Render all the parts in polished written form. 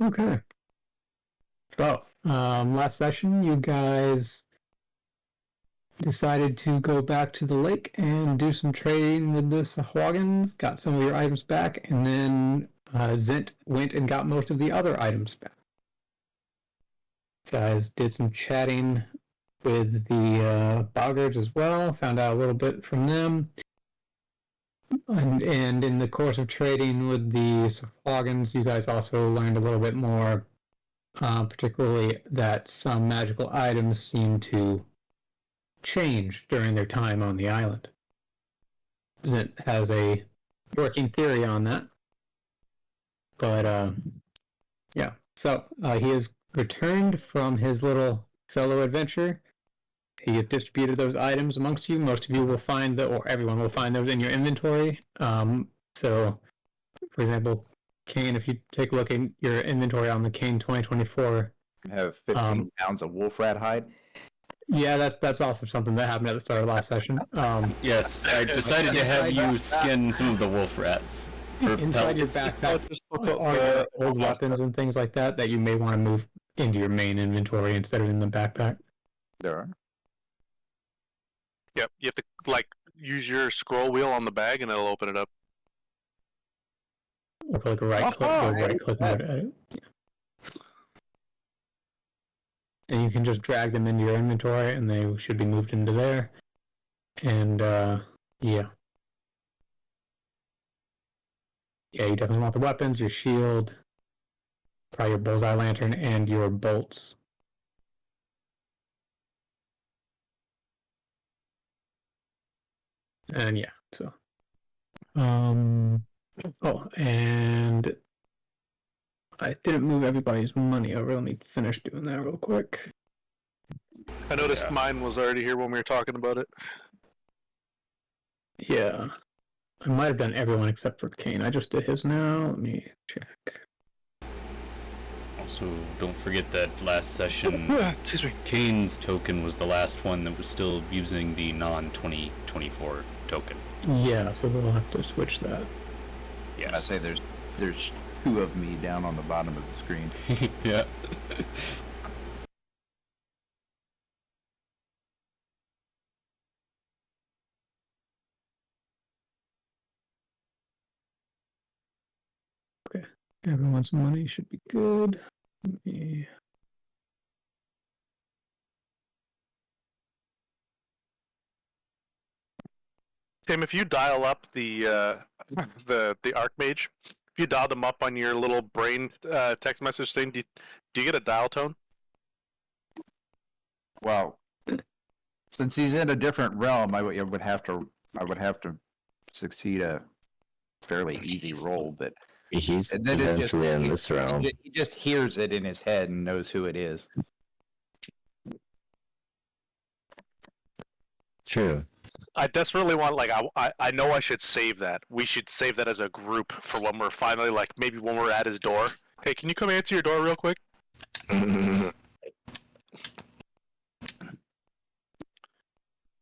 Okay. So, last session, you guys decided to go back to the lake and do some trading with the Sahwagans, got some of your items back, and then Zent went and got most of the other items back. Guys did some chatting with the Boggards as well, found out a little bit from them. And in the course of trading with the Sahwagans, you guys also learned a little bit more, particularly that some magical items seem to change during their time on the island. Zent has a working theory on that. But, yeah. So, he has returned from his little solo adventure. He has distributed those items amongst you. Most of you will find or everyone will find those in your inventory. So, for example, Kane, if you take a look at your inventory on the Kane 2024, I have 15 pounds of wolf rat hide. Yeah, that's also something that happened at the start of last session. Yes, I decided to have you skin some of the wolf rats. Inside your backpack are old weapons and things like that you may want to move into your main inventory instead of in the backpack. There are. Yep, you have to use your scroll wheel on the bag and it'll open it up. Or like a right click mode edit. Yeah. And you can just drag them into your inventory and they should be moved into there. And yeah. Yeah, you definitely want the weapons, your shield, probably your bullseye lantern, and your bolts. And yeah, so. Oh, and I didn't move everybody's money over. Let me finish doing that real quick. I noticed mine was already here when we were talking about it. Yeah. I might have done everyone except for Kane. I just did his now. Let me check. Also, don't forget that last session, Kane's token was the last one that was still using the non-2024 token. Yeah, so we'll have to switch that. Yes. I say there's two of me down on the bottom of the screen. Yeah. Okay, everyone's money should be good. Let me... Tim, if you dial up the Archmage, if you dial them up on your little brain text message thing, do you get a dial tone? Well, since he's in a different realm, I would have to succeed a fairly easy roll, but he's eventually in this realm. He just hears it in his head and knows who it is. True. I desperately want, I know I should save that. We should save that as a group for when we're finally, maybe when we're at his door. Hey, can you come answer your door real quick?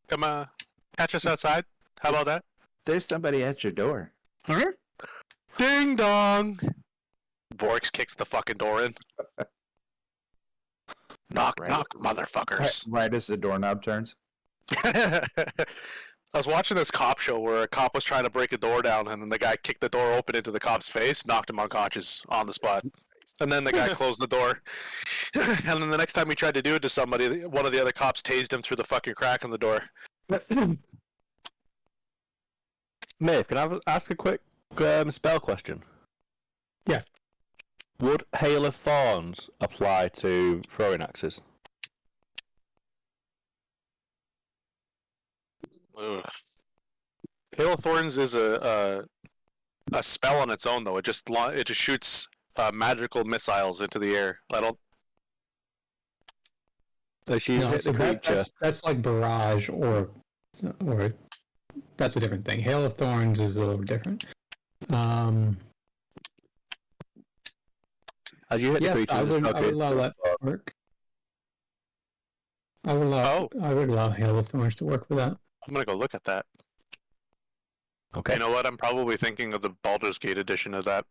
Come catch us outside. How about that? There's somebody at your door. Huh? Ding dong! Borix kicks the fucking door in. Knock, knock, motherfuckers. Right as the doorknob turns. I was watching this cop show where a cop was trying to break a door down, and then the guy kicked the door open into the cop's face, knocked him unconscious on the spot. And then the guy closed the door. And then the next time he tried to do it to somebody, one of the other cops tased him through the fucking crack in the door. Maeve, can I ask a quick spell question? Yeah. Would Hail of Thorns apply to throwing axes? Hail of Thorns is a spell on its own, though. It just shoots magical missiles into the air. I don't. That's like barrage or that's a different thing. Hail of Thorns is a little different. As you hit the creature, I would allow that to work. I would allow Hail of Thorns to work for that. I'm gonna go look at that. Okay. You know what? I'm probably thinking of the Baldur's Gate edition of that.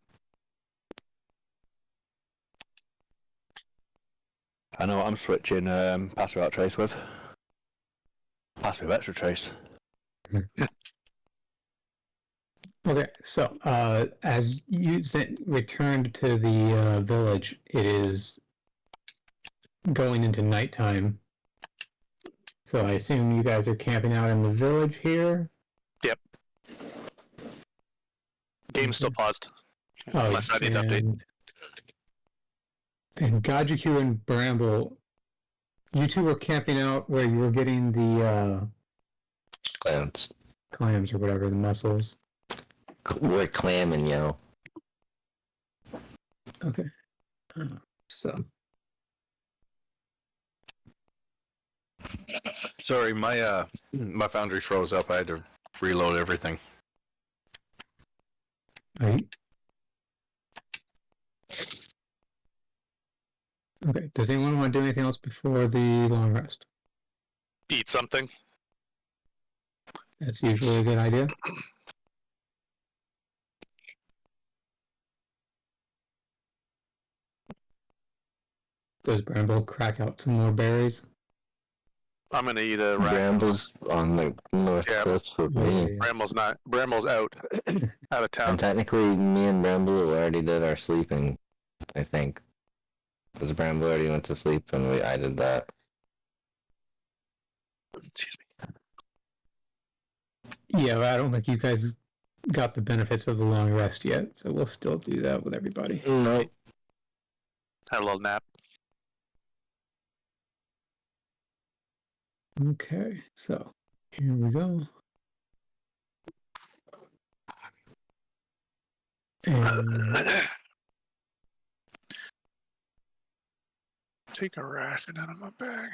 I know what I'm switching pass without trace with. Pass with extra trace. Okay, so as you returned to the village, it is going into nighttime. So I assume you guys are camping out in the village here? Yep. Game's still paused. Oh, Unless I need to update. And Gajiku and Bramble, you two were camping out where you were getting the clams or whatever, the mussels. We're clamming, yo. Okay. So. Sorry, my my foundry froze up. I had to reload everything. Are you? Okay. Does anyone want to do anything else before the long rest? Eat something. That's usually a good idea. Does Bramble crack out some more berries? I'm gonna eat a rat. Bramble's on the north coast with me. Bramble's not. Bramble's out. Out of town. And technically, me and Bramble already did our sleeping, I think. Because Bramble already went to sleep and I did that. Excuse me. Yeah, but I don't think you guys got the benefits of the long rest yet, so we'll still do that with everybody. Nope. Had a little nap. Okay, so here we go. And Take a ration out of my bag.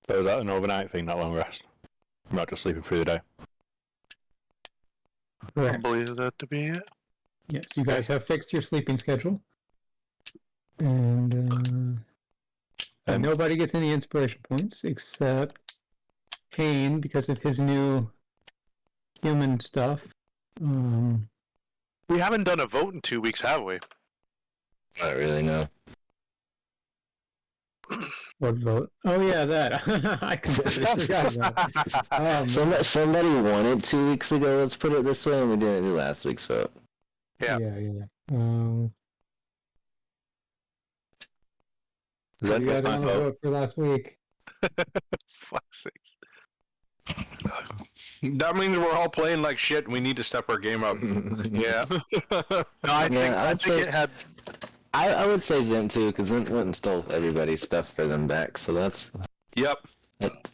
So is that an overnight thing, that long rest? Not just sleeping through the day. I correct. believe that to be it. Yes, you guys have fixed your sleeping schedule. And nobody gets any inspiration points except Kane because of his new human stuff. We haven't done a vote in 2 weeks, have we? Not really, no. What vote? Oh yeah, that. I completely forgot about that. Somebody won it 2 weeks ago, let's put it this way, and we didn't do last week's vote. Yeah. Yeah. That You guys was my want to fault. vote for last week? Fuck's sakes. That means we're all playing like shit and we need to step our game up. Yeah. No, I think it had. I would say Zint too, because Zint went and stole everybody's stuff for them back, so that's... Yep.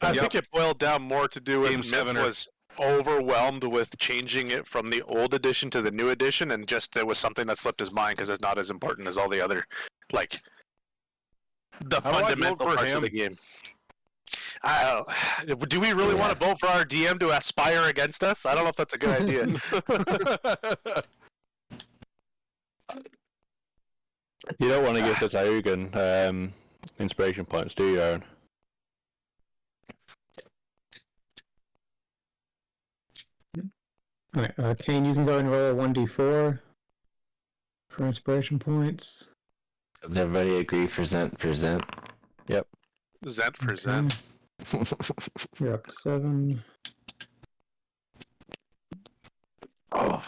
I think it boiled down more to do with Game Myth 7 was overwhelmed with changing it from the old edition to the new edition, and just it was something that slipped his mind because it's not as important as all the other, like, the How do I vote fundamental for parts of him? the game. Do we really want to vote for our DM to aspire against us? I don't know if that's a good idea. You don't want to give the Tayugan inspiration points, do you, Aaron? Alright, Kane, you can go and roll a 1d4 for inspiration points. Does everybody agree for Zint? Yep. Zent for Okay. Zent. You're up to 7. Oh.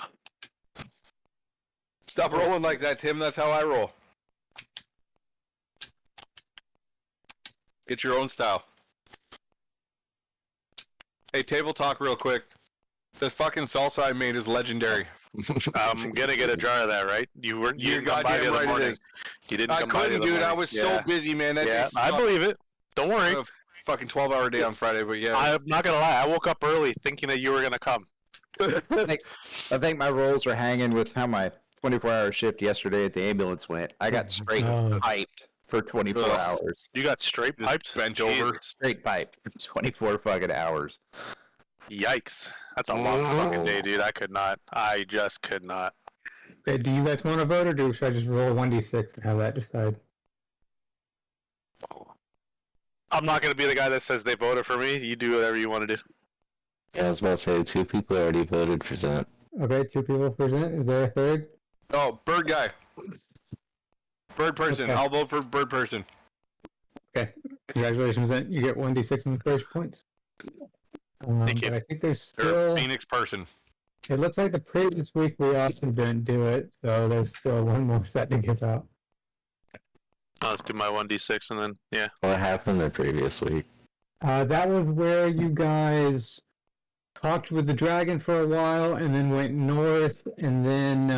Stop rolling like that, Tim. That's how I roll. Get your own style. Hey, table talk real quick. This fucking salsa I made is legendary. I'm gonna get a jar of that, right? You You're didn't come by the goddamn other right it morning. is. You didn't I come by the couldn't, other dude. morning. I was so busy, man. That Yeah, day I sucked. believe it. Don't worry. A fucking 12-hour day on Friday, but yeah. I'm not gonna lie. I woke up early thinking that you were gonna come. I think my rolls were hanging with how my 24-hour shift yesterday at the ambulance went. I got straight Oh. piped for 24 Ugh. hours. You got straight Just piped. bent over. Jesus. Straight piped for 24 fucking hours. Yikes! That's a long fucking day, dude. I could not. I just could not. Okay, do you guys want to vote, or should I just roll 1d6 and have that decide? I'm not gonna be the guy that says they voted for me. You do whatever you want to do. Yeah, I was about to say 2 people already voted for Zent. Okay, 2 people present. Is there a third? Oh, bird guy. Bird person. Okay. I'll vote for bird person. Okay. Congratulations, then. You get 1d6 inspiration points. Thank you. But I think there's Or still... phoenix person. It looks like the previous week we also didn't do it, so there's still one more set to give out. Let's do my 1d6 and then, yeah. What happened the previous week? That was where you guys talked with the dragon for a while, and then went north, and then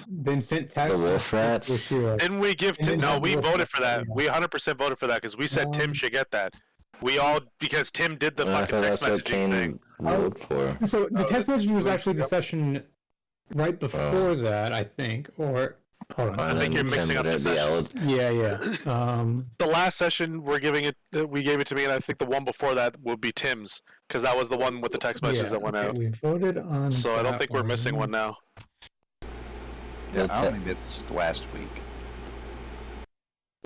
then sent tax. The wolf rats? Didn't we give And Tim? then No, have we wolf voted rats, for that. yeah. We 100% voted for that because we said Tim should get that. We all, because Tim did the I fucking thought text that's what messaging Kane thing. voted for. So the text message was actually the Yep. session right before that, I think, or hold on. And think you're then mixing Tim up the didn't be session. Yeah. The last session we gave it to me, and I think the one before that would be Tim's because that was the one with the text messages that went okay, out. we voted on. So I don't that think we're missing one now. Yeah, That's I don't it. think it's last week.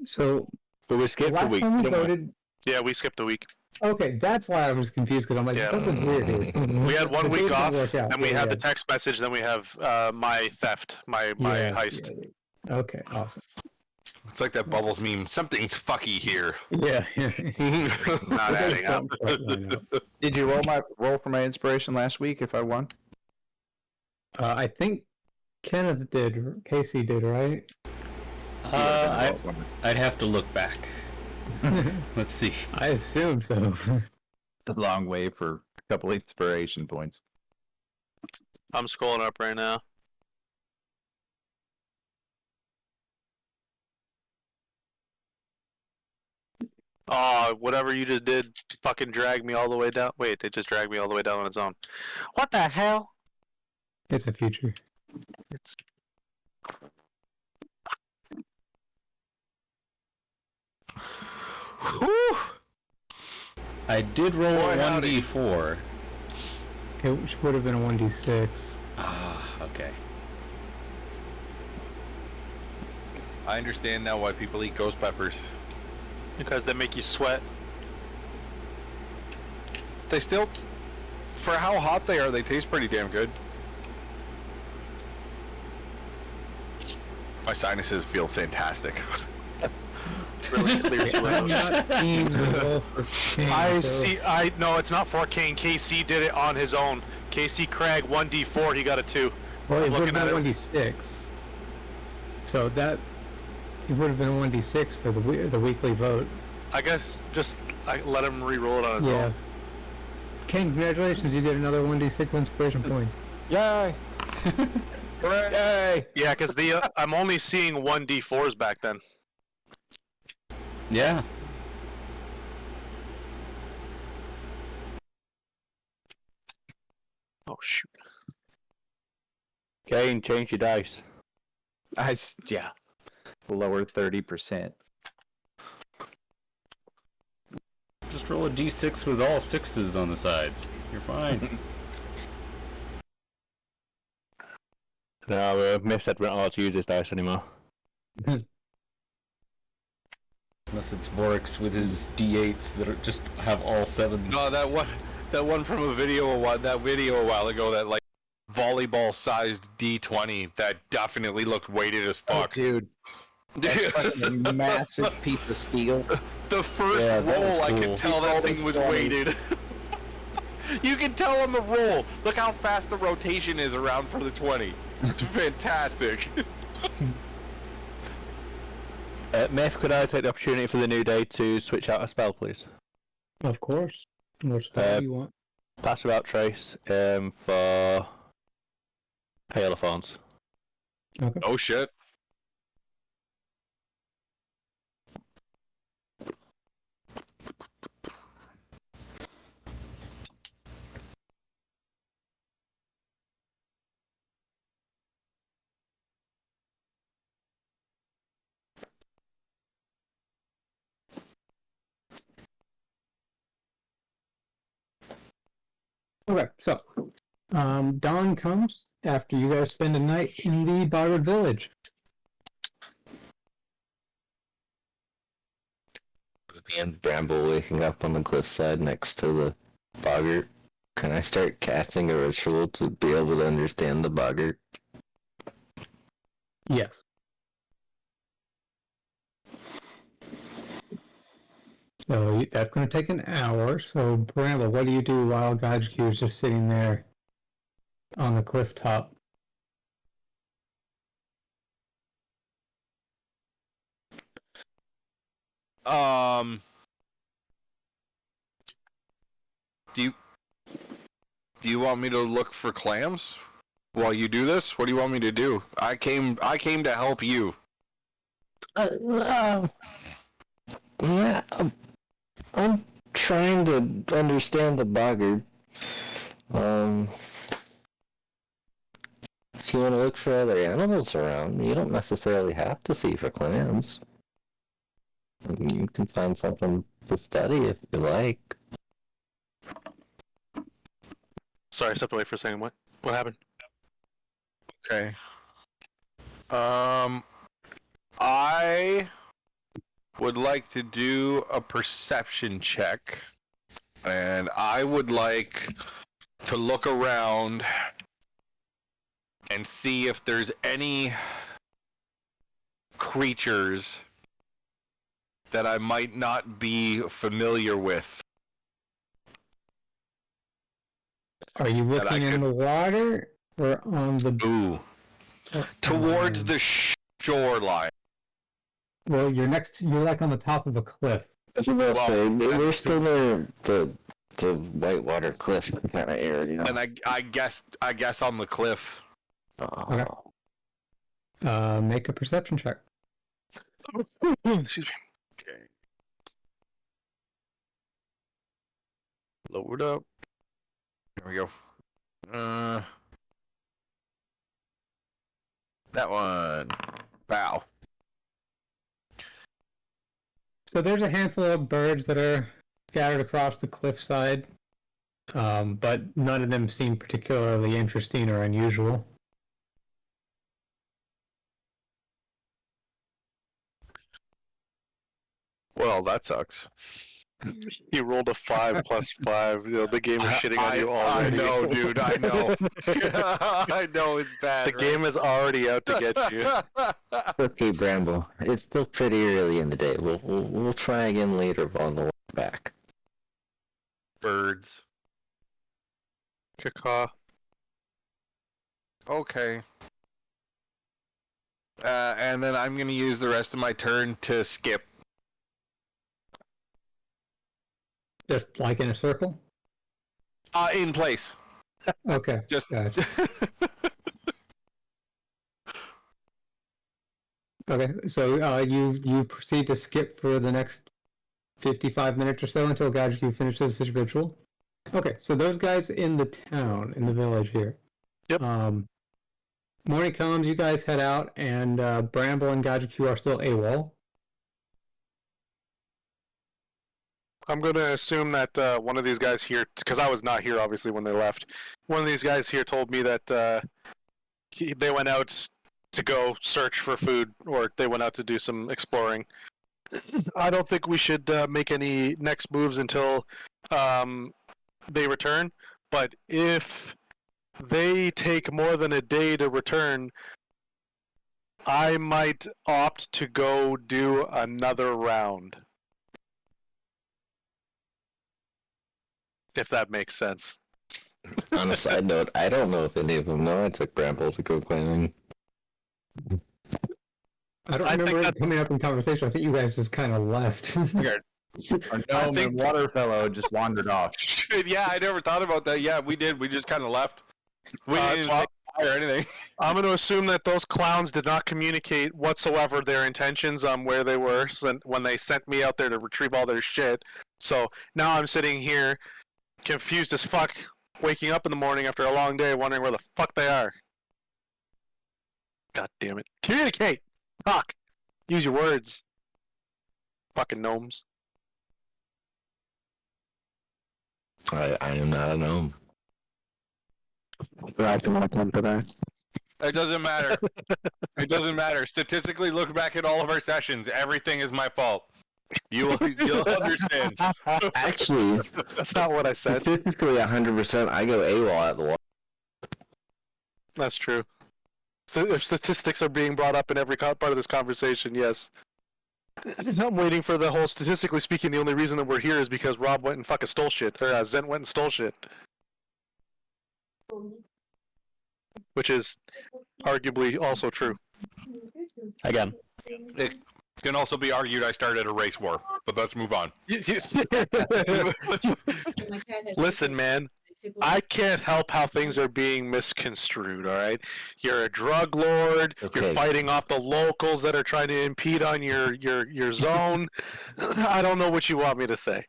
So But we skipped a last week, time we didn't we? voted. Yeah, we skipped a week. Okay, that's why I was confused because I'm like, Yeah. something's weird here. We had one The week dates don't off, work out. then we Yeah, had yeah. the text message, then we have my theft, my Yeah, heist. yeah. Okay, awesome. It's like that Bubbles meme. Something's fucky here. Yeah, yeah. Not adding up. Don't quite line up. Did you roll for my inspiration last week if I won? I think Kenneth did. Casey did, right? I'd have to look back. Let's see. I assume so. The long way for a couple inspiration points. I'm scrolling up right now. Oh, whatever you just did fucking dragged me all the way down. Wait, it just dragged me all the way down on its own. What the hell? It's a future. It's Whew. I did roll Boy, a howdy. 1d4. It would have been a 1d6. Ah, okay. I understand now why people eat ghost peppers. because they make you sweat. They still, for how hot they are, they taste pretty damn good. My sinuses feel fantastic. Really clear I'm throat. not seeing the roll for Kane, No, it's not for Kane. KC did it on his own. KC Craig 1d4, he got a 2. Well, it I'm would have looking been at 1d6. So that it would have been a 1d6 for the weekly vote. I guess just let him re-roll it on his Yeah. own. Kane, congratulations! You get another 1d6 inspiration points. Yay! Yay! Yeah, because I'm only seeing 1d4s back then. Yeah. Oh shoot. Kane, change your dice. Yeah. Lower 30%. Just roll a d6 with all sixes on the sides. You're fine. No, Miff said we're not allowed to use this dice anymore. Unless it's Vorix with his d8s that are just have all sevens. No, that one from a video a while ago, that like volleyball-sized D20, that definitely looked weighted as Oh, fuck. dude. That's like a massive piece of steel. The first Yeah, that was roll, I cool. could tell that thing was weighted. You can tell on the roll. Look how fast the rotation is around for the 20. It's fantastic. Miff, could I take the opportunity for the new day to switch out a spell, please? Of course. What spell do you want? Pass Without Trace for Hail of Thorns. Okay. Oh shit. Okay, so dawn comes after you guys spend a night in the Bogard village. With me and Bramble waking up on the cliffside next to the boggart, can I start casting a ritual to be able to understand the boggart? Yes. So that's going to take an hour. So Bramble, what do you do while Gajku is just sitting there on the cliff top? Do you want me to look for clams while you do this? What do you want me to do? I came to help you. Yeah, I'm trying to understand the boggart. If you want to look for other animals around, you don't necessarily have to see for clams. You can find something to study if you like. Sorry, step away for a second. What happened? Okay. I would like to do a perception check, and I would like to look around and see if there's any creatures that I might not be familiar with. Are you That I looking in could- the water or on the Ooh. Towards the shoreline. Well, you're like on the top of a cliff. We're still near the whitewater cliff kind of area. And I guess on the cliff. Okay. Make a perception check. Excuse me. Okay. Load up. There we go. That one. Bow. So there's a handful of birds that are scattered across the cliffside, but none of them seem particularly interesting or unusual. Well, that sucks. You rolled a 5 plus 5. You know, the game is shitting on you already. I know, dude. I know. I know it's bad. The game is already out to get you. Okay, Bramble. It's still pretty early in the day. We'll try again later on the way back. Birds. Caw. Okay. And then I'm gonna use the rest of my turn to skip. Just like in a circle? In place. Okay. Just. Gotcha. Okay, so you proceed to skip for the next 55 minutes or so until Gajku finishes his ritual. Okay, so those guys in the town, in the village here. Yep. Morning comes, you guys head out, and Bramble and Gajku are still AWOL. I'm going to assume that one of these guys here, because I was not here obviously when they left, one of these guys here told me that they went out to go search for food, or they went out to do some exploring. I don't think we should make any next moves until they return, but if they take more than a day to return, I might opt to go do another round. If that makes sense. On a side note, I don't know if any of them know I took Bramble to go climbing. I don't I think remember it that- coming up in conversation. I think you guys just kind of left. Our gnome and water fellow just wandered off. Shit, yeah, I never thought about that. Yeah, we did. We just kind of left. We didn't even so say hi or anything. I'm going to assume that those clowns did not communicate whatsoever their intentions on where they were when they sent me out there to retrieve all their shit. So now I'm sitting here confused as fuck, waking up in the morning after a long day wondering where the fuck they are. God damn it. Communicate! Fuck! Use your words. Fucking gnomes. I am not a gnome. I don't want to come today. It doesn't matter. It doesn't matter. Statistically, look back at all of our sessions. Everything is my fault. You'll understand. Actually, That's not what I said. statistically 100%, I go AWOL at the water. That's true. If statistics are being brought up in every part of this conversation, yes. I'm waiting for the whole statistically speaking, the only reason that we're here is because Rob went and fucking stole shit. Or Zent went and stole shit. Which is arguably also true. Again. It can also be argued I started a race war, but let's move on. Listen, man. I can't help how things are being misconstrued, alright? You're a drug lord, you're Okay. fighting off the locals that are trying to impede on your zone. I don't know what you want me to say.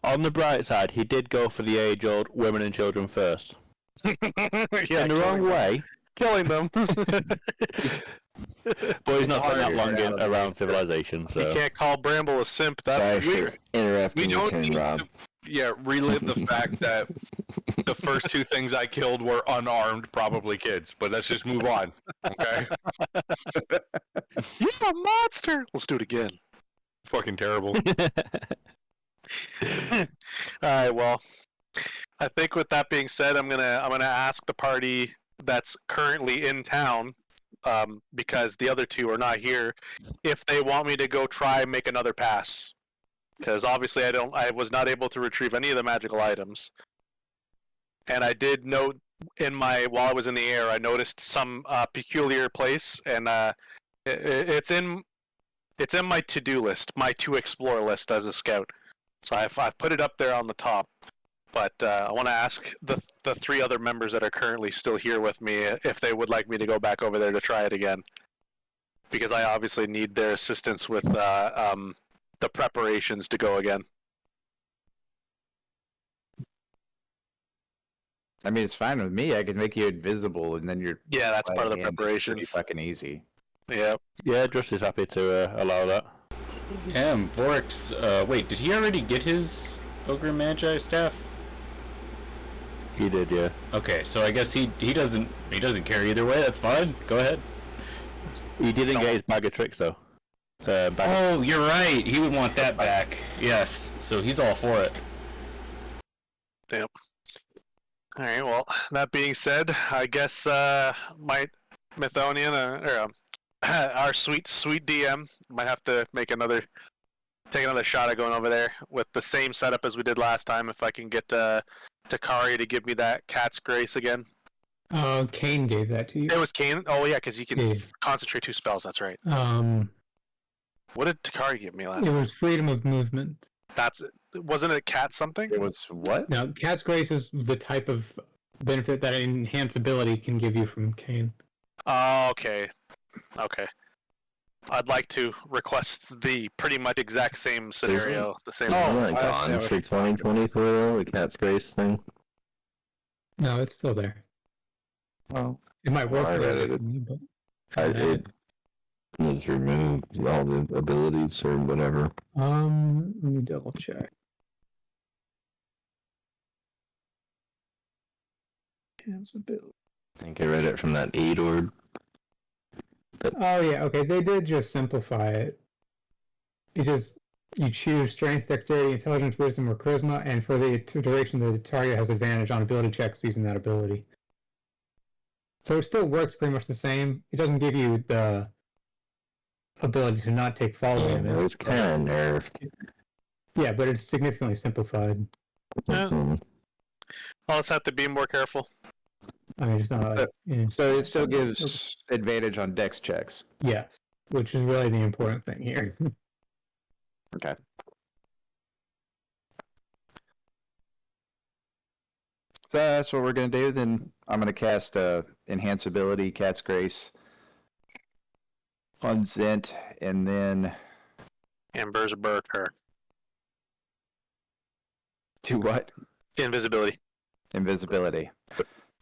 On the bright side, he did go for the age-old women and children first. Yeah, In the wrong way, killing them. but he's not spent that long around civilization, You so... can't call Bramble a simp, that's Sorry weird. for interrupting We you, don't King need Rob. to relive the fact that the first two things I killed were unarmed, probably kids. But let's just move on, okay? You're a monster! Let's do it again. Fucking terrible. Alright, well, I think with that being said, I'm gonna ask the party that's currently in town, because the other two are not here, if they want me to go try and make another pass. Because obviously I was not able to retrieve any of the magical items. And I did note while I was in the air, I noticed some peculiar place, and it's in my to-do list, my to-explore list as a scout. So I've put it up there on the top. But I want to ask the three other members that are currently still here with me if they would like me to go back over there to try it again. Because I obviously need their assistance with the preparations to go again. I mean, it's fine with me. I can make you invisible, and then you're. Yeah, that's part of the It's pretty preparations. fucking easy. Yeah. Yeah, Just is happy to allow that. Yeah, Vorix, wait, did he already get his Ogre Magi staff? He did, yeah. Okay, so I guess he doesn't care either way, that's fine. Go ahead. He didn't get his bag of tricks, though. Oh, you're right. He would want that back. Yes. So he's all for it. Yep. Alright, well, that being said, I guess my Mythonian, our sweet DM, might have to take another shot at going over there with the same setup as we did last time, if I can get Takari to give me that Cat's Grace again. Kane gave that to you. It was Kane? Oh yeah, because you can Yeah. concentrate 2 spells, that's right. What did Takari give me last It time? was freedom of movement. Wasn't it Cat something? It was what? Now, Cat's Grace is the type of benefit that enhanced ability can give you from Kane. Oh, okay. Okay. I'd like to request the pretty much exact same scenario. The same. Oh, I'm not I gone see. for 2024, the Cat's Grace thing. No, it's still there. Well, It might work I for read it. everything, but It was removed all the abilities or whatever. let me double check. Enhanced ability. I think I read it from that 8 orb. Oh yeah, okay. They did just simplify it. You choose strength, dexterity, intelligence, wisdom, or charisma, and for the duration, the target has advantage on ability checks using that ability. So it still works pretty much the same. It doesn't give you the ability to not take fall It damage. was kind of nerfed. Yeah, but it's significantly simplified. Yeah. Mhm. I'll just have to be more careful. I mean, it's not like so it still gives advantage on dex checks. yes, which is really the important thing here. Okay. So that's what we're gonna do. Then I'm gonna cast Enhance Ability, Cat's Grace on Zent, and then And Berserker. do what? Invisibility. Invisibility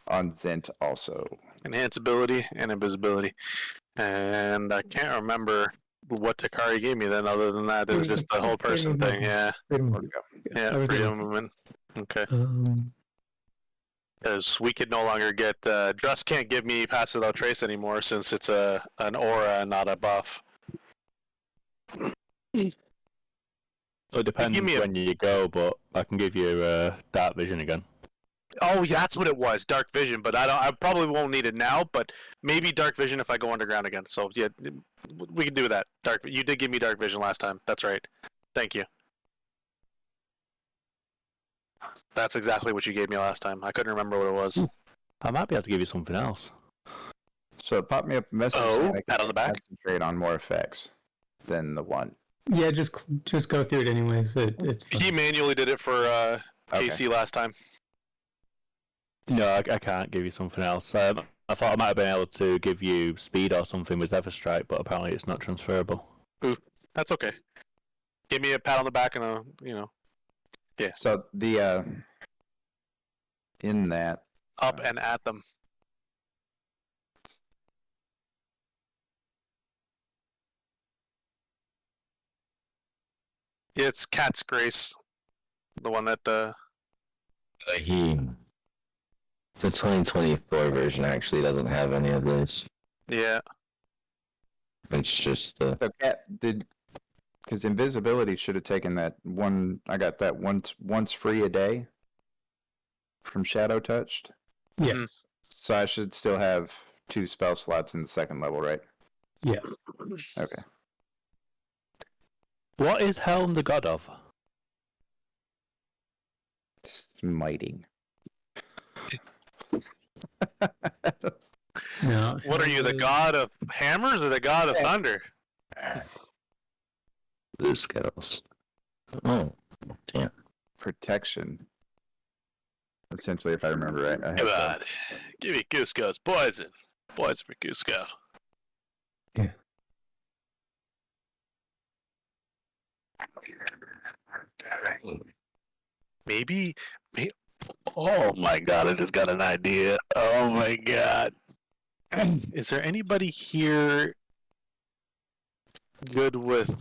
on Zent also. Enhance ability and invisibility. And I can't remember what Takari gave me then, other than that. It was just the whole person thing. Yeah. Freedom Where'd it go? Yeah, that was freedom it. of movement. Okay. Um, Because we could no longer get Dress can't give me Pass Without Trace anymore since it's an aura and not a buff. It depends me a- when you go, but I can give you dark vision again. Oh, yeah, that's what it was, dark vision. But I probably won't need it now. But maybe dark vision if I go underground again. So yeah, we can do that. You did give me dark vision last time. That's right. Thank you. That's exactly what you gave me last time. I couldn't remember what it was. I might be able to give you something else. So it popped me up a message Oh, saying I pat on can the back? concentrate on more effects than the one. Yeah, just go through it anyways. It's fine. He manually did it for Okay. KC last time. No, I can't give you something else. I thought I might have been able to give you speed or something with Zephyr Strike, but apparently it's not transferable. That's okay. Give me a pat on the back and a, yeah, So the in that up and at them. Yeah, it's Cat's Grace, the one that The 2024 version actually doesn't have any of this. yeah. It's just the so Cat did because invisibility should have taken that one. I got that once free a day from Shadow Touched. Yes. So I should still have 2 spell slots in the second level, right? Yes. Okay. What is Helm the god of? Smiting. No. What are you, the god of hammers or the god of thunder? blue scales. Oh, damn. Protection. Essentially, if I remember right. I have Come that. on, give me Cusco's poison. Poison for Cusco. Maybe. Oh my god! I just got an idea. Oh my god! Is there anybody here good with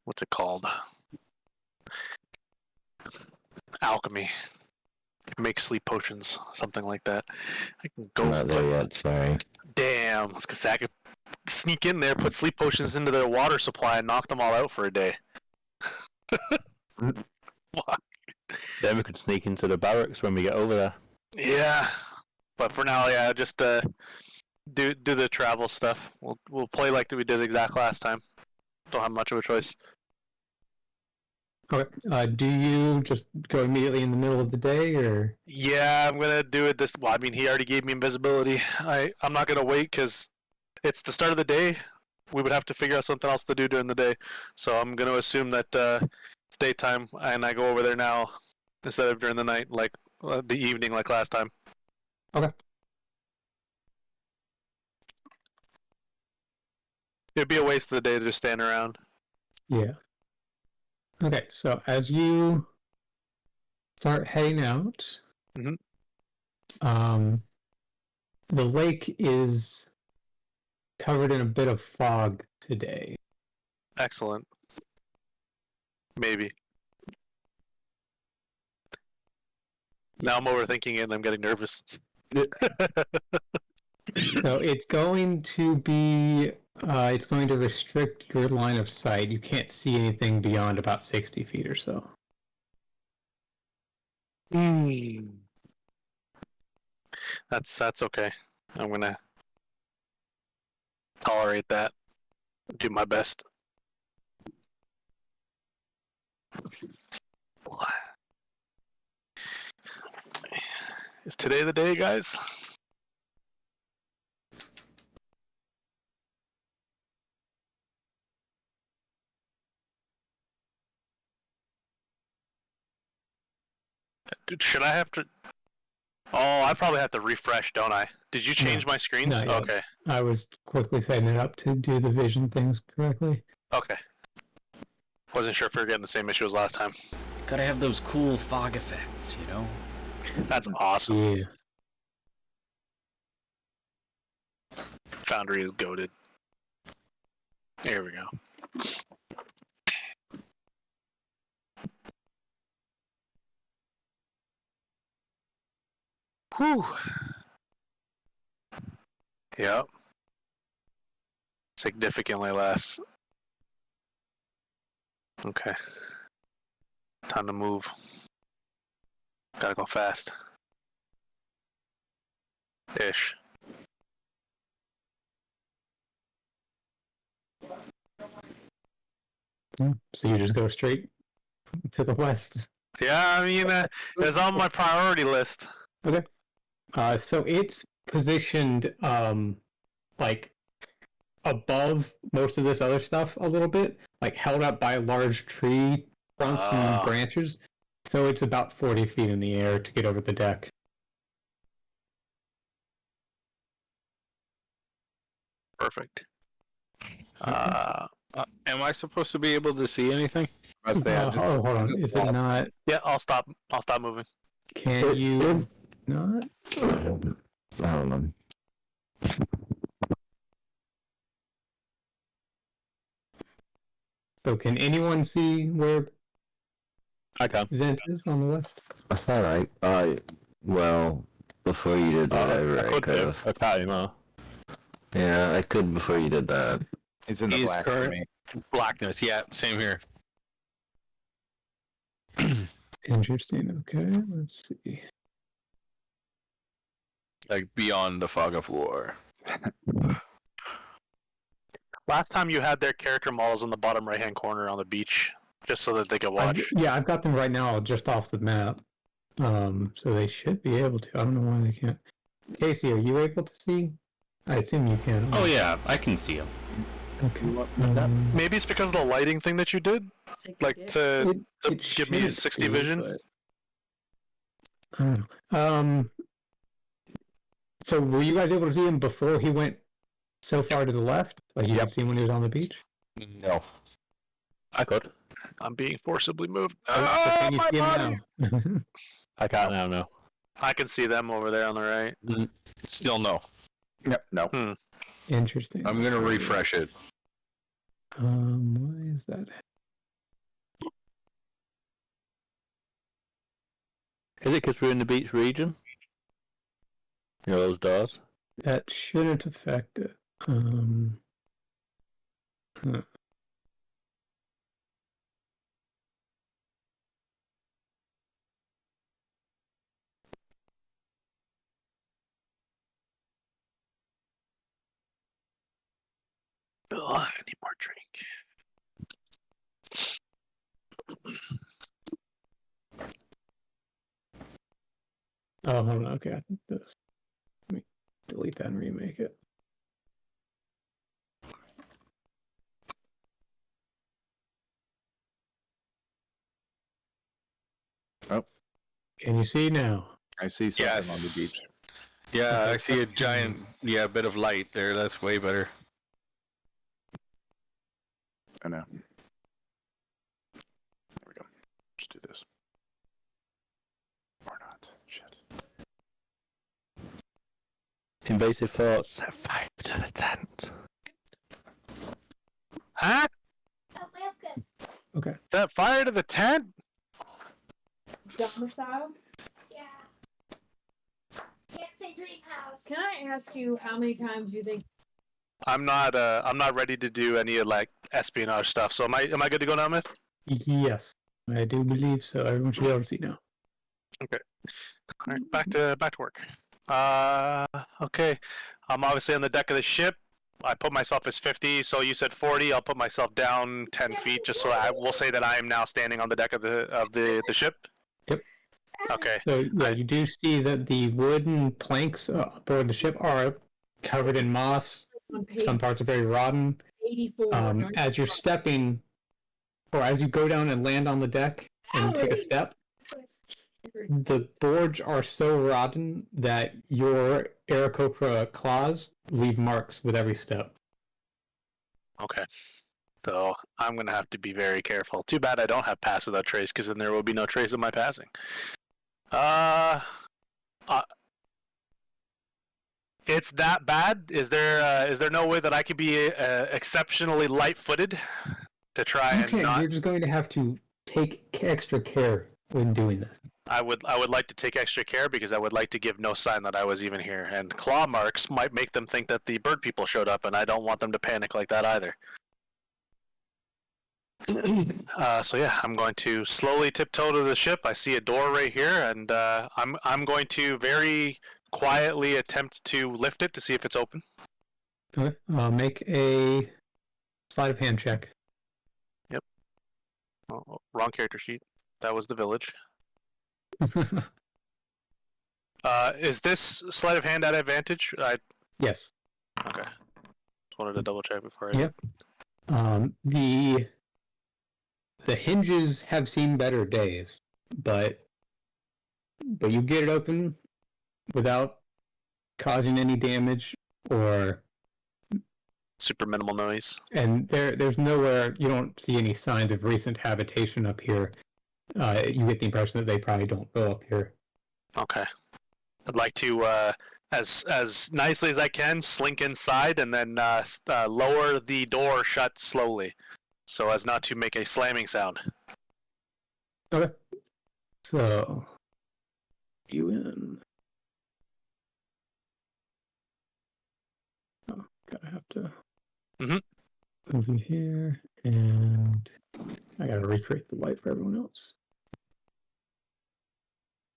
what's it called? Alchemy. Make sleep potions, something like that. I can go. Not there yet, sorry. Damn, because I could sneak in there, put sleep potions into their water supply, and knock them all out for a day. Fuck. Then we could sneak into the barracks when we get over there. Yeah, but for now, yeah, just do the travel stuff. We'll play like we did exact last time. Don't have much of a choice. Okay. Do you just go immediately in the middle of the day, or? Yeah, I'm gonna do it this. Well, I mean, he already gave me invisibility. I'm not gonna wait because it's the start of the day. We would have to figure out something else to do during the day. So I'm gonna assume that it's daytime, and I go over there now instead of during the night, like the evening, like last time. Okay. It'd be a waste of the day to just stand around. Yeah. Okay, so as you start heading out, Mhm. The lake is covered in a bit of fog today. Excellent. Maybe. Now I'm overthinking it and I'm getting nervous. So it's going to be, it's going to restrict your line of sight. You can't see anything beyond about 60 feet or so. That's okay. I'm gonna tolerate that. Do my best. Is today the day, guys? Dude, should I have to? Oh, I probably have to refresh, don't I? Did you change my screens? not yet. Okay. I was quickly setting it up to do the vision things correctly. Okay. Wasn't sure if we were getting the same issue as last time. Gotta have those cool fog effects, you know? That's awesome. Yeah. Foundry is goated. There we go. Whew. Yep. Significantly less. Okay. Time to move. Gotta go fast. Ish. So you just go straight to the west. Yeah, I mean, it's on my priority list. Okay. So it's positioned like above most of this other stuff a little bit, like held up by large tree trunks and branches. So it's about 40 feet in the air to get over the deck. Perfect. Am I supposed to be able to see anything? I'd say I'm just- Oh, hold on. Is it not? Yeah, I'll stop. I'll stop moving. Can you not? I don't know. So can anyone see where I can. Zent is on the west? I thought well, before you did whatever, I could could do. have. I can't anymore. Yeah, I could before you did that. He's in the He's black for current- me. Blackness, yeah, same here. Interesting. Okay, let's see. Like beyond the fog of war. Last time you had their character models in the bottom right-hand corner on the beach, just so that they could watch. I've got them right now just off the map. So they should be able to. I don't know why they can't. Casey, are you able to see? I assume you can. Oh yeah, I can see him. Okay. Maybe it's because of the lighting thing that you did, like to give me should 60 be, vision. but I don't know. So were you guys able to see him before he went so far to the left? Like you didn't see him when he was on the beach? No. I could. I'm being forcibly moved. So can you see him now? I can't now, no. I can see them over there on the right. Still no. Yep. No. Interesting. I'm gonna refresh it. Why is that? Is it because we're in the beach region? You know those doors? That shouldn't affect it. Huh. Ugh, I need more drink. Oh, hold on. Okay, I think this. Let me delete that and remake it. Oh. Can you see now? I see something Yes. on the beach. Yeah, Okay, I see a let's- giant, bit of light there. That's way better. I know. There we go. Let's do this. Or not. Shit. Invasive thoughts. Set fire to the tent. Huh? Okay. Set fire to the tent? Domicile? Yeah. Can't say dream house. Can I ask you how many times you think? I'm not ready to do any like espionage stuff. So am I good to go now, Myth? Yes, I do believe so. Everyone should be able to see now. All right, back to work. Okay. I'm obviously on the deck of the ship. I put myself as 50, so you said 40. I'll put myself down 10 feet, just so I will say that I am now standing on the deck of the ship. Yep. Okay. So yeah, you do see that the wooden planks aboard the ship are covered in moss. On page Some parts are very rotten. 84. As you're stepping, or as you go down and land on the deck and take a step, the boards are so rotten that your Aarakocra claws leave marks with every step. Okay. So I'm gonna have to be very careful. Too bad I don't have pass without trace, because then there will be no trace of my passing. It's that bad? Is there no way that I could be exceptionally light-footed to try and Okay, not? you're just going to have to take extra care when doing this. I would like to take extra care because I would like to give no sign that I was even here. And claw marks might make them think that the bird people showed up, and I don't want them to panic like that either. So yeah, I'm going to slowly tiptoe to the ship. I see a door right here, and I'm going to very quietly attempt to lift it to see if it's open. Okay. Make a sleight of hand check. Oh, wrong character sheet. That was the village. Is this sleight of hand at advantage? Yes. Okay. Just wanted to double check before I. Yep. The hinges have seen better days, but you get it open without causing any damage, or Super minimal noise. and there's nowhere, you don't see any signs of recent habitation up here. You get the impression that they probably don't go up here. Okay. I'd like to, as nicely as I can, slink inside and then lower the door shut slowly, so as not to make a slamming sound. Okay. So you in. Oh, gotta have to move you here, and I gotta recreate the light for everyone else.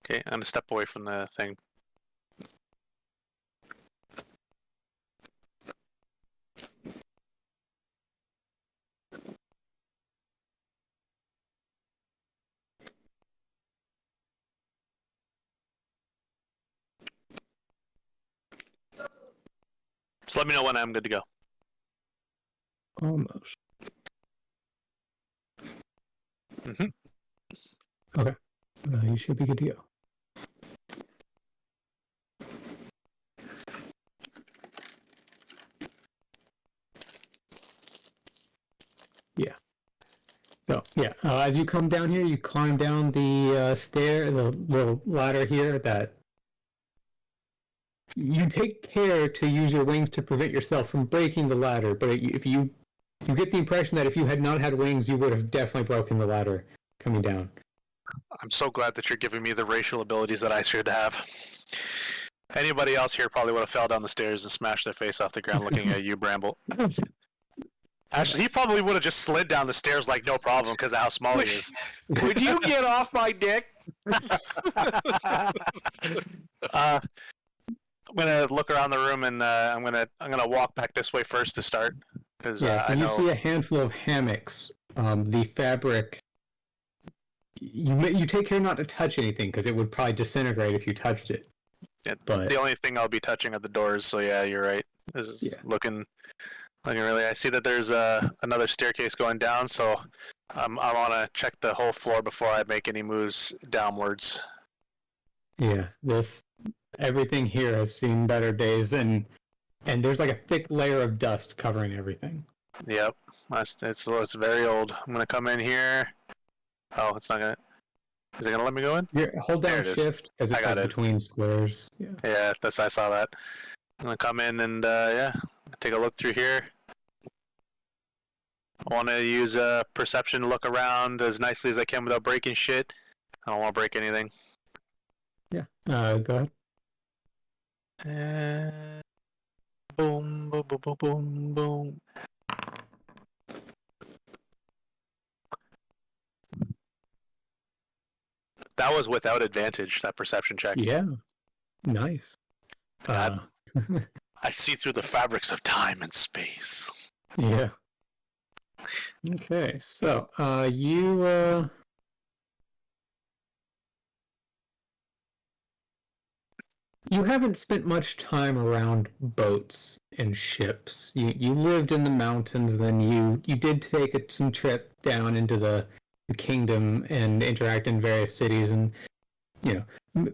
Okay, I'm gonna step away from the thing. Just let me know when I'm good to go. Almost. Mm-hmm. Okay. You should be good to go. Yeah. So, yeah, as you come down here, you climb down the the little ladder here that you take care to use your wings to prevent yourself from breaking the ladder, but if you get the impression that if you had not had wings, you would have definitely broken the ladder coming down. I'm so glad that you're giving me the racial abilities that I should have. Anybody else here probably would have fell down the stairs and smashed their face off the ground looking at you, Bramble. Actually, he probably would have just slid down the stairs like no problem because of how small he is. Would you get off my dick? I'm gonna look around the room and I'm gonna walk back this way first to start because Yeah, so I you know. see a handful of hammocks. The fabric. You take care not to touch anything because it would probably disintegrate if you touched it. Yeah, but the only thing I'll be touching are the doors. So yeah, you're right. This is looking really. I see that there's another staircase going down. So I want to check the whole floor before I make any moves downwards. Yeah, everything here has seen better days, and there's like a thick layer of dust covering everything. Yep, it's very old. I'm gonna come in here. Oh, it's not gonna. Is it gonna let me go in? Hold down Shift because it's like between squares. Yeah, I saw that. I'm gonna come in and take a look through here. I want to use a perception to look around as nicely as I can without breaking shit. I don't want to break anything. Yeah. Go ahead. Boom, boom, boom, boom, boom, boom. That was without advantage, that perception check. Yeah. Nice. I see through the fabrics of time and space. Yeah. Okay, so you haven't spent much time around boats and ships. You lived in the mountains, and you did take some trip down into the kingdom and interact in various cities, and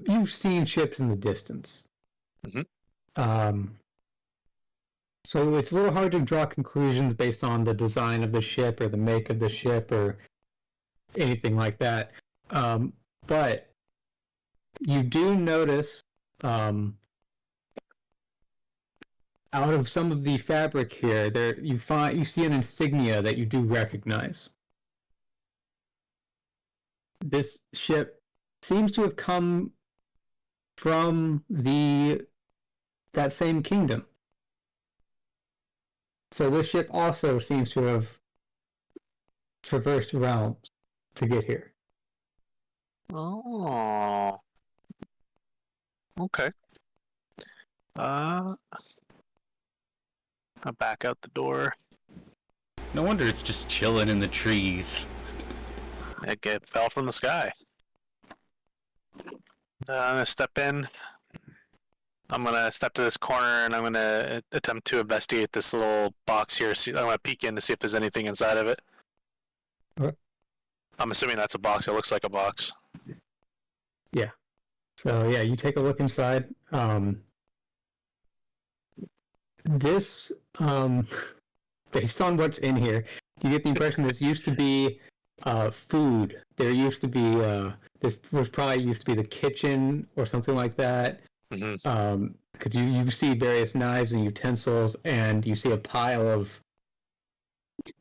you've seen ships in the distance. Mm-hmm. So it's a little hard to draw conclusions based on the design of the ship or the make of the ship or anything like that. But you do notice out of some of the fabric here, you see an insignia that you do recognize. This ship seems to have come from that same kingdom. So this ship also seems to have traversed realms to get here. Oh. Okay. I back out the door. No wonder it's just chilling in the trees. It fell from the sky. I'm gonna step in. I'm gonna step to this corner and I'm gonna attempt to investigate this little box here. I'm gonna peek in to see if there's anything inside of it. Okay. I'm assuming that's a box. It looks like a box. So yeah, you take a look inside. This, based on what's in here, you get the impression this used to be food. There used to be this was probably used to be the kitchen or something like that. Mm-hmm. Because you see various knives and utensils, and you see a pile of.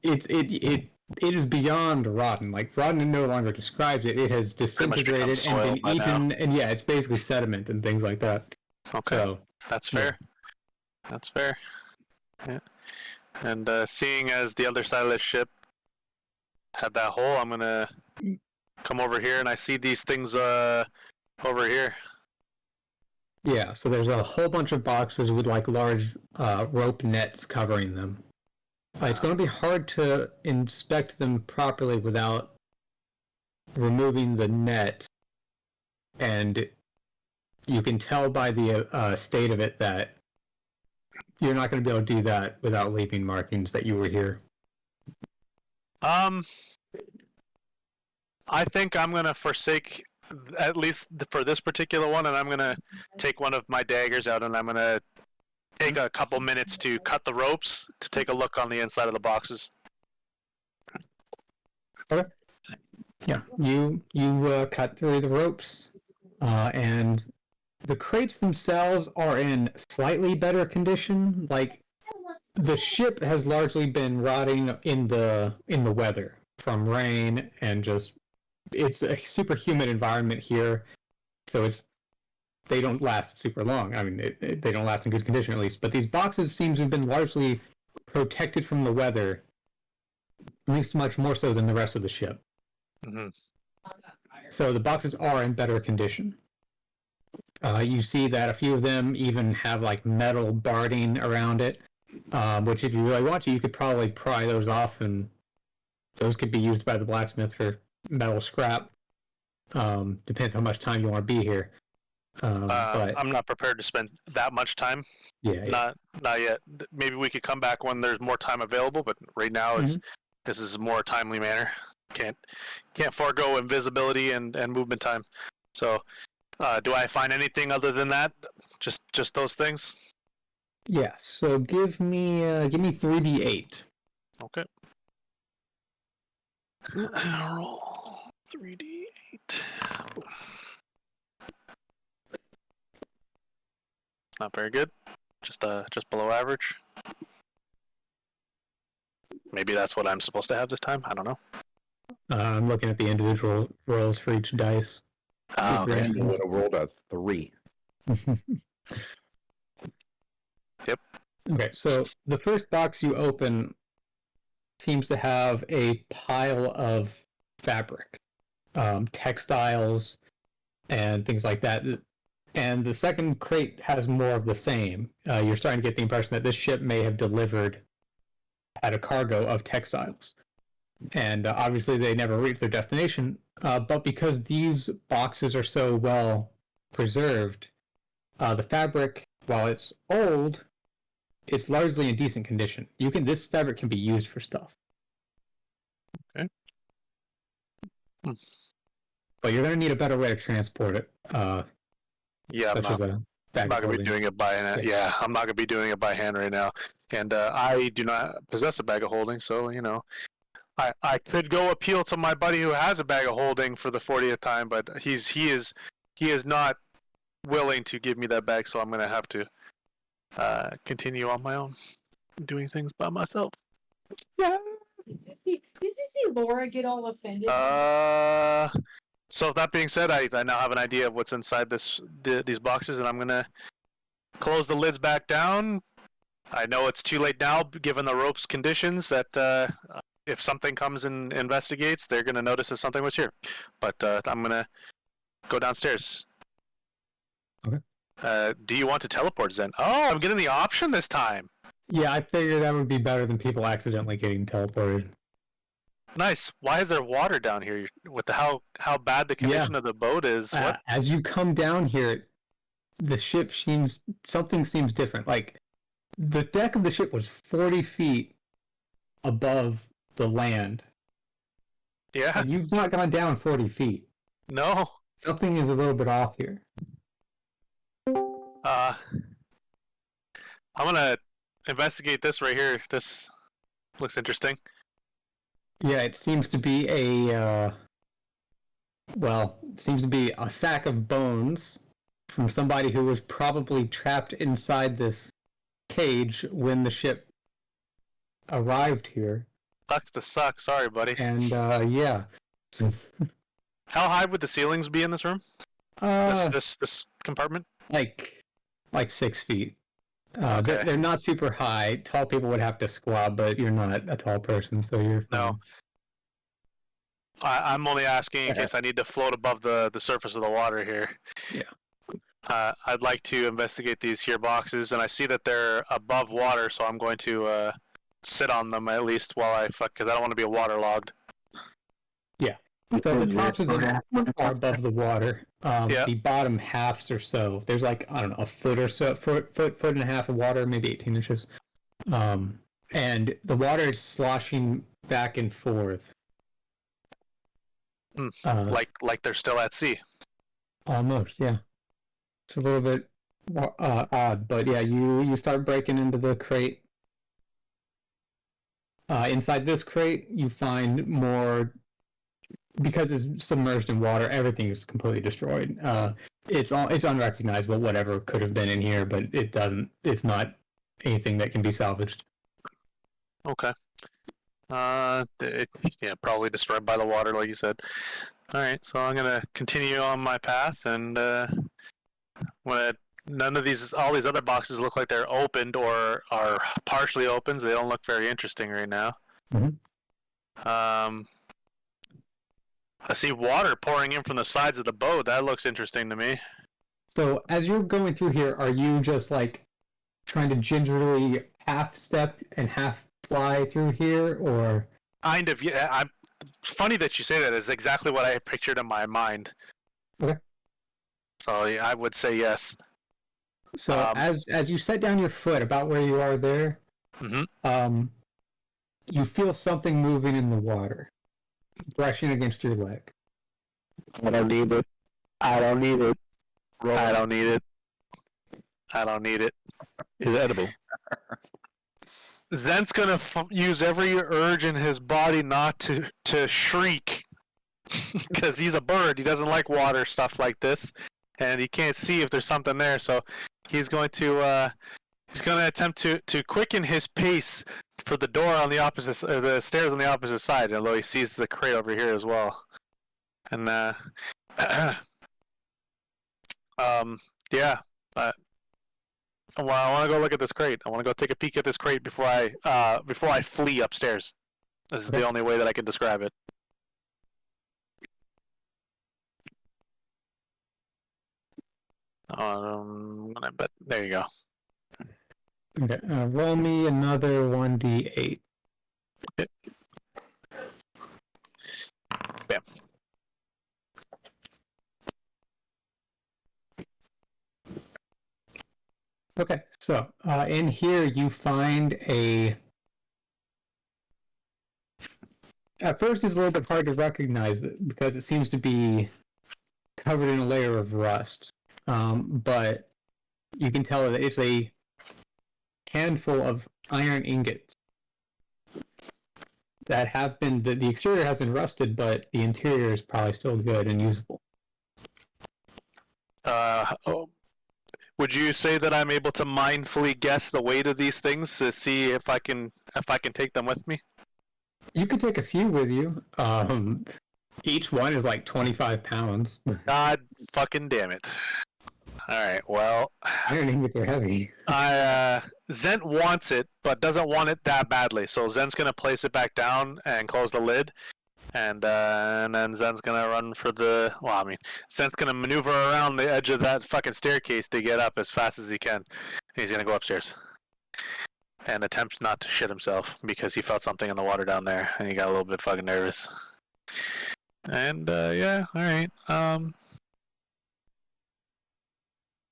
It is beyond rotten. Like rotten no longer describes it. It has disintegrated and been eaten, and yeah, it's basically sediment and things like that. Okay, So that's fair. Yeah. That's fair. Yeah. And seeing as the other side of the ship had that hole, I'm gonna come over here, and I see these things over here. yeah, so there's a whole bunch of boxes with like large rope nets covering them. It's going to be hard to inspect them properly without removing the net, and you can tell by the state of it that you're not going to be able to do that without leaving markings that you were here. I think I'm gonna forsake, at least for this particular one, and I'm gonna take one of my daggers out, and I'm gonna take a couple minutes to cut the ropes to take a look on the inside of the boxes. Okay. Yeah, you cut through the ropes, and the crates themselves are in slightly better condition. Like the ship has largely been rotting in the weather from rain and just it's a super humid environment here, so they don't last super long. I mean, they don't last in good condition at least. But these boxes seem to have been largely protected from the weather, at least much more so than the rest of the ship. Mm-hmm. So the boxes are in better condition. You see that a few of them even have like metal barding around it, which if you really want to, you could probably pry those off, and those could be used by the blacksmith for metal scrap. Depends how much time you want to be here. But I'm not prepared to spend that much time. yeah. Not yet. Maybe we could come back when there's more time available, but right now this is a more timely manner. Can't forego invisibility and movement time. So, do I find anything other than that? Just those things? Yeah. So give me 3d8. Okay. Roll 3d8. Not very good. Just below average. Maybe that's what I'm supposed to have this time. I don't know. I'm looking at the individual rolls for each dice. Oh, okay. You would have rolled a 3. Yep. Okay, so the first box you open seems to have a pile of fabric, textiles, and things like that. And the second crate has more of the same. You're starting to get the impression that this ship may have had a cargo of textiles. And obviously they never reached their destination. But because these boxes are so well preserved, the fabric, while it's old, it's largely in decent condition. This fabric can be used for stuff. Okay. But you're going to need a better way to transport it. Yeah, I'm not going to be doing it by hand. Yeah, I'm not going to be doing it by hand right now. And I do not possess a bag of holding, so I could go appeal to my buddy who has a bag of holding for the 40th time, but he is not willing to give me that bag, so I'm going to have to continue on my own, doing things by myself. Yeah. Did you see Laura get all offended? So that being said, I now have an idea of what's inside these boxes, and I'm going to close the lids back down. I know it's too late now, given the rope's conditions, that if something comes and investigates, they're gonna notice that something was here. But I'm gonna go downstairs. Okay. Do you want to teleport, Zen? Oh, I'm getting the option this time. Yeah, I figured that would be better than people accidentally getting teleported. Nice. Why is there water down here? With the how bad the condition of the boat is. What? As you come down here, the ship something seems different. Like the deck of the ship was 40 feet above the land, Yeah. and you've not gone down 40 feet. No. Something is a little bit off here. I'm gonna investigate this right here. This looks interesting. Yeah, it seems to be a sack of bones from somebody who was probably trapped inside this cage when the ship arrived here. Sucks to suck. Sorry, buddy. And yeah. How high would the ceilings be in this room? This compartment? Like 6 feet. Okay. They're not super high. Tall people would have to squat, but you're not a tall person, so you're fine. No. I'm only asking in case I need to float above the surface of the water here. Yeah. I'd like to investigate these here boxes, and I see that they're above water, so I'm going to sit on them at least while I fuck, because I don't want to be waterlogged. Yeah. So the tops of them are above the water. Yeah. The bottom halves or so, there's like, I don't know, a foot or so, foot and a half of water, maybe 18 inches. And the water is sloshing back and forth. Like they're still at sea. Almost, yeah. It's a little bit odd, but yeah, you start breaking into the crate. Inside this crate, you find more. Because it's submerged in water, everything is completely destroyed. It's unrecognizable, whatever could have been in here, but it doesn't. It's not anything that can be salvaged. Okay. Probably destroyed by the water, like you said. All right, so I'm gonna continue on my path, and none of all these other boxes look like they're opened or are partially opened. So they don't look very interesting right now. Mm-hmm. I see water pouring in from the sides of the boat. That looks interesting to me. So as you're going through here, are you just like trying to gingerly half step and half fly through here, or? Kind of, yeah. Funny that you say that. It's exactly what I pictured in my mind. Okay. So yeah, I would say yes. So as you set down your foot about where you are there, you feel something moving in the water, brushing against your leg. I don't need it. I don't need it. I don't need it. I don't need it. Is it edible? Zen's gonna use every urge in his body not to shriek, because he's a bird. He doesn't like water stuff like this, and he can't see if there's something there. So he's going to attempt to quicken his pace for the door on the opposite, or the stairs on the opposite side. Although he sees the crate over here as well, and yeah. Well, I want to go look at this crate. I want to go take a peek at this crate before I flee upstairs. This is the only way that I can describe it. But there you go. Okay, roll me another 1d8. Okay. Bam. Okay, so in here you find at first it's a little bit hard to recognize it because it seems to be covered in a layer of rust, but you can tell that it's a handful of iron ingots that have been, the exterior has been rusted, but the interior is probably still good and usable. Would you say that I'm able to mindfully guess the weight of these things to see if I can take them with me? You could take a few with you. Each one is like 25 pounds. God fucking damn it! Alright, well, Iron ingots are heavy. Zent wants it, but doesn't want it that badly. So Zent's gonna place it back down and close the lid, and then Zent's gonna run for the. Well, I mean, Zent's gonna maneuver around the edge of that fucking staircase to get up as fast as he can. He's gonna go upstairs and attempt not to shit himself because he felt something in the water down there and he got a little bit fucking nervous. And yeah, all right.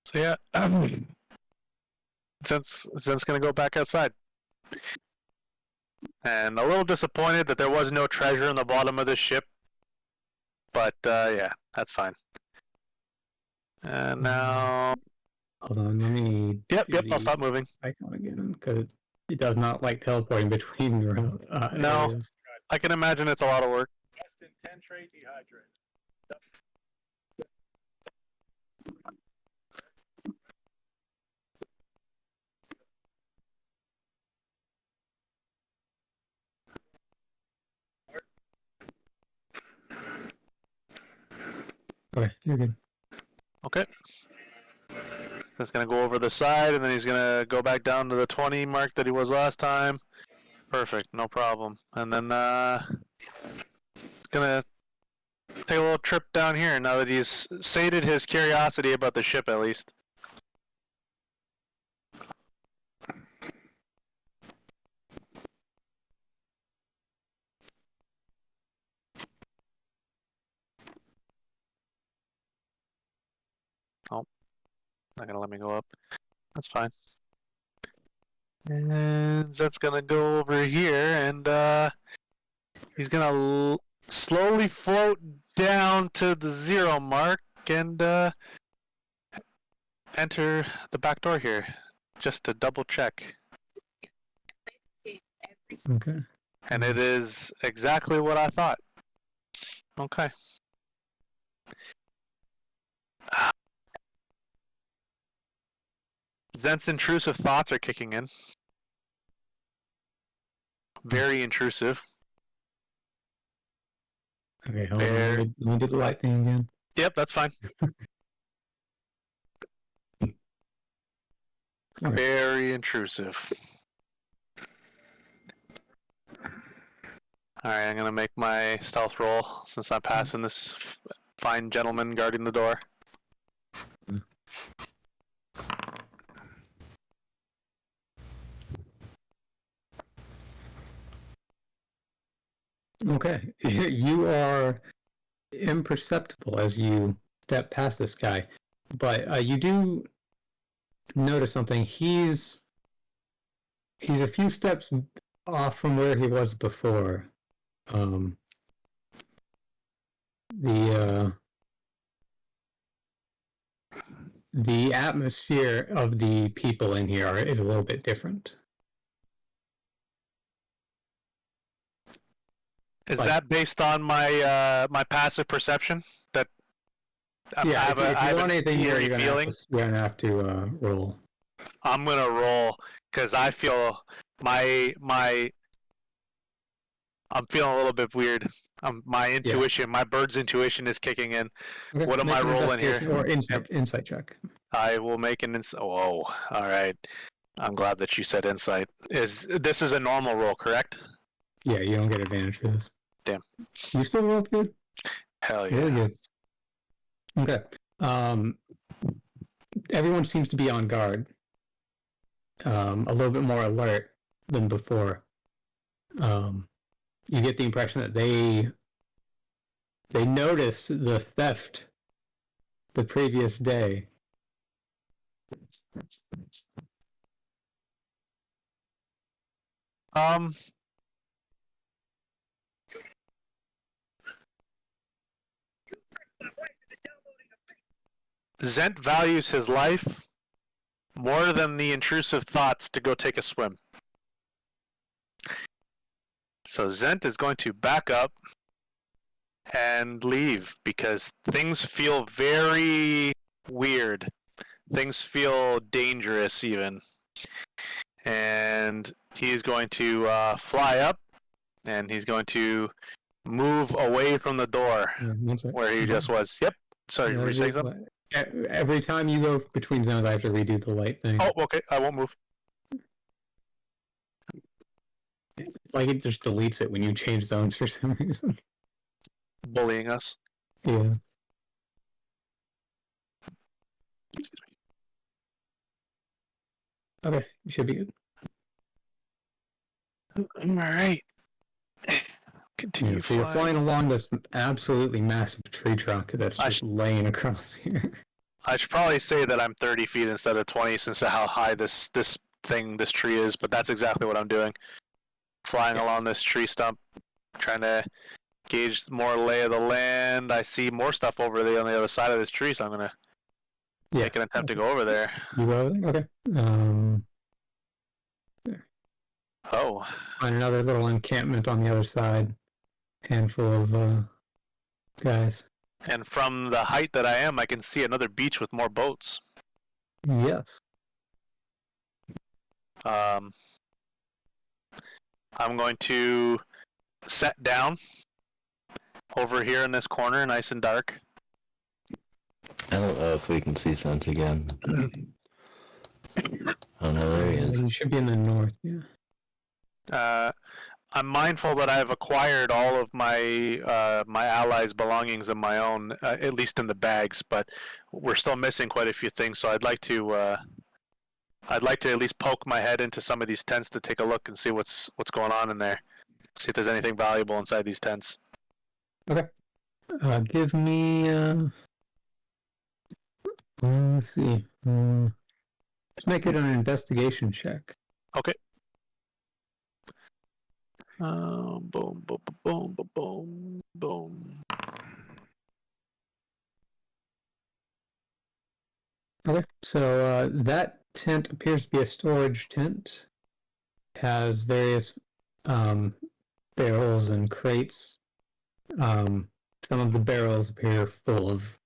So yeah. Zent's gonna go back outside, and a little disappointed that there was no treasure in the bottom of the ship, but yeah, that's fine. And now, Hold on, let me. yep, do I'll the stop moving. icon again because it does not like teleporting between No. areas. I can imagine it's a lot of work. Less than 10 tray dehydrated. Okay, you're good. Okay. He's gonna go over the side, and then he's gonna go back down to the 20 mark that he was last time. Perfect, no problem. And then gonna take a little trip down here now that he's sated his curiosity about the ship at least. Oh, not gonna let me go up. That's fine. And that's gonna go over here, and he's gonna slowly float down to the 0 mark and enter the back door here, just to double check. Okay. And it is exactly what I thought. Okay. Zent's intrusive thoughts are kicking in. Very intrusive. Okay, hold on. Let me do the light thing again. Yep, that's fine. Okay. Very intrusive. Alright, I'm gonna make my stealth roll since I'm passing this fine gentleman guarding the door. Okay, you are imperceptible as you step past this guy, but you do notice something. He's a few steps off from where he was before. The atmosphere of the people in here is a little bit different. Is Like- that based on my my passive perception? That Yeah, if you want anything here, eerie feeling? you're gonna have to roll. I'm gonna roll because I feel my I'm feeling a little bit weird. My intuition, my bird's intuition is kicking in. Okay, What am make I an rolling here? investigation Or insight check. I will make an insight. Whoa! All right. I'm glad that you said insight. This is a normal roll, correct? Yeah, you don't get advantage for this. Damn. You still rolled good? Hell yeah! Really good. Okay. Everyone seems to be on guard. A little bit more alert than before. You get the impression that they noticed the theft the previous day. Zent values his life more than the intrusive thoughts to go take a swim. So Zent is going to back up and leave because things feel very weird. Things feel dangerous even. And he's going to fly up and he's going to move away from the door Yeah, one sec. where he just was. Yep. Sorry, were you saying something? Every time you go between zones, I have to redo the light thing. Oh, okay. I won't move. It's like it just deletes it when you change zones for some reason. Bullying us. Yeah. Okay, you should be good. All right. Continue So you're flying along this absolutely massive tree trunk that's just laying across here. I should probably say that I'm 30 feet instead of 20 since of how high this tree is, but that's exactly what I'm doing. Flying along this tree stump, trying to gauge more lay of the land. I see more stuff over there on the other side of this tree, so I'm gonna make an attempt to go over there. You go over there? Okay. Oh. Find another little encampment on the other side. Handful of guys. And from the height that I am, I can see another beach with more boats. Yes. I'm going to set down over here in this corner, nice and dark. I don't know if we can see Sense again. Oh no, there he is. He should be in the north, yeah. I'm mindful that I've acquired all of my my allies' belongings of my own, at least in the bags, but we're still missing quite a few things. So I'd like to at least poke my head into some of these tents to take a look and see what's going on in there. See if there's anything valuable inside these tents. Okay. Give me. Let's see. Let's make it an investigation check. Okay. Boom, boom, boom, boom, boom, boom. Okay, so that tent appears to be a storage tent. It has various barrels and crates. Some of the barrels appear full of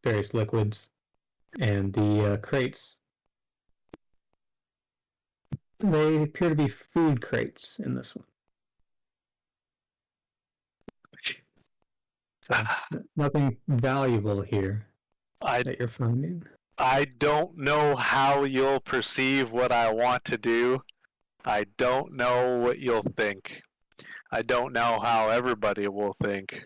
various liquids, and the crates, they appear to be food crates in this one. So nothing valuable here that you're finding. I don't know how you'll perceive what I want to do. I don't know what you'll think. I don't know how everybody will think.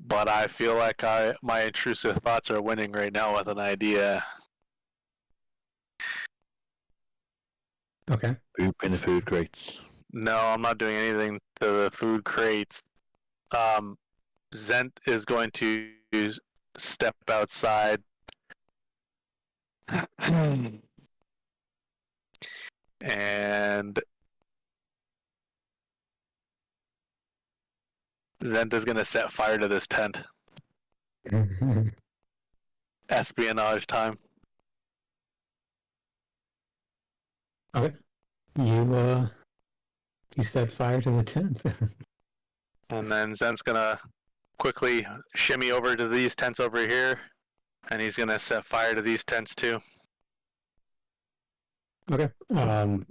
But I feel like my intrusive thoughts are winning right now with an idea. Okay. Poop in the food crates. No, I'm not doing anything to the food crates. Zent is going to step outside. And Zent is going to set fire to this tent. Espionage time. Okay. You set fire to the tent. And then Zent's gonna quickly shimmy over to these tents over here, and he's gonna set fire to these tents too. Okay. I'm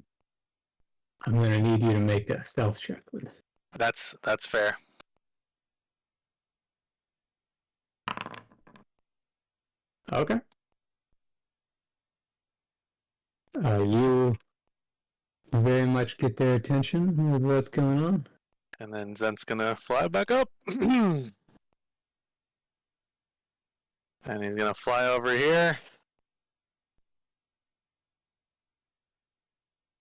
gonna need you to make a stealth check with it. That's fair. Okay. You very much get their attention with what's going on. And then Zent's gonna fly back up. And he's gonna fly over here.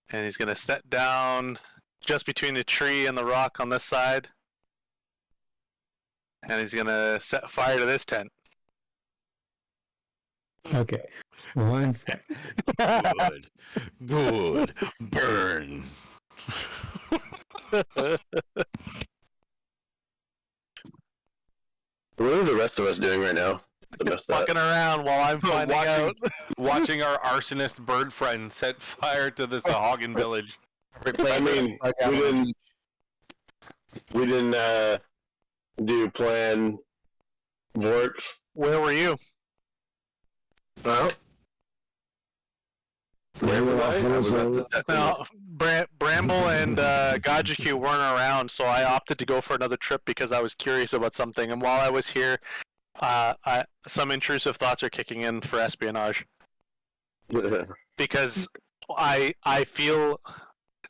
And he's gonna set down just between the tree and the rock on this side. And he's gonna set fire to this tent. Okay. 1 sec. Good. Good. Burn. What are the rest of us doing right now? Fucking around while I'm finding out. Watching our arsonist bird friend set fire to the Sahagin village. I mean, we didn't do plan Vorks. Where were you? Well, where was I? I was at the No, Bramble and Gajiku weren't around, so I opted to go for another trip because I was curious about something. And while I was here, Some intrusive thoughts are kicking in for espionage because I feel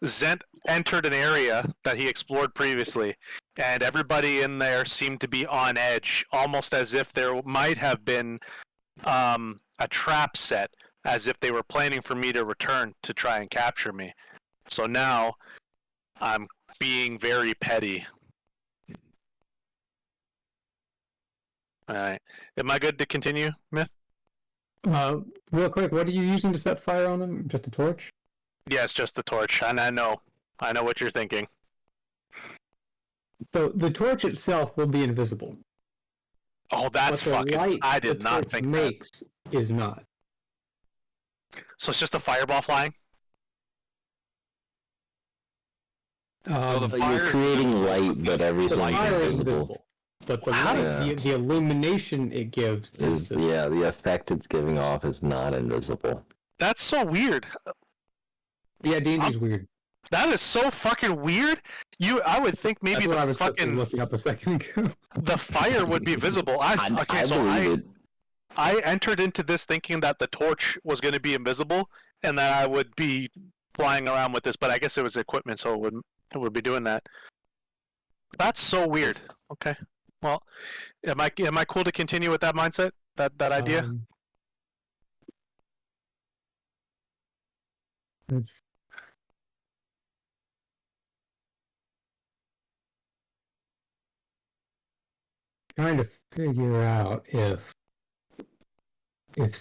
Zent entered an area that he explored previously, and everybody in there seemed to be on edge, almost as if there might have been a trap set, as if they were planning for me to return to try and capture me. So now I'm being very petty. Alright. Am I good to continue, Myth? Real quick, what are you using to set fire on them? Just a torch? Yeah, it's just the torch, and I know what you're thinking. So the torch itself will be invisible. Oh, that's but the fucking... light I did the not torch think makes is not. So it's just a fireball flying? the But fire you're is creating visible. light, but The everything's fire is invisible. invisible. But the How light, does- the illumination it gives is visible. Yeah, the effect it's giving off is not invisible. That's so weird. Yeah, D&D's weird. That is so fucking weird. I would think maybe That's what I the was fucking looking up a second ago. the fire would be visible. I believe it. I entered into this thinking that the torch was going to be invisible and that I would be flying around with this, but I guess it was equipment, so it would be doing that. That's so weird. Okay. Well, am I cool to continue with that mindset? That idea? It's trying to figure out if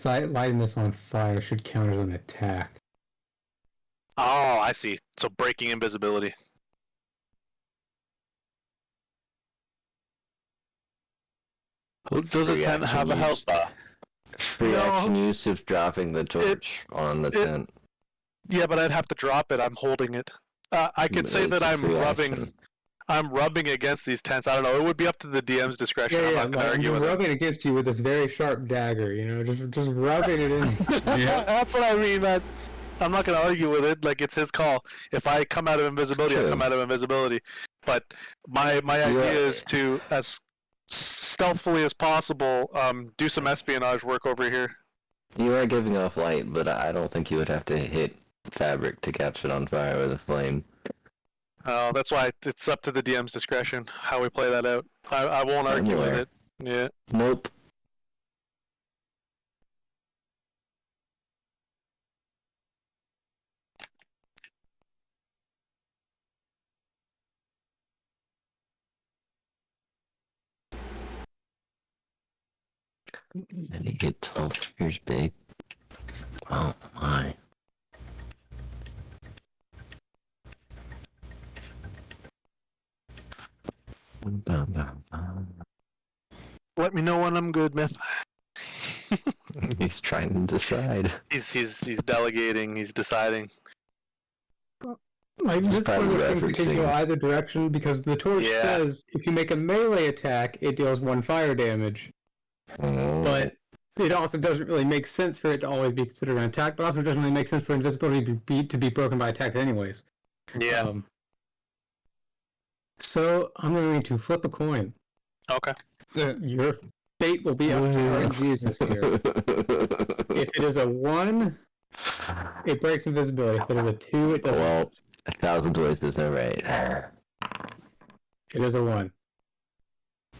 lighting this on fire should count as an attack. Oh, I see. So breaking invisibility. Does it tend to have a health bar? Free action use of dropping the torch on the tent. Yeah, but I'd have to drop it. I'm holding it. I could say It's that a I'm free rubbing. action. I'm rubbing against these tents. I don't know. It would be up to the DM's discretion. I'm not going to I'm argue with it. rubbing against you with this very sharp dagger, just rubbing it in. Yeah, that's what I mean. I'm not going to argue with it. Like, it's his call. If I come out of invisibility, I come out of invisibility. But my idea is to, as stealthily as possible, do some espionage work over here. You are giving off light, but I don't think you would have to hit fabric to catch it on fire with a flame. Oh, that's why it's up to the DM's discretion how we play that out. I won't argue with it. Yeah. Nope. And you get 12 triggers big. Oh my. Let me know when I'm good, Myth. He's trying to decide. He's delegating. He's deciding. Like, this probably one of things could go referencing- either direction because the torch says if you make a melee attack, it deals 1 fire damage. Oh. But it also doesn't really make sense for it to always be considered an attack, but also doesn't really make sense for invisibility to be broken by attacks anyways. Yeah. So I'm going to flip a coin. Okay. Your fate will be up to RNG's here. If it is a 1, it breaks invisibility. If it is a 2, it doesn't. Well, 1,000 voices are right. It is a 1.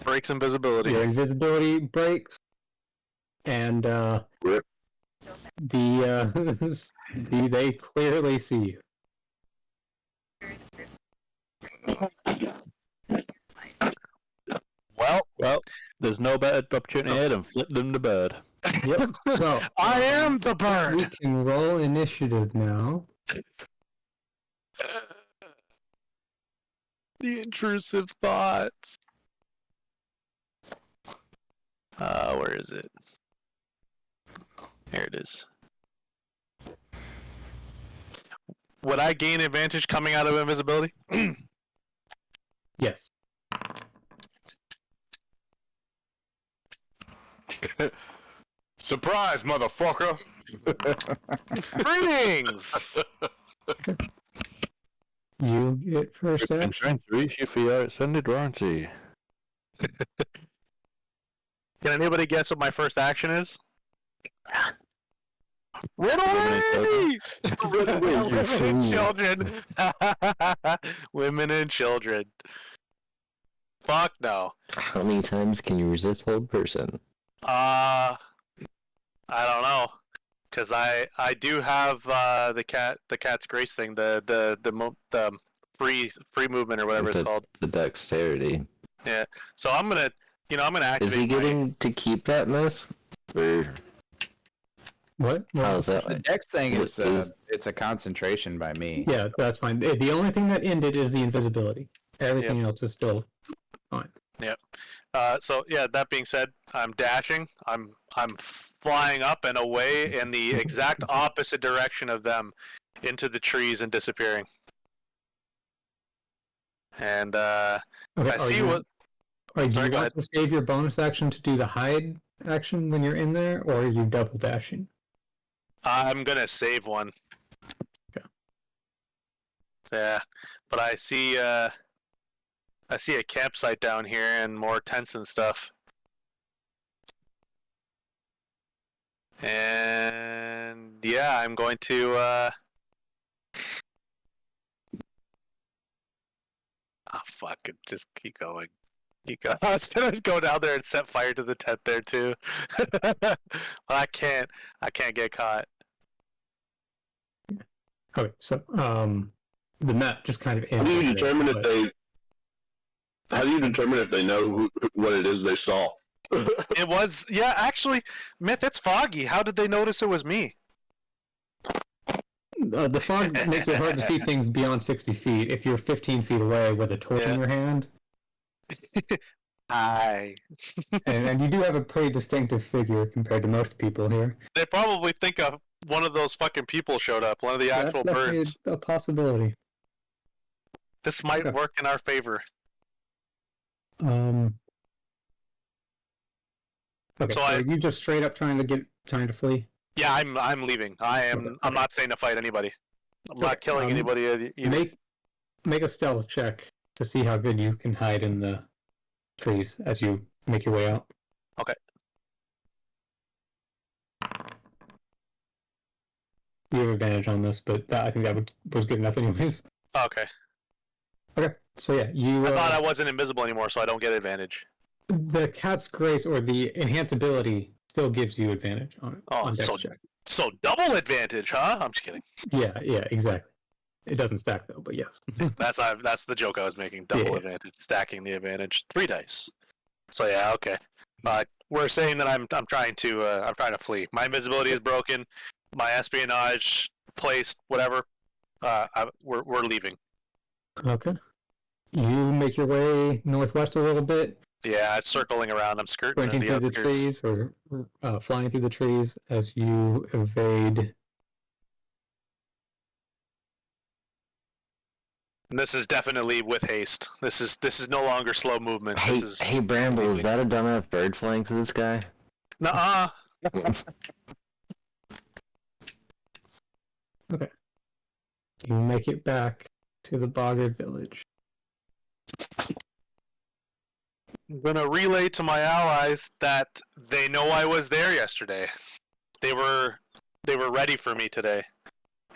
Breaks invisibility. Your invisibility breaks, and Rip. they clearly see you. Well, there's no better opportunity here than flip them the bird. Yep. So I am the bird. we can roll initiative now. The intrusive thoughts. Where is it? There it is. Would I gain advantage coming out of invisibility? Yes. Surprise, motherfucker! Greetings! You get first action. Trying to reach you for your extended warranty. Can anybody guess what my first action is? Run away! Women and children. Women and children. Fuck no. How many times can you resist hold person? I don't know, cause I do have the cat's grace thing, the free movement or whatever it's called. The dexterity. Yeah. So I'm gonna activate. Is he getting to keep that myth? Or What? how's that? The dex thing is Is- it's a concentration by me. Yeah, that's fine. The only thing that ended is the invisibility. Everything else is still fine. Yep. So yeah, that being said, I'm dashing. I'm flying up and away in the exact opposite direction of them, into the trees and disappearing. And Okay, I see what. Do Sorry, you go want to save your bonus action to do the hide action when you're in there, or are you double dashing? I'm gonna save one. Okay. Yeah, but I see a campsite down here and more tents and stuff. And yeah, I'm going to oh fuck it, just keep going. I was gonna go down there and set fire to the tent there too. Well, I can't get caught. Okay, so the map just kind of How do you ends determine there, if they? How do you determine if they know what it is they saw? It was, yeah, actually, Myth, it's foggy. How did they notice it was me? the fog makes it hard to see things beyond 60 feet. If you're 15 feet away with a torch in your hand, Hi. and you do have a pretty distinctive figure compared to most people here. They probably think one of those fucking people showed up, one of the actual That's definitely birds. a possibility. This might Okay. work in our favor. Okay, So so are you just straight up trying to flee? Yeah, I'm leaving. I'm not saying to fight anybody. I'm not killing anybody either. Make a stealth check to see how good you can hide in the trees as you make your way out. Okay. You have advantage on this, but I think that was good enough anyways. Okay. Okay, so yeah, you. I thought I wasn't invisible anymore, so I don't get advantage. The cat's grace or the enhance ability still gives you advantage on it. Oh, on dex check. so double advantage, huh? I'm just kidding. Yeah, exactly. It doesn't stack though, but yes. That's the joke I was making. Double advantage, stacking the advantage. 3 dice. So yeah, okay. We're saying that I'm trying to flee. My invisibility is broken. My espionage placed, whatever. We're leaving. Okay. You make your way northwest a little bit, Yeah, it's circling around. I'm skirting sprinting the through the outskirts. trees or flying through the trees as you evade. And this is definitely with haste. This is no longer slow movement. Hey, Bramble, is that a dumbass bird flying to this guy? Nuh-uh. Okay. You make it back to the Boggart village. I'm gonna relay to my allies that they know I was there yesterday. They were ready for me today,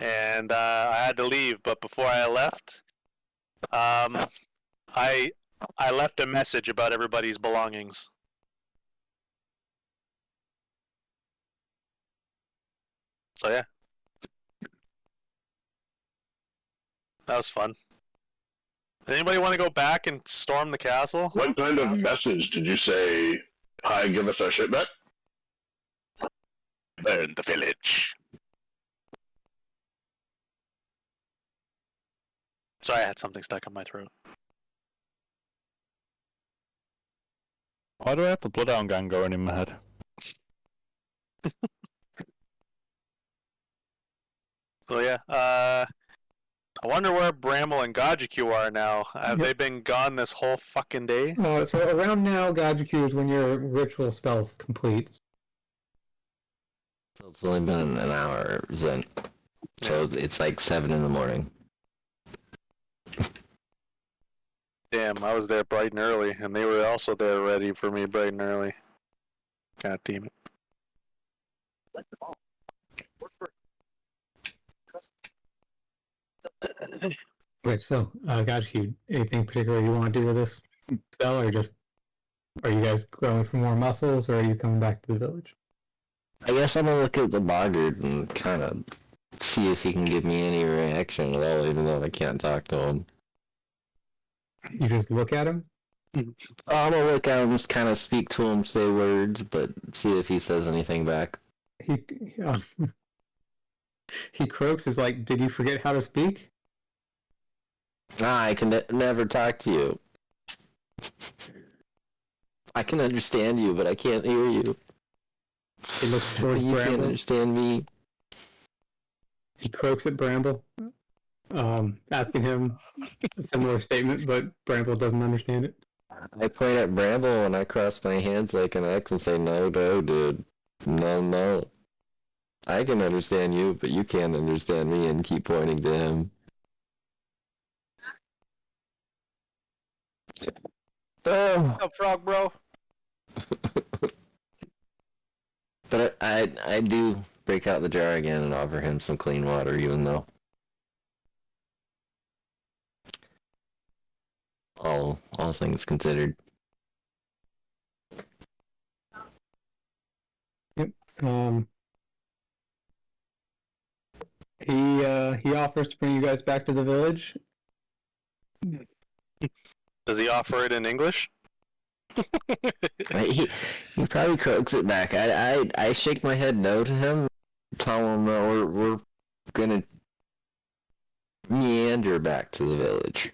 and I had to leave. But before I left, I left a message about everybody's belongings. So yeah, that was fun. Anybody want to go back and storm the castle? What kind of message did you say? Hi, give us our shit back. Burn the village. Sorry, I had something stuck in my throat. Why do I have the Bloodhound Gang going in my head? So yeah, I wonder where Bramble and Gajiku are now. Have they been gone this whole fucking day? So around now, Gajiku is when your ritual spell completes. So it's only been an hour, Zen. So it's like 7 in the morning. Damn, I was there bright and early, and they were also there ready for me bright and early. God damn it. Wait, so, got you. Anything particular you want to do with this spell, or just are you guys going for more muscles, or are you coming back to the village? I guess I'm gonna look at the boggart and kind of see if he can give me any reaction at all, even though I can't talk to him. You just look at him. I'm gonna look at him, just kind of speak to him, say words, but see if he says anything back. He he croaks. Is like, did you forget how to speak? I can never talk to you. I can understand you, but I can't hear you. He looks towards You can't Bramble. understand me. He croaks at Bramble, asking him a similar statement, but Bramble doesn't understand it. I point at Bramble and I cross my hands like an X and say, no, dude. No. I can understand you, but you can't understand me, and keep pointing to him. What's up, frog bro? But I do break out the jar again and offer him some clean water, even though all things considered. Um, he offers to bring you guys back to the village. Does he offer it in English? he probably croaks it back. I shake my head no to him, tell him that we're gonna meander back to the village.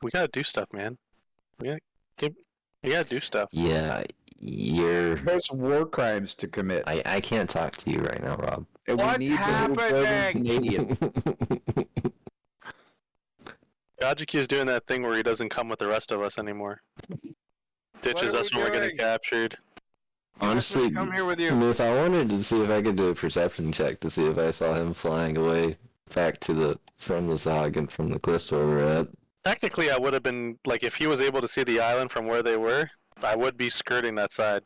We gotta do stuff, man. We gotta do stuff. Yeah, There's war crimes to commit. I can't talk to you right now, Rob. And What's we need happening? Canadian. Kajiki is doing that thing where he doesn't come with the rest of us anymore. Ditches are us we when we're getting doing? captured. Honestly, come here with you. Smith, I wanted to see if I could do a perception check to see if I saw him flying away back to from the Zog and from the cliffs where we're at. Technically, I would have been, like, if he was able to see the island from where they were, I would be skirting that side.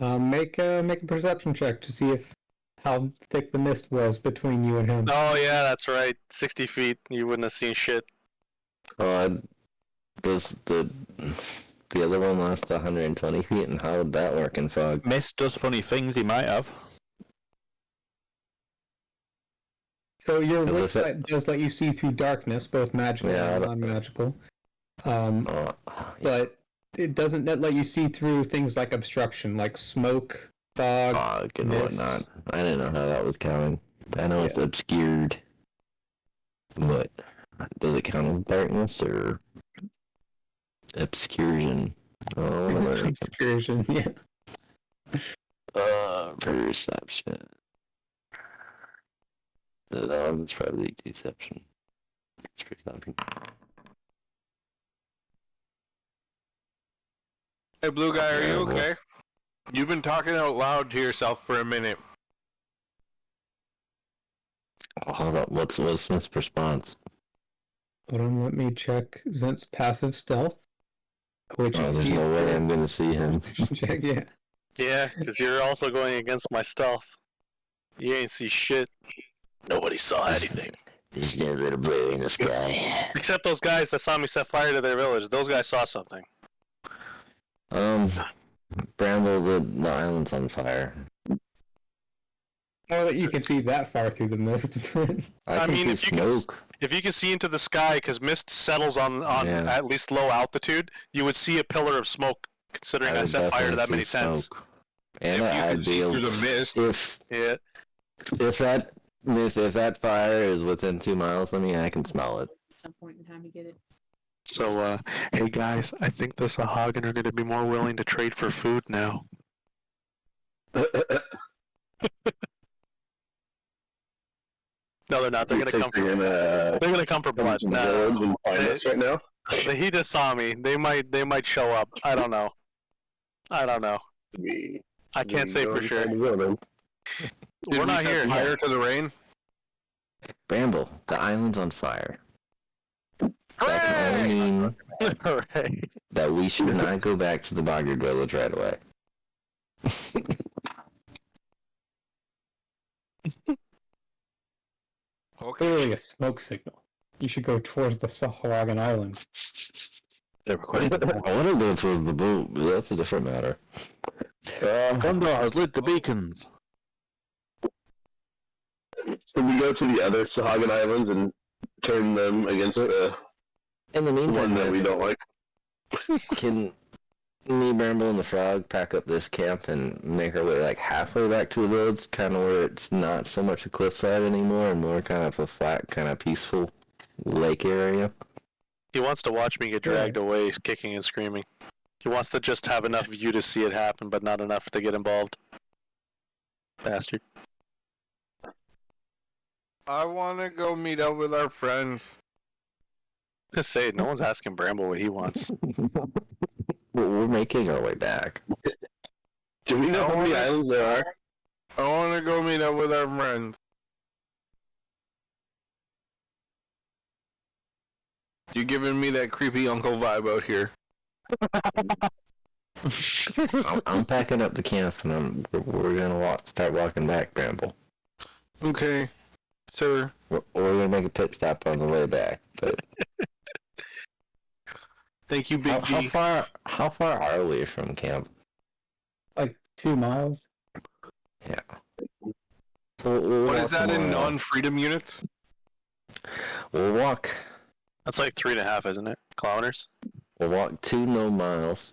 Make a perception check to see how thick the mist was between you and him. Oh, yeah, that's right. 60 feet, you wouldn't have seen shit. Does the other one last 120 feet, and how would that work in fog? Mist does funny things, he might have. So your Does whip it fit? sight does let you see through darkness, both magical Yeah, and I don't- non-magical. Yeah. But it doesn't let you see through things like obstruction, like smoke, fog. Fog and mist. whatnot. I didn't know how that was counting. I know it's obscured. But does it count as darkness or obscuration? Oh, whatever. Obscuration, yeah. Perception. No, it's probably deception. It's perception. Hey, blue guy, are you Terrible. okay? You've been talking out loud to yourself for a minute. Oh, hold up. What's Smith's response? Hold on, let me check Zent's passive stealth. Which Oh, it there's sees no way through- I'm gonna see him. check, yeah. Yeah, because you're also going against my stealth. You ain't see shit. Nobody saw anything. There's no little blue in the sky. Except those guys that saw me set fire to their village. Those guys saw something. Bramble, the island's on fire. Well, you can see that far through the mist. I I can mean, see if you can smoke. If you can see into the sky, because mist settles on Yeah. at least low altitude, you would see a pillar of smoke, considering I would set fire to that many definitely see tents. smoke. And If you I'd can be see able, through the mist. Yeah. if that fire is within 2 miles of me, I can smell it. At some point in time, you get it. So, hey guys, I think the Sahagin are going to be more willing to trade for food now. No, they're not. They're going to come for. They're going to come for blood. No, and find us right now. he just saw me. They might show up. I don't know. I can't say for sure. Did We're we not set here. fire to the rain? Bramble, the island's on fire. that can only mean Alright. that we should not go back to the Boggard Village right away. Clearly a smoke signal. You should go towards the Sahuagin Island. They're I requesting want to go towards the boat, but that's a different matter. Gondor has lit the beacons. Should we go to the other Sahuagin Islands and turn them against the In the meantime, one that we don't like? can me, Bramble, and the Frog pack up this camp and make our way like halfway back to the village, kind of where it's not so much a cliffside anymore and more kind of a flat, kind of peaceful lake area? He wants to watch me get dragged away, kicking and screaming. He wants to just have enough view to see it happen, but not enough to get involved. Bastard. I want to go meet up with our friends. Just say it, no one's asking Bramble what he wants. We're making our way back. Do we know how many islands there are? I want to go meet up with our friends. You're giving me that creepy uncle vibe out here. I'm packing up the camp and we're gonna start walking back, Bramble. Okay, sir. We're gonna make a pit stop on the way back. But Thank you, Big G. how far are we from camp? Like 2 miles. Yeah. We'll What is walk that in tomorrow. non-freedom units? We'll walk. That's like 3.5, isn't it? Kilometers? We'll walk 2 no miles.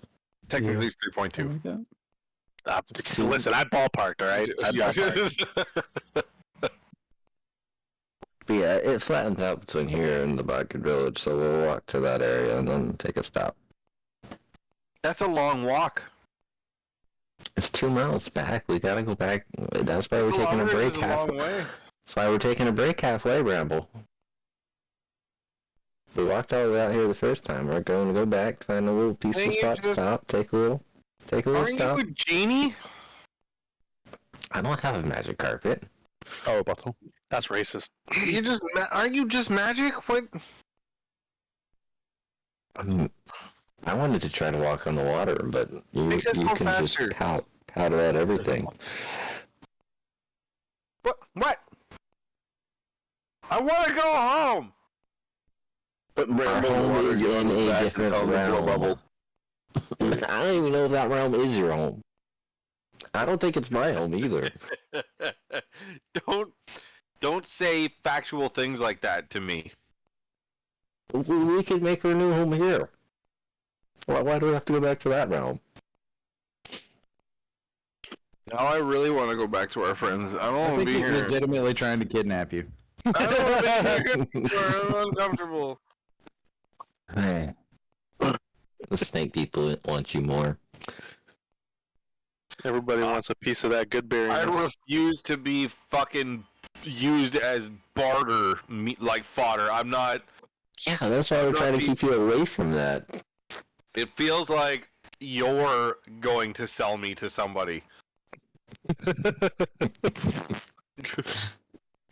Technically, it's 3.2. Something like that. Listen, I ballparked, alright? I ballparked. But yeah, it flattens out between here and the Boggard Village, so we'll walk to that area and then take a stop. That's a long walk. It's 2 miles back. We gotta go back. That's why we're taking a break. Kilometers is a long way. That's why we're taking a break halfway, Bramble. We walked all the way out here the first time. We're going to go back, find a little peaceful Ain't you spot to just- stop, take a little Aren't stop. you a genie? I don't have a magic carpet. Oh, a bottle. That's racist. You just aren't you just magic? What? I wanted to try to walk on the water, but you Make us go can faster. just tout about everything. What? I want to go home. But Our Bramble and the home water is going in a back different on the blow realm. bubble. I don't even know if that realm is your home. I don't think it's my home either. Don't say factual things like that to me. We could make our new home here. Why do we have to go back to that realm? Now I really want to go back to our friends. I don't I want to think be he's here. legitimately trying to kidnap you. I don't want to be here. I'm uncomfortable. Hey. The snake people want you more. Everybody wants a piece of that good berry. I refuse to be fucking used as barter, like fodder. I'm not. Yeah, that's why we're trying to keep you away from that. It feels like you're going to sell me to somebody.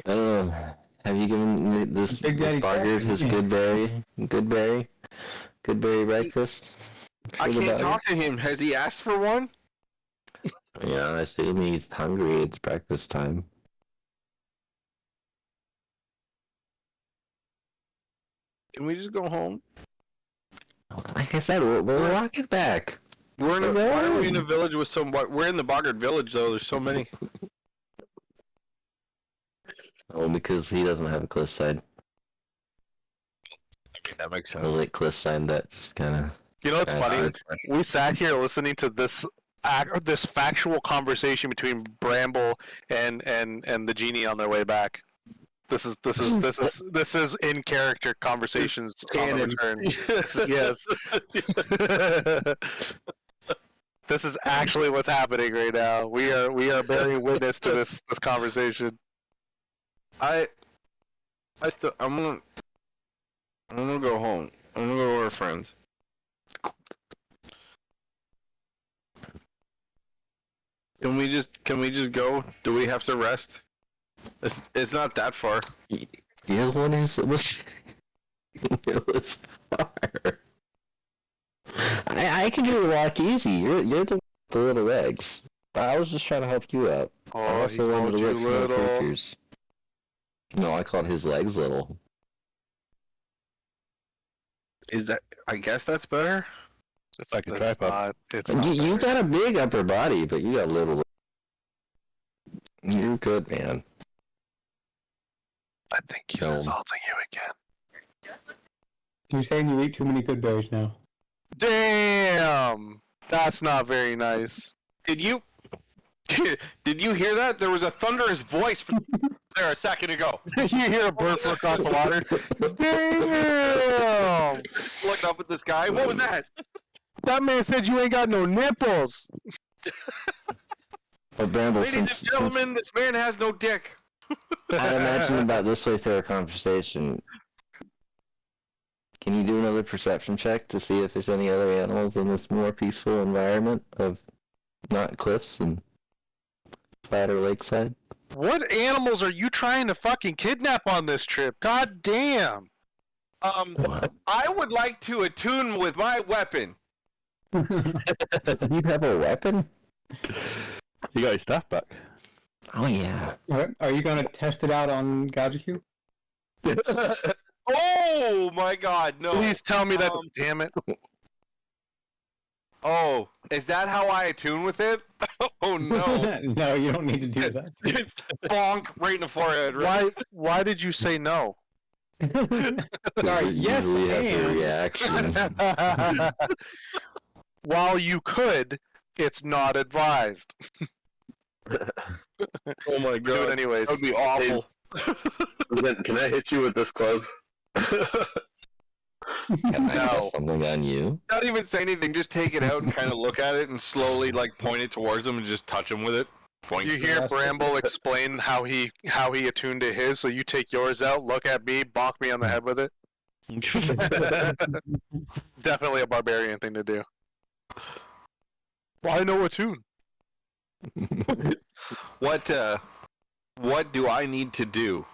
Have you given this Big Daddy Boggart his Jack. good berry breakfast? I For the can't dog? talk to him. Has he asked for one? Yeah, I assume he's hungry. It's breakfast time. Can we just go home? Like I said, we're walking back. We're in a, why are we in a village with some? We're in the Boggart village though. There's so many. Oh, because he doesn't have a cliffside. I mean, that makes A sense. lit cliffside that's kind of. You know what's That's funny? good. We sat here listening to this this factual conversation between Bramble and the genie on their way back. This is in character conversations on the return. Yes. This is actually what's happening right now. We are bearing witness to this conversation. I'm gonna go home. I'm gonna go to our friends. Can we just go? Do we have to rest? It's not that far. You're the one who was. It was far. I can do the walk easy. You're the little legs. I was just trying to help you out. I Oh, he also wanted called to you look for more little. creatures. No, I called his legs little. Is that? I guess that's better. It's, Like a it's tripod. not. It's not. You better. got a big upper body, but you got little. You're good, man. I think he's No. insulting you again. You're saying you eat too many good berries now. Damn, that's not very nice. Did you? Did you hear that? There was a thunderous voice there a second ago. you hear a bird fly across the water? Damn! Looking up at the sky. What was that? That man said you ain't got no nipples. Well, Bramble, Ladies and since gentlemen, this man has no dick. I imagine about this way through our conversation, can you do another perception check to see if there's any other animals in this more peaceful environment of not cliffs and flatter lakeside? What animals are you trying to fucking kidnap on this trip? God damn! I would like to attune with my weapon. You have a weapon? You got your staff back. Oh yeah. Are you going to test it out on Gajiku? Oh my God! No. Please tell me that. Damn it! Oh, is that how I attune with it? Oh no! No, you don't need to do that. Just bonk right in the forehead. Right? Why did you say no? Sorry, You yes, usually have a and. reaction. While you could, it's not advised. Oh my Do it God! anyways. That would be awful. Can I hit you with this club? Can I No. cast something on you? Not even say anything. Just take it out and kind of look at it and slowly like point it towards him and just touch him with it. Point. You hear Bramble explain how he attuned to his, so you take yours out, look at me, bonk me on the head with it. Definitely a barbarian thing to do. Well, I know attune. What do I need to do?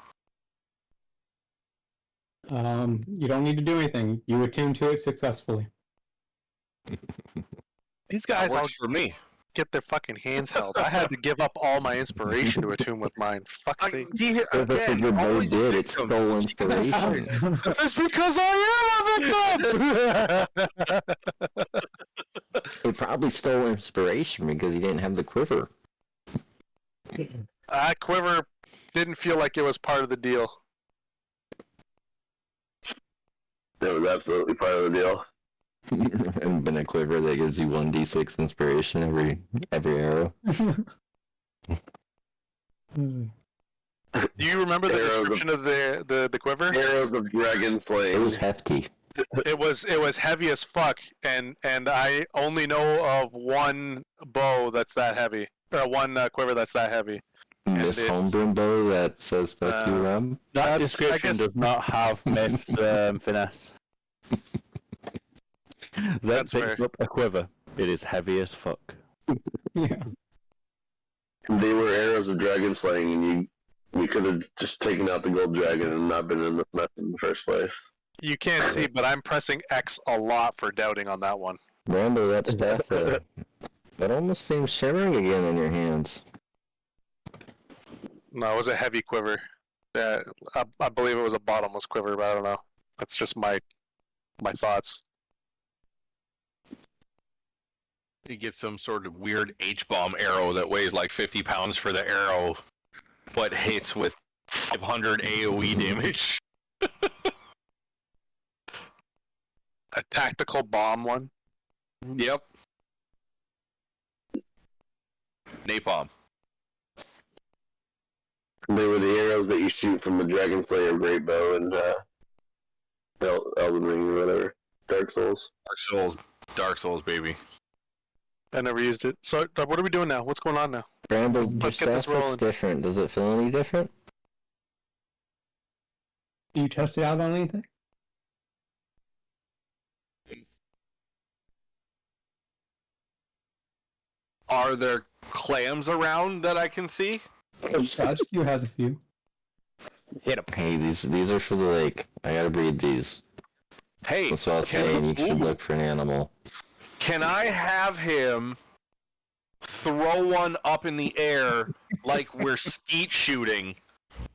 You don't need to do anything. You attune to it successfully. These That guys all works for me. get their fucking hands held. I had to give up all my inspiration to attune with mine. Fuck's sake. That's what your bow did. It stole inspiration. It's because I am a victim! He probably stole inspiration because he didn't have the quiver. Quiver didn't feel like it was part of the deal. That was absolutely part of the deal. And been a quiver that gives you 1d6 inspiration every arrow. Do you remember the Arrows description of the quiver? Arrows of dragon It was flame. hefty. It was heavy as fuck, and I only know of one bow that's that heavy, or one quiver that's that heavy. Miss it's- Homebrew bow that says fuck you, Rum. That I description guess- does not have myth finesse. That That's picks fair. up a quiver. It is heavy as fuck. Yeah. They were arrows of dragon slaying, and we could have just taken out the gold dragon and not been in this mess in the first place. You can't see, but I'm pressing X a lot for doubting on that one. Rambo, that staff, that almost seems shimmering again in your hands. No, it was a heavy quiver. I believe it was a bottomless quiver, but I don't know. That's just my thoughts. You get some sort of weird H-bomb arrow that weighs like 50 pounds for the arrow, but hits with 500 AoE damage. A tactical bomb one. Yep. Napalm. They were the arrows that you shoot from the Dragon Slayer Great Bow and Elden Ring or whatever. Dark Souls. Dark Souls, baby. I never used it. So what are we doing now? What's going on now? Rambo, your Let's get this staff looks rolling. different. Does it feel any different? Do you test it out on anything? Are there clams around that I can see? Gajiku has a few. Hey, these are for the lake. I gotta breed these. Hey, That's what I was saying. You should look for an animal. can I have him throw one up in the air like we're skeet shooting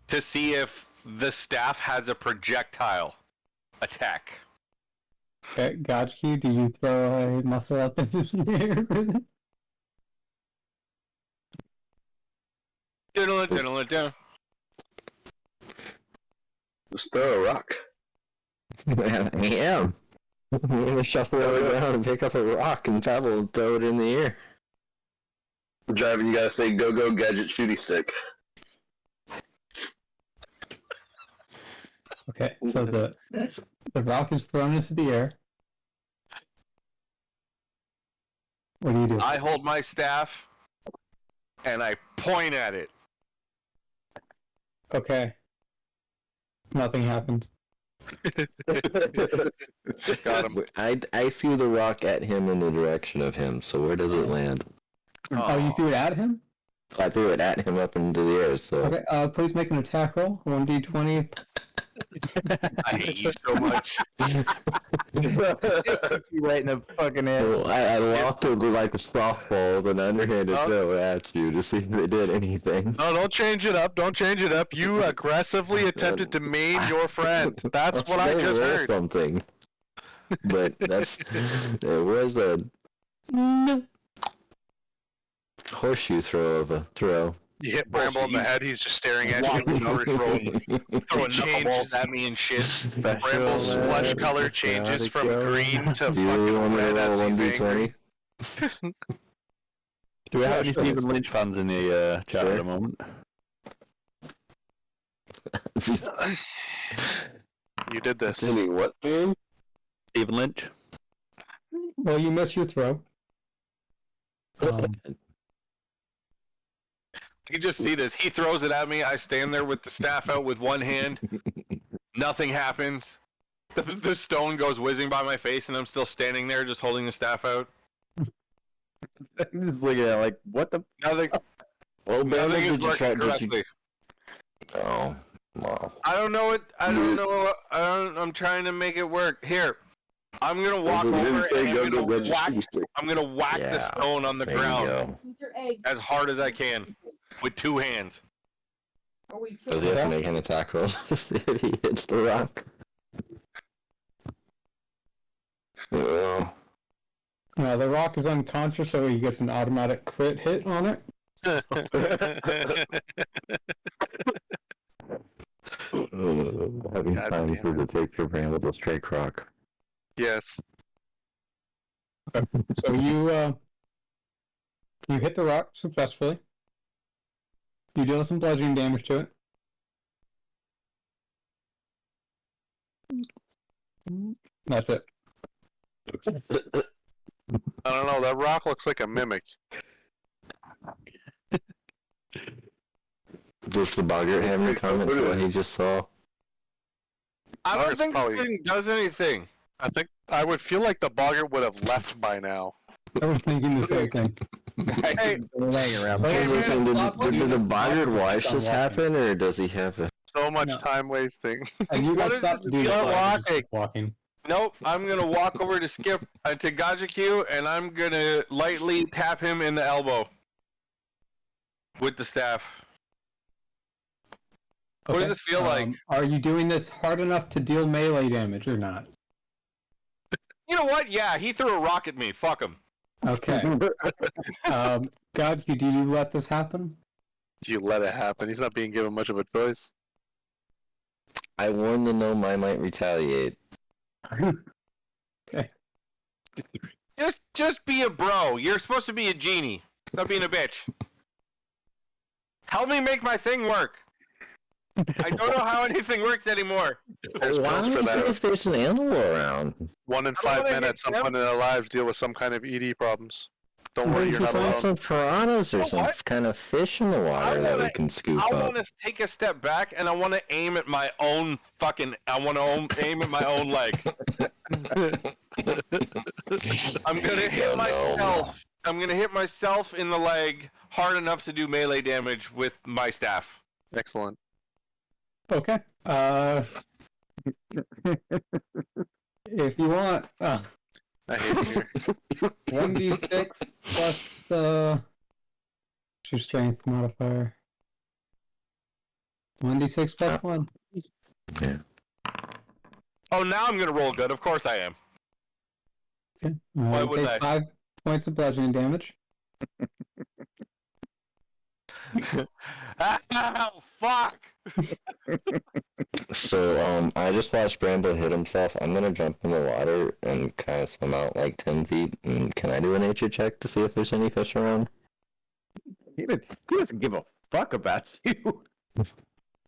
to see if the staff has a projectile attack? Okay, got you. Do you throw a muscle up in the air? Diddle-a-diddle-a-diddle. Just throw a rock. I am. I'm gonna shuffle it around and pick up a rock and pebble and throw it in the air. Driving, you gotta say go go gadget shooty stick. Okay, so the rock is thrown into the air. What do you do? I hold my staff and I point at it. Okay. Nothing happens. Got him. I threw the rock at him in the direction of him, so where does it land? Oh, you threw it at him? I threw it at him up into the air, so... Okay, please make an attack roll. 1d20. I hate you so much. Right in the fucking air. Well, I locked it like a softball with an underhanded throw at you to see if it did anything. No, don't change it up. Don't change it up. You aggressively attempted to maim your friend. That's what I just heard. Something. But that's... It was a... horseshoe throw of a throw. You hit Bramble in the head. He's just staring at you. Throwing knuckleballs at me and shit. Bramble's flesh color changes from green to Do you really want fucking me to red as roll he's 1d20? angry. Do we have any Stephen Lynch fans in the chat Sure. at the moment? You did this. Any what, man? Stephen Lynch? Well, you miss your throw. You can just see this. He throws it at me. I stand there with the staff out with one hand. Nothing happens. The stone goes whizzing by my face, and I'm still standing there just holding the staff out. I'm just looking at like, what the? Nothing. Well, Bramble, Nothing is did you try... working Did you... correctly. Oh, well. I don't know it. I don't know. I'm trying to make it work. Here, I'm gonna walk You didn't over say and go I'm go gonna gadget whack. shooty stick. I'm gonna whack the Yeah, stone on the There you ground go. Use your eggs. as hard as I can with two hands. Or we Does he have to make an attack roll if he hits the rock? Oh. Now, the rock is unconscious, so he gets an automatic crit hit on it. Having God time damn for it. the picture Bramble to strike rock. Yes. So you hit the rock successfully. You deal some bludgeoning damage to it. That's it. I don't know. That rock looks like a mimic. Does the boggart have any comments on what he just saw? I Well, don't it's think probably- this thing does anything. I think I would feel like the boggart would have left by now. I was thinking the same thing. Hey, Laying around. Hey, Hey, man, listen, stop did looking the at this boggart boggart. watch Stop this watching. happen, or does he have a... So much No. time wasting. And you What guys is stop this? doing You're that. Just walking. keep walking. nope. I'm gonna walk over to Skip to Gajaku, and I'm gonna lightly tap him in the elbow with the staff. What does this feel like? Are you doing this hard enough to deal melee damage or not? You know what? Yeah, he threw a rock at me. Fuck him. Okay. God, do you let this happen? Do you let it happen? He's not being given much of a choice. I warned the gnome I might retaliate. Okay. Just be a bro. You're supposed to be a genie. Stop being a bitch. Help me make my thing work. I don't know how anything works anymore. There's Why pills don't for you see that. if there's an animal around? 1 in I 5 wanna men hit at some them. point in their lives deal with some kind of ED problems. Don't Well, worry, you you're can not find alone. some piranhas or You know some what? kind of fish in the water that we wanna- can scoop I up. want to take a step back and I want to aim at my own fucking. I want to aim at my own leg. I'm gonna hit myself. I'm gonna hit myself in the leg hard enough to do melee damage with my staff. Excellent. if you want, I hate it here. 1d6 plus what's your strength modifier? 1d6 plus 1. Yeah. Oh, now I'm gonna roll good. Of course I am. Okay. Why wouldn't Take I? 5 points of bludgeoning damage. Ow, fuck! So, I just watched Bramble hit himself. I'm gonna jump in the water and kind of swim out like 10 feet. And can I do a nature check to see if there's any fish around? He doesn't give a fuck about you.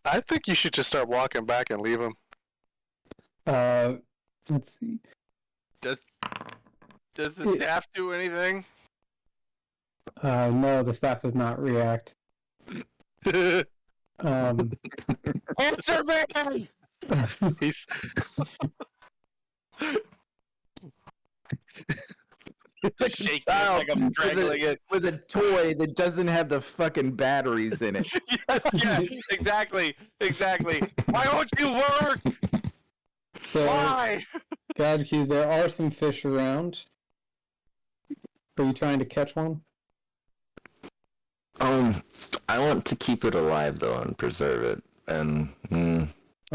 I think you should just start walking back and leave him. Let's see. Does the staff do anything? No, the staff does not react. Answer me! He's Shake it Child like I'm strangling it. with a toy that doesn't have the fucking batteries in it. Yeah, exactly. Why won't you work? So, Why? Gadku, there are some fish around. Are you trying to catch one? I want to keep it alive though and preserve it. And I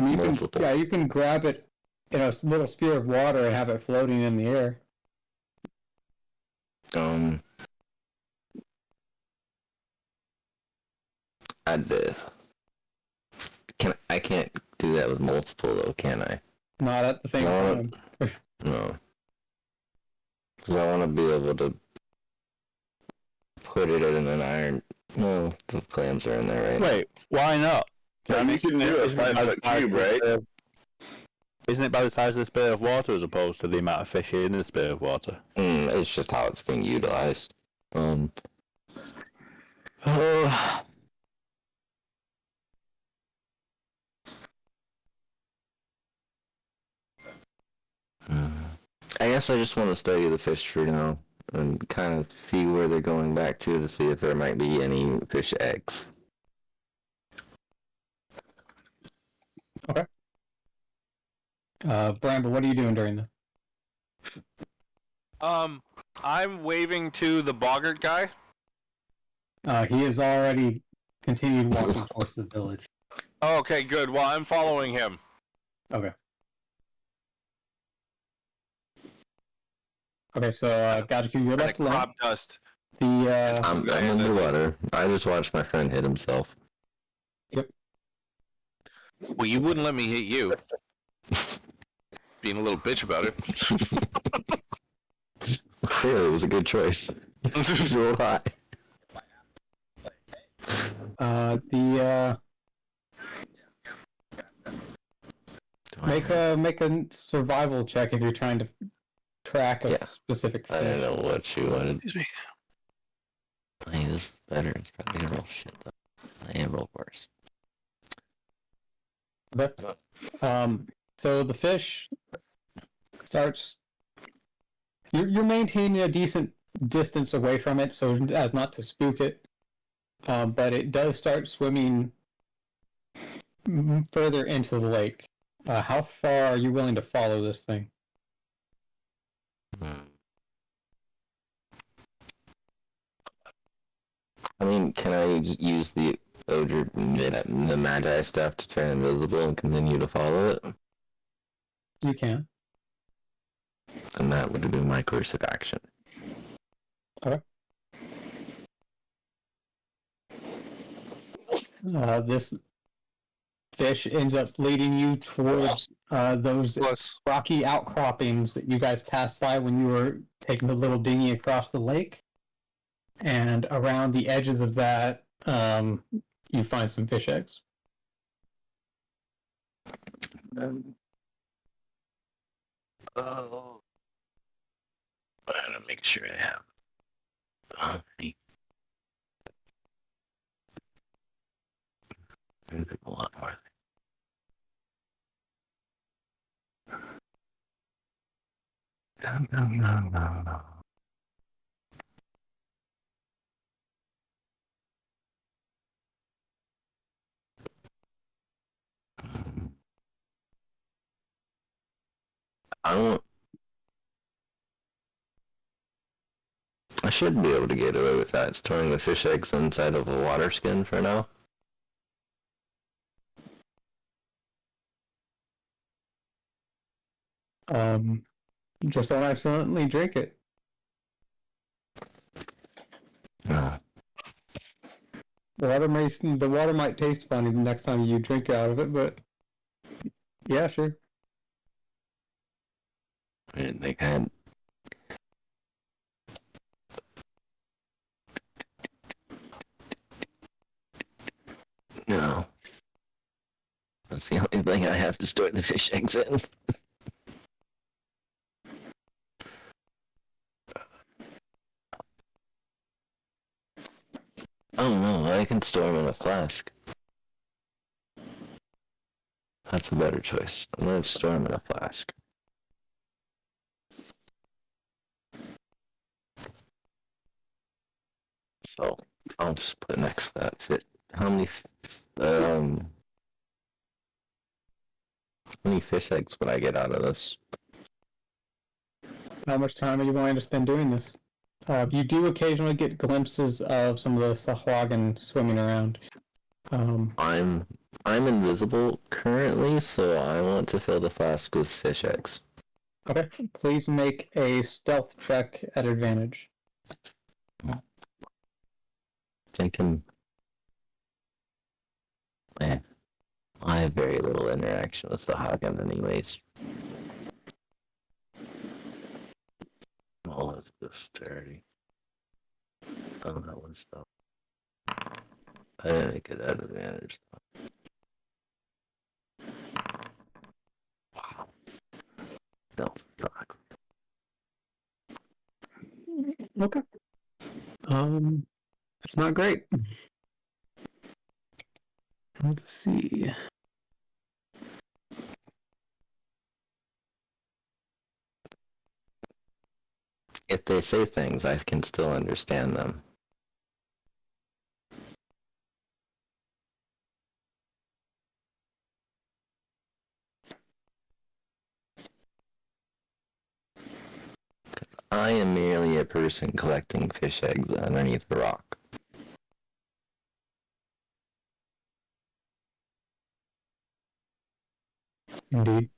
mean, multiple. you can grab it in a little sphere of water and have it floating in the air. I can't do that with multiple though, can I? Not at the same time. No. Because I want to be able to put it in an iron. No, the clams are in there, right? Wait, why not? Yeah, you can do a 5-foot cube, right? Isn't it by the size of the spear of water as opposed to the amount of fish in the spear of water? It's just how it's being utilized. Oh. I guess I just want to study the fish for now and kind of see where they're going back to see if there might be any fish eggs. Okay. Bramble, what are you doing during this? I'm waving to the boggart guy. He has already continued walking towards the village. Oh, okay, good. Well, I'm following him. Okay. Okay, so Gadku, you're left alone. Crop dust. I'm underwater. I just watched my friend hit himself. Yep. Well, you wouldn't let me hit you. Being a little bitch about it. Clearly, it was a good choice. Roll high. Make a survival check if you're trying to track a specific fish. I don't know what you wanted. Excuse me. Hey, this is better. It's probably gonna roll shit though. I am roll worse. Okay. So the fish starts. You're maintaining a decent distance away from it, so as not to spook it. But it does start swimming further into the lake. How far are you willing to follow this thing? I mean, can I use the the Magi stuff to turn invisible and continue to follow it? You can. And that would have been my course of action. Okay. This fish ends up leading you towards those rocky outcroppings that you guys passed by when you were taking the little dinghy across the lake. And around the edges of that, you find some fish eggs. Oh. I gotta make sure I have honey. Maybe a lot more. No. I don't should be able to get away with that, storing the fish eggs inside of a water skin for now. Just don't accidentally drink it. No. The water might taste funny the next time you drink out of it, but yeah, sure. They can't. No. That's the only thing I have to store the fish eggs in. Oh no, I can store them in a flask. That's a better choice. I'm gonna store them in a flask. So, I'll just put next to that fit. How many fish eggs would I get out of this? How much time are you going to spend doing this? You do occasionally get glimpses of some of the Sahuagin swimming around. I'm invisible currently, so I want to fill the flask with fish eggs. Okay, please make a stealth check at advantage. Thinking, man, I have very little interaction with the Hagen anyways. Oh, let's go sturdy. Oh, that one's stuff. I didn't make it at advantage. Wow. Stealth rock. Okay. It's not great. Let's see. If they say things, I can still understand them. I am merely a person collecting fish eggs underneath the rock. Indeed.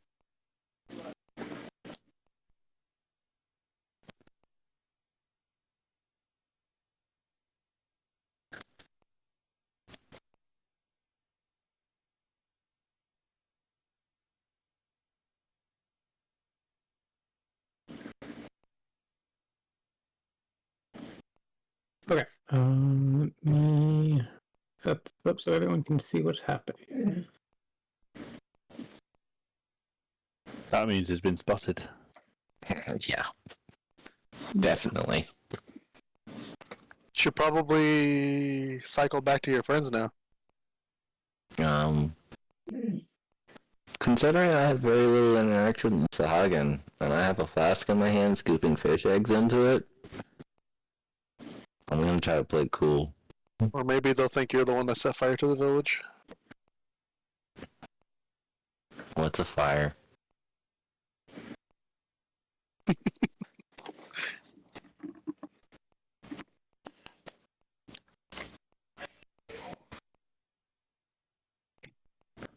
Okay. Let me set this up so everyone can see what's happening. That means he's been spotted. Yeah. Definitely. Should probably cycle back to your friends now. Considering I have very little interaction with the Hagen, and I have a flask in my hand scooping fish eggs into it, I'm gonna try to play cool. Or maybe they'll think you're the one that set fire to the village. What's a fire?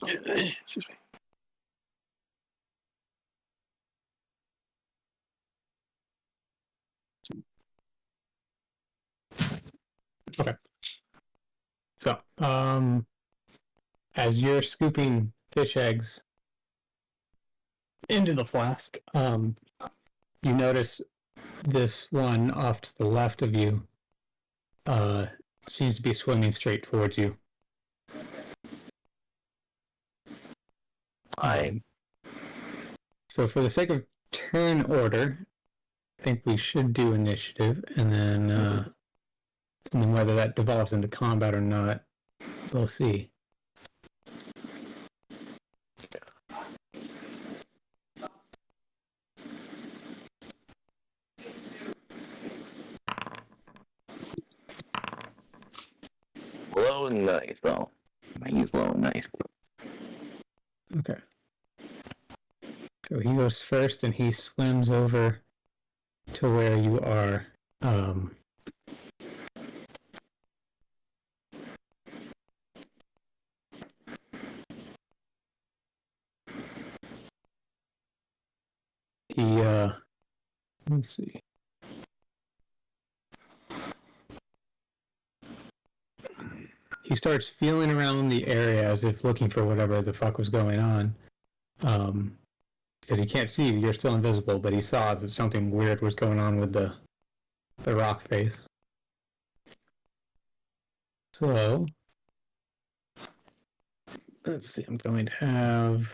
Excuse me. Okay. So, as you're scooping fish eggs into the flask, you notice this one off to the left of you seems to be swimming straight towards you. So for the sake of turn order, I think we should do initiative, and then whether that devolves into combat or not, we'll see. Low and nice, though. He's low and nice. Okay. So he goes first, and he swims over to where you are. he let's see. He starts feeling around the area as if looking for whatever the fuck was going on. Because he can't see you, you're still invisible, but he saw that something weird was going on with the rock face. So let's see, I'm going to have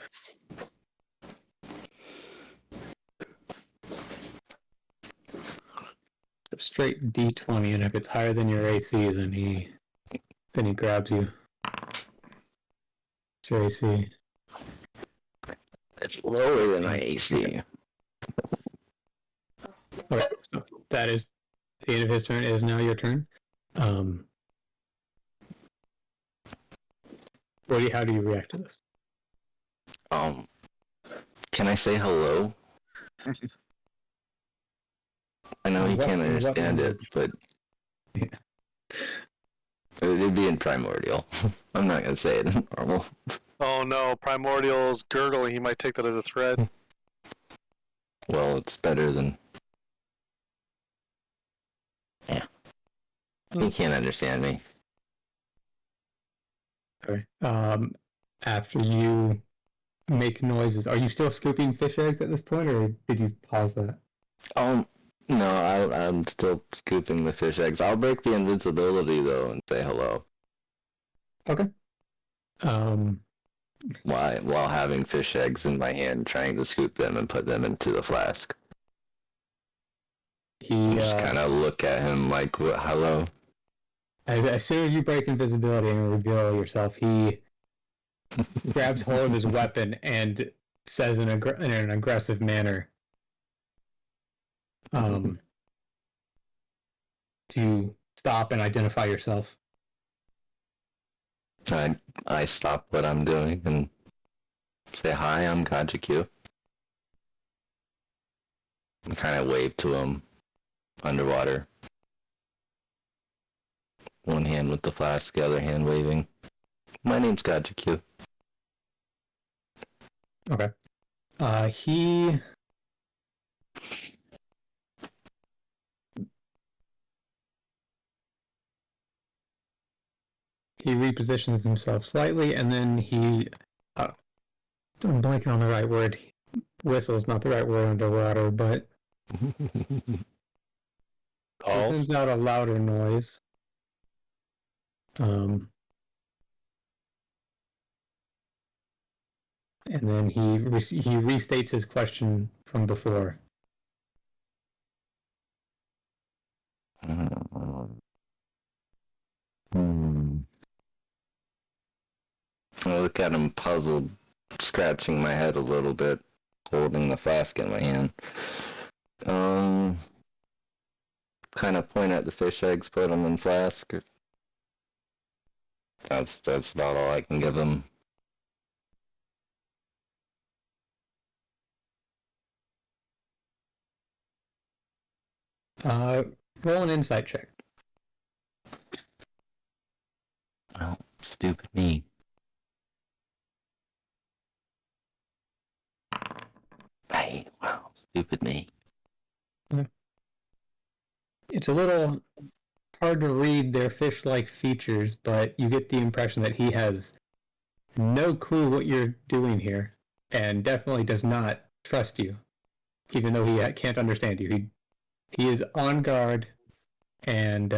a straight D20, and if it's higher than your AC, then he grabs you. It's your AC. It's lower than my AC. Okay, so that is the end of his turn. It is now your turn. How do you react to this? Can I say hello? I know he can't understand it, but yeah. It'd be in primordial. I'm not gonna say it in normal. Oh no, Primordial's gurgling. He might take that as a threat. Well, it's better than. Yeah. He can't understand me. Okay. After you make noises, are you still scooping fish eggs at this point, or did you pause that? No, I'm still scooping the fish eggs. I'll break the invincibility though and say hello. Okay. While having fish eggs in my hand, trying to scoop them and put them into the flask. He just kind of look at him like, what, hello? As soon as you break invisibility and reveal yourself, he grabs hold of his weapon and says in an aggressive manner, to stop and identify yourself. I stop what I'm doing and say, hi, I'm Kajiku. And kind of wave to him underwater. One hand with the flask, the other hand waving. My name's Kajiku. Okay. He repositions himself slightly, and then he I'm blanking on the right word. Whistle's not the right word underwater, but sends out a louder noise. And then he restates his question from before. I look at him puzzled, scratching my head a little bit, holding the flask in my hand. Kind of point at the fish eggs, put them in flask. That's about all I can give him. Roll an insight check. Oh, stupid me. Hey, wow, stupid me. It's a little hard to read their fish-like features, but you get the impression that he has no clue what you're doing here, and definitely does not trust you, even though he can't understand you. He is on guard, and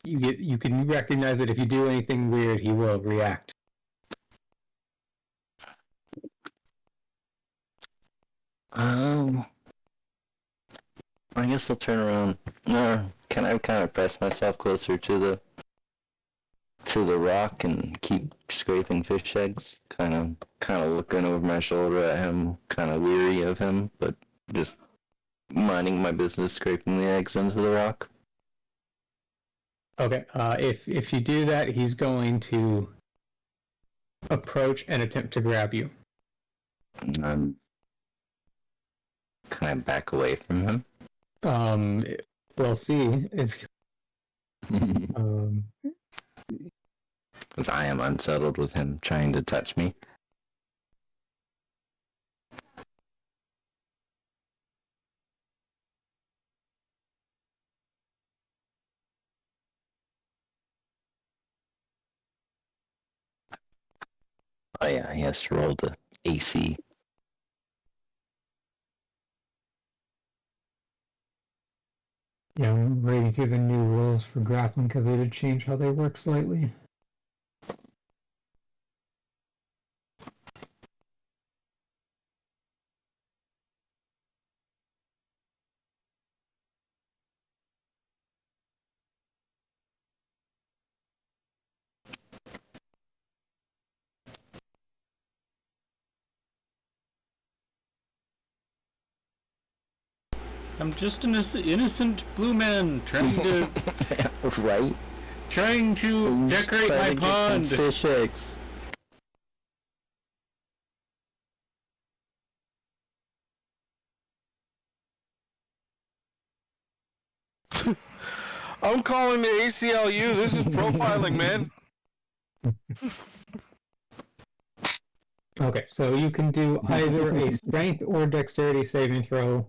you can recognize that if you do anything weird, he will react. I guess I'll turn around. Can I kind of press myself closer to the rock and keep scraping fish eggs? Kind of looking over my shoulder at him, kind of weary of him, but just minding my business, scraping the eggs into the rock. Okay. If you do that, he's going to approach and attempt to grab you. Can I back away from him? We'll see. It's Because I am unsettled with him trying to touch me. Oh yeah, he has to roll the AC. Yeah, I'm reading through the new rules for grappling because they did change how they work slightly. I'm just an innocent blue man trying to Right? trying to He's decorate trying my to get some pond. fish eggs. I'm calling the ACLU. This is profiling, man. Okay, so you can do either a strength or dexterity saving throw.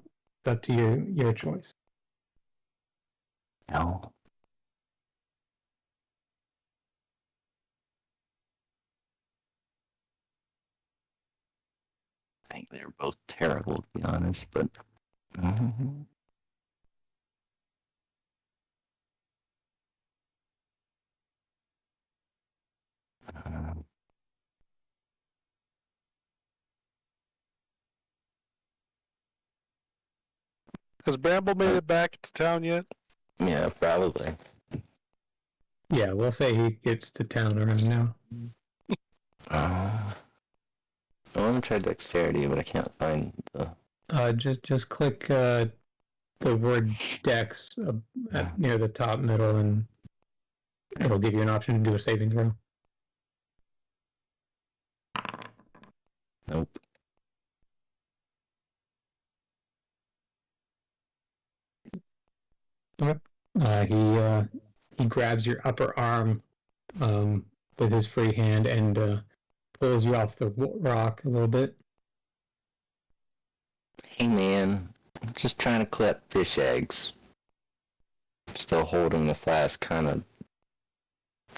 It's up to your choice. No. I think they're both terrible, to be honest, but. Has Bramble made it back to town yet? Yeah, probably. Yeah, we'll say he gets to town around now. I want to try dexterity, but I can't find the. Just click the word dex near the top middle, and it'll give you an option to do a saving throw. Nope. He grabs your upper arm with his free hand and pulls you off the rock a little bit. Hey man, I'm just trying to collect fish eggs. Still holding the flask, kind of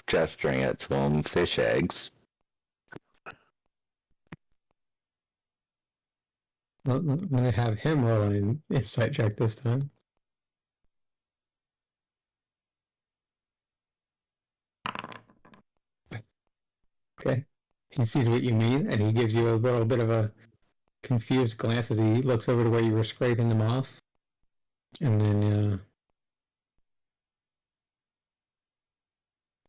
gesturing it to him. Fish eggs. Well, I'm gonna have him roll an insight check this time. Okay. He sees what you mean, and he gives you a little bit of a confused glance as he looks over to where you were scraping them off. And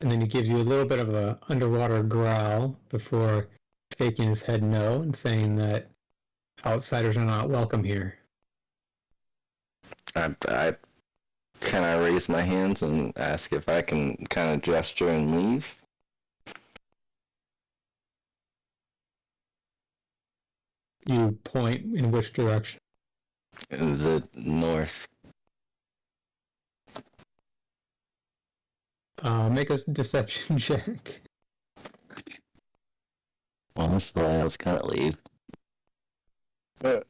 then he gives you a little bit of a underwater growl before shaking his head no and saying that outsiders are not welcome here. I kind of raise my hands and ask if I can kind of gesture and leave. You point in which direction? The north. Make a deception check. Honestly, I was gonna leave. That's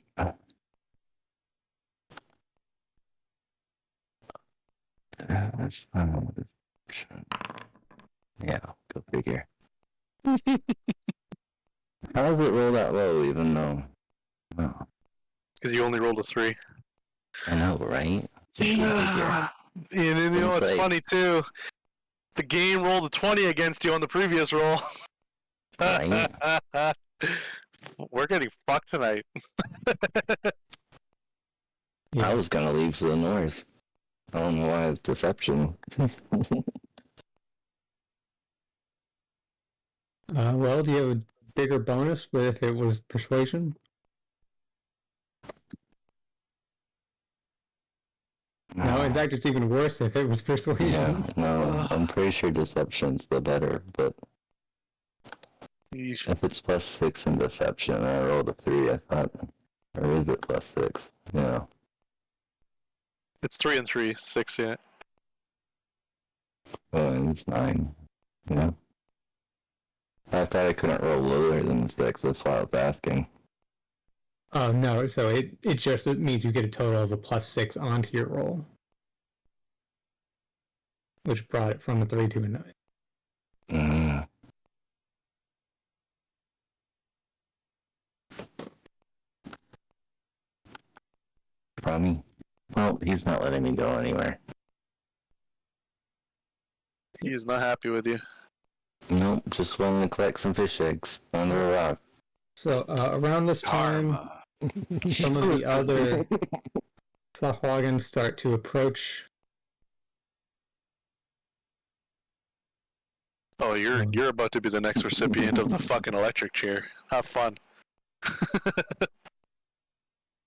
fine. Yeah, go figure. How does it roll that low, even though? No, Because you only rolled a 3. I know, right? Yeah. And you know what's funny too? The game rolled a 20 against you on the previous roll. Right? We're getting fucked tonight. I was gonna leave to the north. I don't know why it's deception. Well, do you have a bigger bonus if it was persuasion? No, in fact, it's even worse if it was persuasion. Yeah, no, I'm pretty sure deception's the better, but Yeesh. if it's +6 in deception, I rolled a 3, I thought, or is it +6? Yeah. It's 3 and 3, 6 yet. Well, it's 9, yeah. I thought I couldn't roll lower than 6, that's why I was asking. Oh, no, so it just means you get a total of a +6 onto your roll. Which brought it from a 3 to a 9. Crummy. Well, he's not letting me go anywhere. He is not happy with you. Nope, just wanting to collect some fish eggs under a rock. So around this time, Karma. some of the other Tlahwagans start to approach. Oh, you're about to be the next recipient of the fucking electric chair. Have fun.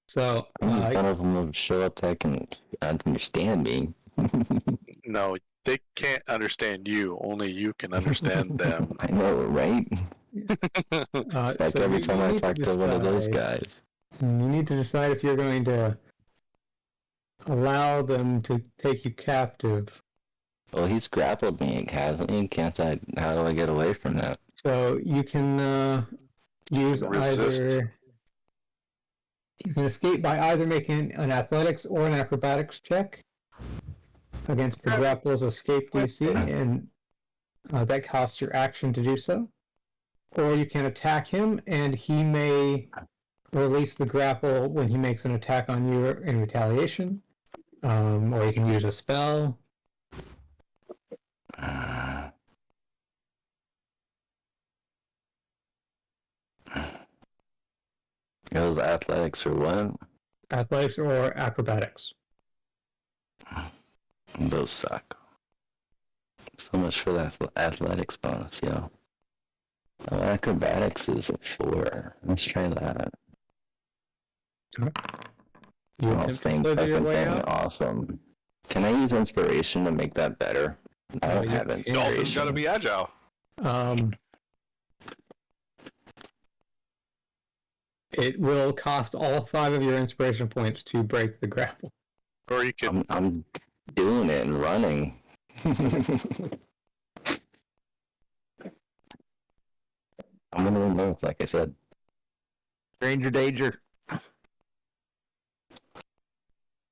So None of them will show up that can understand me. No, they can't understand you. Only you can understand them. I know, right? Like so every you time I need talk to one of those guys. You need to decide if you're going to allow them to take you captive. Well, he's grappled me, hasn't he? How do I get away from that? So you can use Resist. either. You can escape by either making an athletics or an acrobatics check against the grapple's escape DC, and that costs your action to do so. Or you can attack him, and he may release the grapple when he makes an attack on you in retaliation. Or you can use a spell. Those athletics or what? Athletics or acrobatics. Those suck. So much for that athletics bonus, yo. Acrobatics is a 4. Let's try that. You I attempt to slither your way out? Awesome. Can I use inspiration to make that better? I don't have Dolphin's inspiration. gotta be agile. It will cost all 5 of your inspiration points to break the grapple. Or you can. I'm doing it and running. I'm gonna remove, like I said. Stranger danger.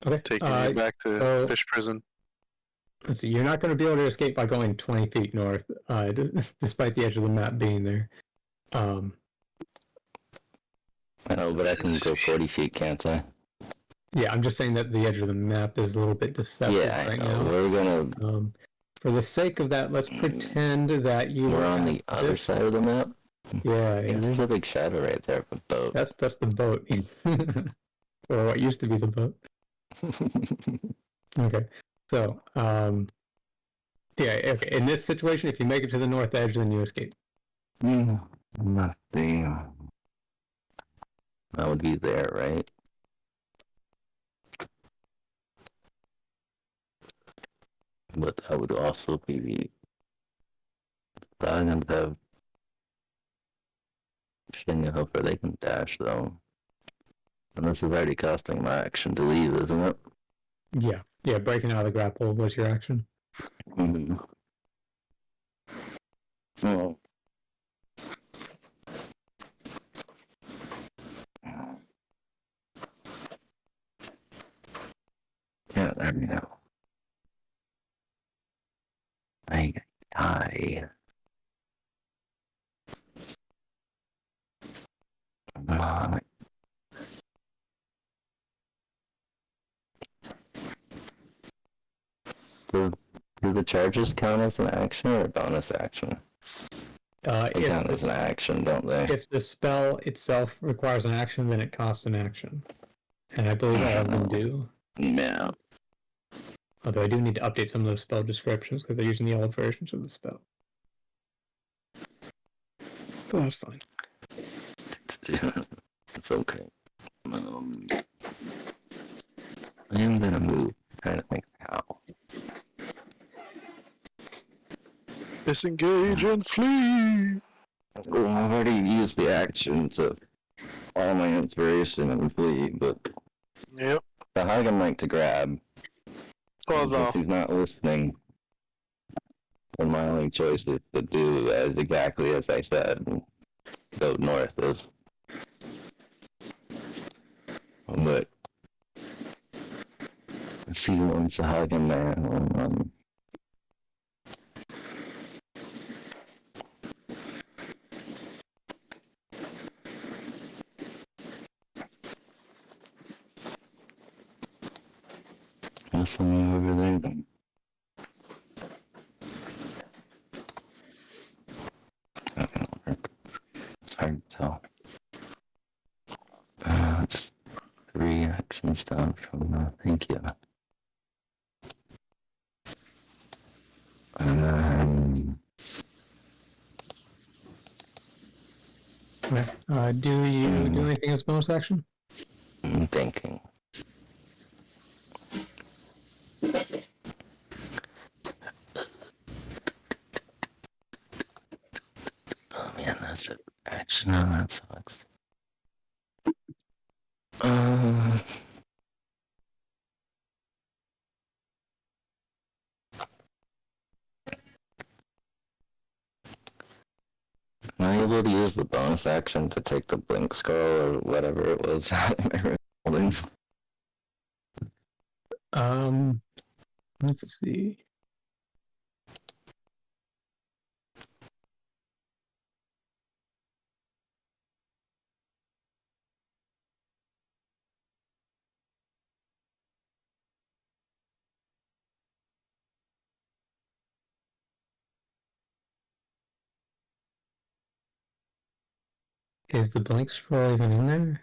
Okay. Taking you back to fish prison. Let's see. You're not going to be able to escape by going 20 feet north, despite the edge of the map being there. I know, but I can go 40 feet, can't I? Yeah, I'm just saying that the edge of the map is a little bit deceptive right now. We're gonna. For the sake of that, let's pretend that you We're on the other side of the map. Yeah, Hey, there's a big shadow right there of a boat. That's the boat, or what used to be the boat. Okay, so yeah, okay. In this situation, if you make it to the north edge, then you escape. Must be. That would be there, right? But that would also be the. I'm gonna have. Shouldn't hope they can dash though. And this is already costing my action to leave, isn't it? Yeah. Breaking out of the grapple was your action. Mm-hmm. Well. Yeah, there we go. I die. Come on. Do the charges count as an action or a bonus action? They count as an action, don't they? If the spell itself requires an action, then it costs an action. And I believe all of them do. Yeah. Although I do need to update some of those spell descriptions because they're using the old versions of the spell. But that's fine. It's okay. I am gonna move. Trying to think how. Disengage and flee! Well, I've already used the action to all my inspiration and flee, but Yep. the Hagen like to grab. Well, If he's not listening, then my only choice is to do as exactly as I said and go north is. But let's see once the Hagen there. something over there then. Not gonna work. It's hard to tell. It's 3 actions down from thank you. And then do you do anything as bonus action? I'm thinking. Oh man, that's it. Action, no, that sucks. Am I able to use the bonus action to take the blink skull or whatever it was holding? Let's see. Is the blink scroll even in there?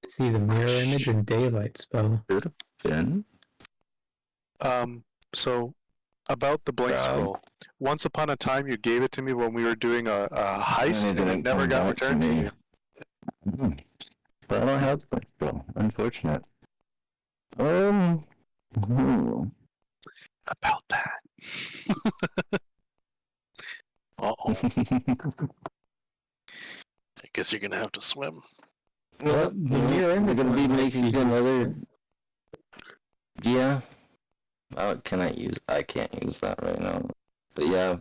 See the mirror image and daylight spell. Should have been. So about the blink Right. scroll. Once upon a time, you gave it to me when we were doing a heist, and it never got returned to you. But I don't have the blink scroll. Unfortunate. About that. Uh-oh. I guess you're gonna have to swim. Well, we're gonna be making another. Yeah. Can I use? I can't use that right now. But yeah,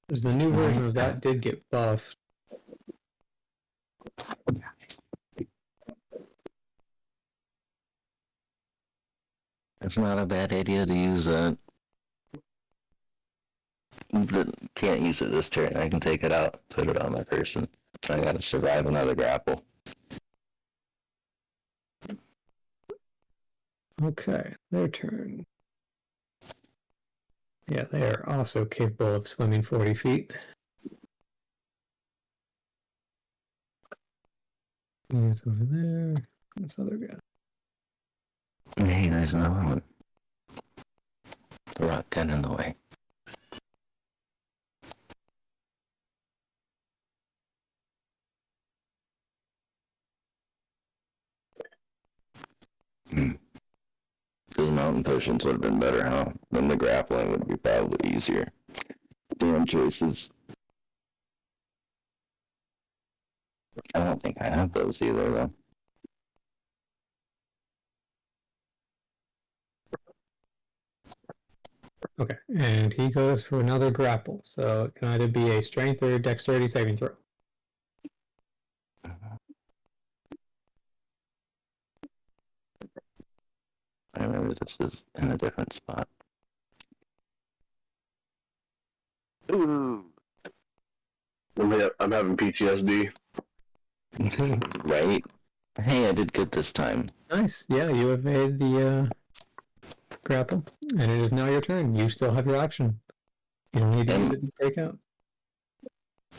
Because the new version of that did get buffed. It's not a bad idea to use that. But can't use it this turn. I can take it out, put it on my person. I gotta survive another grapple. Okay, their turn. Yeah, they are also capable of swimming 40 feet. He's over there. This other guy. Hey, there's another one. The rock gun in the way. The mountain potions would have been better, huh? Then the grappling would be probably easier. Damn choices. I don't think I have those either, though. Okay, and he goes for another grapple. So it can either be a strength or dexterity saving throw. I remember this is in a different spot. Ooh. I'm having PTSD. Right? Hey, I did good this time. Nice. Yeah, you evade the grapple, and it is now your turn. You still have your action. You don't need to use it to break out.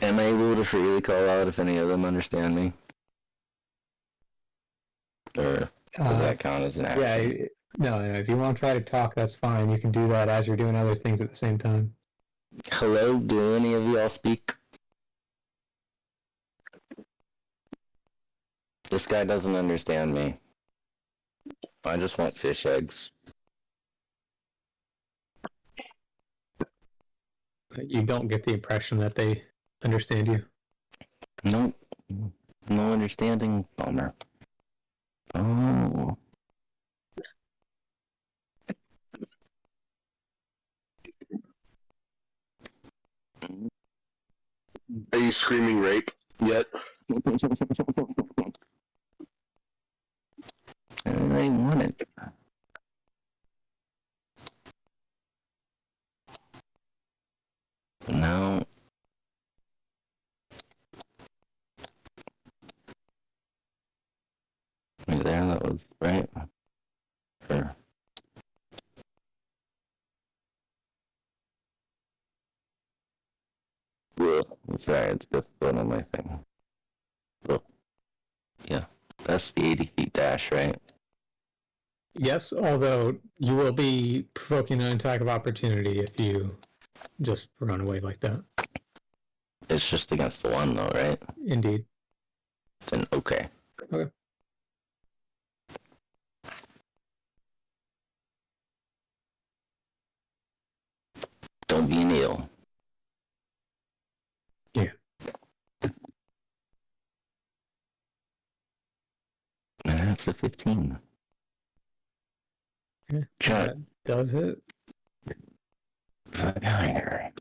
Am I able to freely call out if any of them understand me? Or does that count as an action? Yeah, no, if you want to try to talk, that's fine. You can do that as you're doing other things at the same time. Hello, do any of y'all speak? This guy doesn't understand me. I just want fish eggs. You don't get the impression that they understand you. Nope. No understanding. Bummer. Oh. Are you screaming rape yet? I want it. No. right? Or... Well, that's right, it's difficult on my thing. Well, yeah, that's the 80 feet dash, right? Yes, although you will be provoking an attack of opportunity if you just run away like that. It's just against the one, though, right? Indeed. Then okay. Okay. Don't be an eel. Yeah. That's a 15. Okay. Shot. That does it. Fire.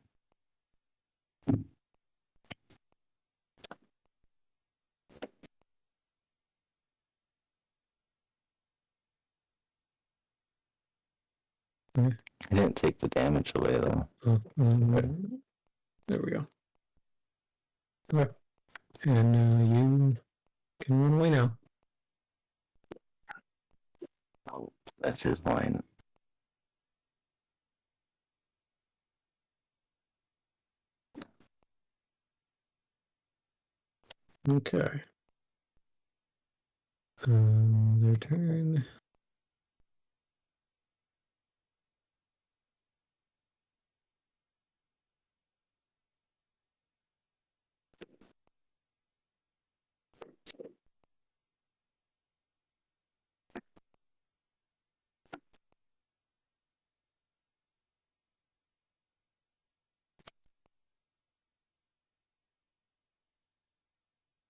I didn't take the damage away, though. There we go. Okay. And you can run away now. Oh, that's just mine. Okay. Their turn.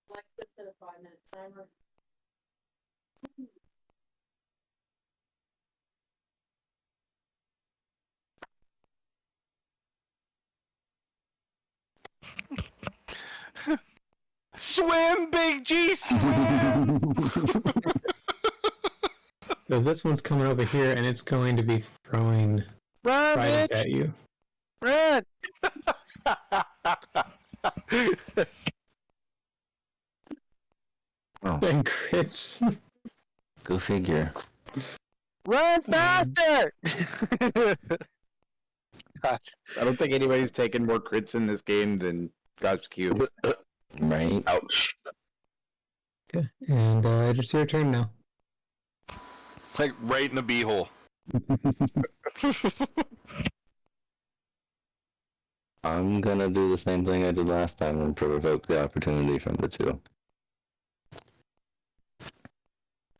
Like this at a 5-minute timer. Swim, Big G, swim! So this one's coming over here, and it's going to be throwing Run, trident bitch! at you. Run! Oh, And crits. go figure. Run faster! I don't think anybody's taken more crits in this game than God's Cube. Right? Ouch. Okay. And it's your turn now. Like right in the beehole. I'm gonna do the same thing I did last time and provoke the opportunity from the two.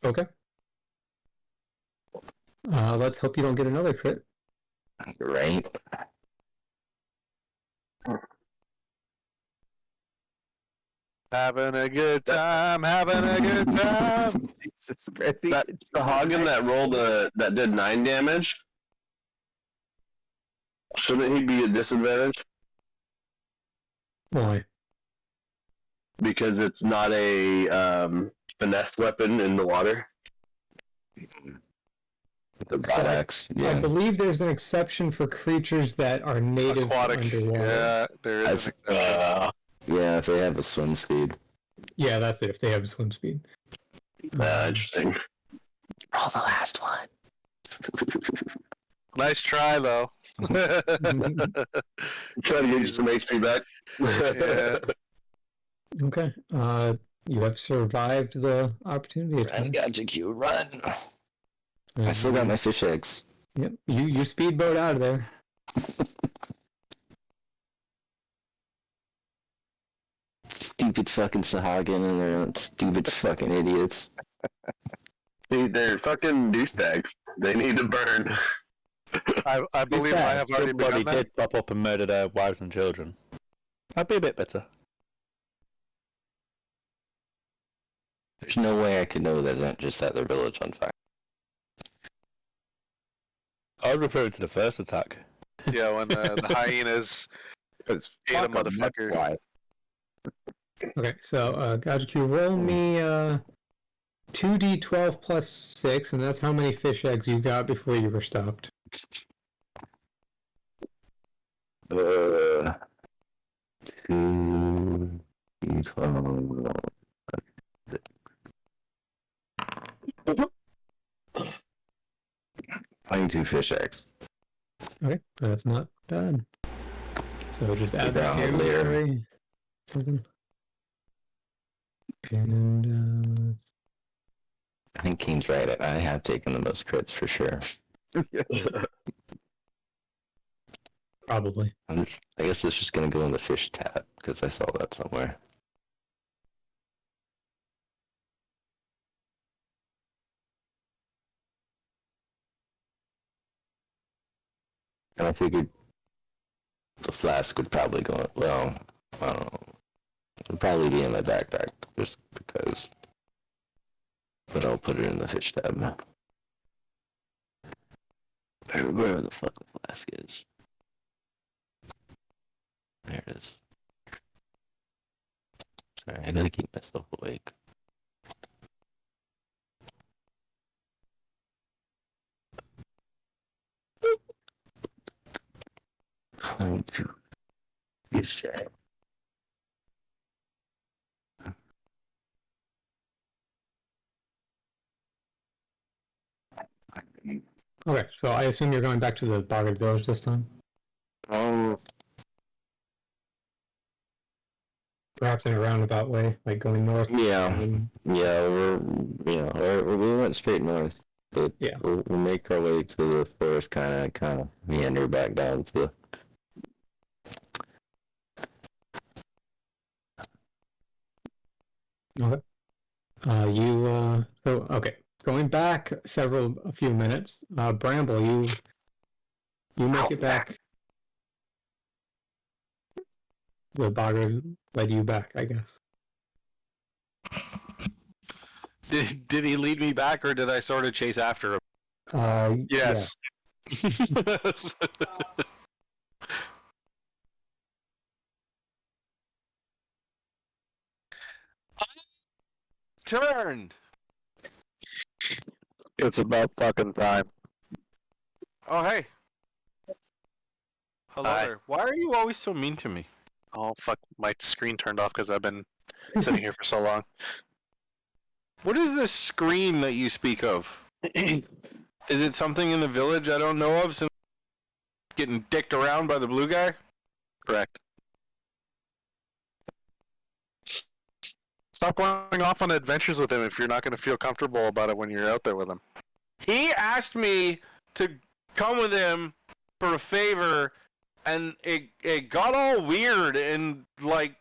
Okay. Let's hope you don't get another crit. Right? Having a good time, having a good time. Jesus Christ. That the Hagen that rolled that did 9 damage. Shouldn't he be at disadvantage? Why? Because it's not a finesse weapon in the water. The broadaxe, I yeah. believe there's an exception for creatures that are native Aquatic. underwater. Yeah, there is an exception. Yeah, if they have a swim speed. Yeah, that's it, if they have swim speed. Interesting. Roll the last one. Nice try, though. Trying to get you some HP back. Yeah. Okay. You have survived the opportunity Run, attack. gotcha, Q, run! I still got my fish eggs. Yep. You speedboat out of there. Stupid fucking Sahagin and their own stupid fucking idiots. Dude, they're fucking douchebags. They need to burn. I believe I have already Somebody begun that. did pop up and murder their wives and children. I'd be a bit bitter. There's no way I could know that not just set their village on fire. I was referring to the first attack. Yeah, when the hyenas Because ate a motherfucker. Okay, so Gajku, roll me 2d12 plus 6, and that's how many fish eggs you got before you were stopped. 2 D12. 2 fish eggs. Okay, that's not bad. So just add that to your Down later. inventory. And I think Keen's right. I have taken the most crits for sure. probably. I guess it's just gonna go in the fish tab because I saw that somewhere. And I figured the flask would probably go. Well, I don't know. It'd probably be in my backpack just because. But I'll put it in the fish tab. Wherever the fuck the flask is. There it is. Sorry, I gotta keep myself awake. Yes, Jack. Okay, so I assume you're going back to the Boggart Village this time? Oh, Perhaps in a roundabout way, like going north? yeah. and- Yeah, we went straight north. But Yeah. we'll make our way to the forest, kind of meander back down to. Okay. Okay. Going back a few minutes, Bramble, you make it back. The Boggart led you back, I guess. Did he lead me back, or did I sort of chase after him? Yes. Turned. It's about fucking time. Oh hey. Hello Hi. there. Why are you always so mean to me? Oh fuck! My screen turned off because I've been sitting here for so long. What is this screen that you speak of? Is it something in the village I don't know of since getting dicked around by the blue guy? Correct. Stop going off on adventures with him if you're not going to feel comfortable about it when you're out there with him. He asked me to come with him for a favor, and it got all weird and like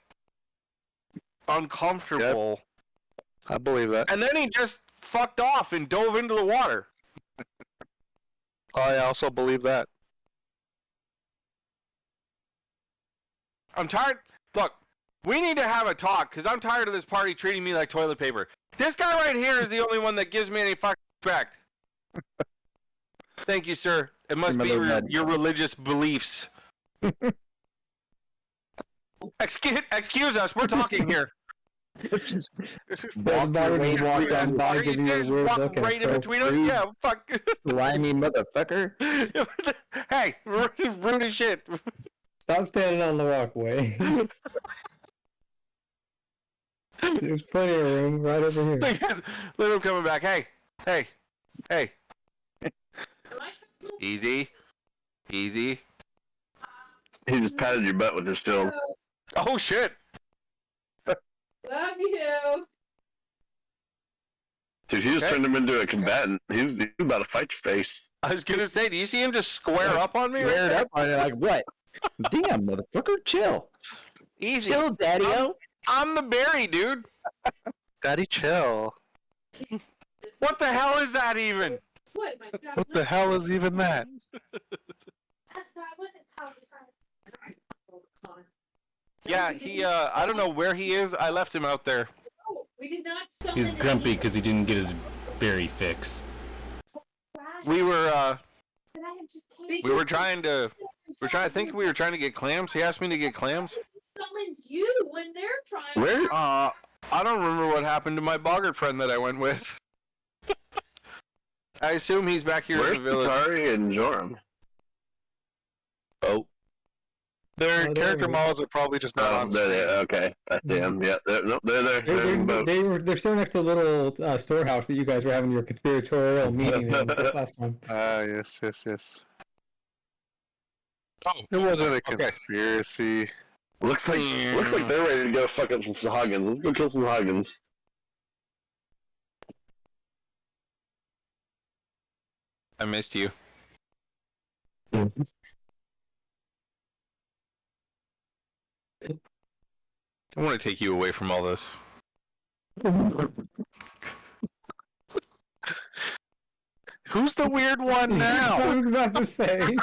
uncomfortable. I believe that. And then he just fucked off and dove into the water. I also believe that. I'm tired. Look, we need to have a talk because I'm tired of this party treating me like toilet paper. This guy right here is the only one that gives me any fucking respect. Thank you, sir. It must be your religious beliefs. Excuse us. We're talking here. Boggart walks on by, Are you giving you a guys weird walk look. right in between us? Yeah, fuck. Slimy motherfucker. Hey, rude as shit. Stop standing on the walkway. There's plenty of room right over here. Let him coming back. Hey. Easy. He just patted your butt with his shield. Oh shit. Love you. Dude, he just Okay. turned him into a combatant. He was about to fight your face. I was gonna say, do you see him just square up on me? Squared up on it like what? Damn, motherfucker, chill. Easy. Chill, daddy-o. I'm the berry, dude. Daddy, chill. What the hell is that even? What, my God? What the hell is even that? Yeah, he, I don't know where he is. I left him out there. No, we did not summon He's grumpy any- because he didn't get his berry fix. We were Because trying to, I think we were trying to get clams. He asked me to get clams. Summoned you when they're trying. Where? I don't remember what happened to my Boggart friend that I went with. I assume he's back here Where's in the village. Takari and Joram? Oh, Their Oh, there character we go. models are probably just not on they're screen. there. Okay, I see them. Yeah, they're there. They're in the boat. They're still next to the little storehouse that you guys were having your conspiratorial meeting in last time. Yes. Oh, it wasn't a conspiracy. Looks like they're ready to go fuck up some Hagens. Let's go kill some Hagens. I missed you. I want to take you away from all this. Who's the weird one I now? was about to say.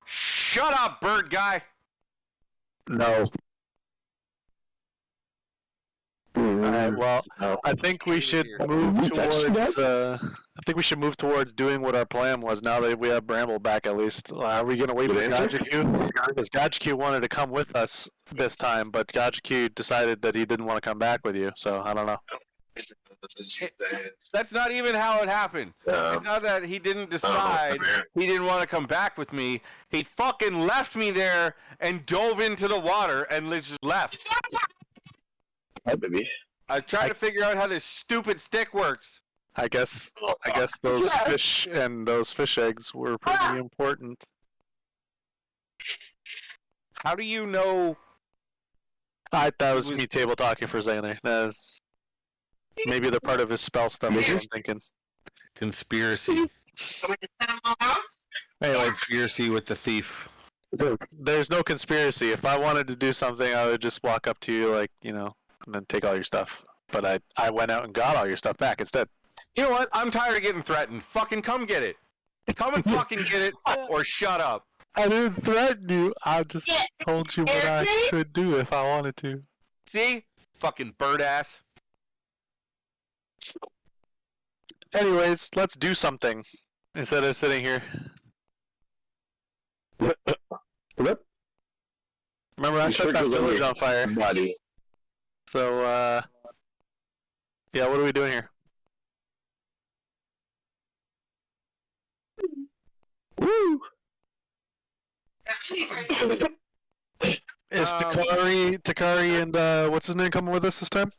Shut up, bird guy. No. Alright, well, I think we should move towards. I think we should move towards doing what our plan was. Now that we have Bramble back, at least, are we gonna wait for Gajiku? Because Gajiku wanted to come with us this time, but Gajiku decided that he didn't want to come back with you. So I don't know. That's not even how it happened. It's not that he didn't decide he didn't want to come back with me. He fucking left me there and dove into the water and just left. Hi, baby. I was trying to figure out how this stupid stick works. I guess those fish and those fish eggs were pretty important. How do you know? That was me table talking for a second there. Maybe they're part of his spell stuff. Is what I'm thinking. Conspiracy. Anyways, Conspiracy with the thief. there's no conspiracy. If I wanted to do something, I would just walk up to you, like, and then take all your stuff. But I went out and got all your stuff back instead. You know what? I'm tired of getting threatened. Fucking come get it. Come and fucking get it, or shut up. I didn't threaten you. I just told you what I should do if I wanted to. See? Fucking bird ass. Anyways, let's do something instead of sitting here. Remember, I shut that village on fire. Body. So, yeah, what are we doing here? Woo! Is Takari and what's his name coming with us this time?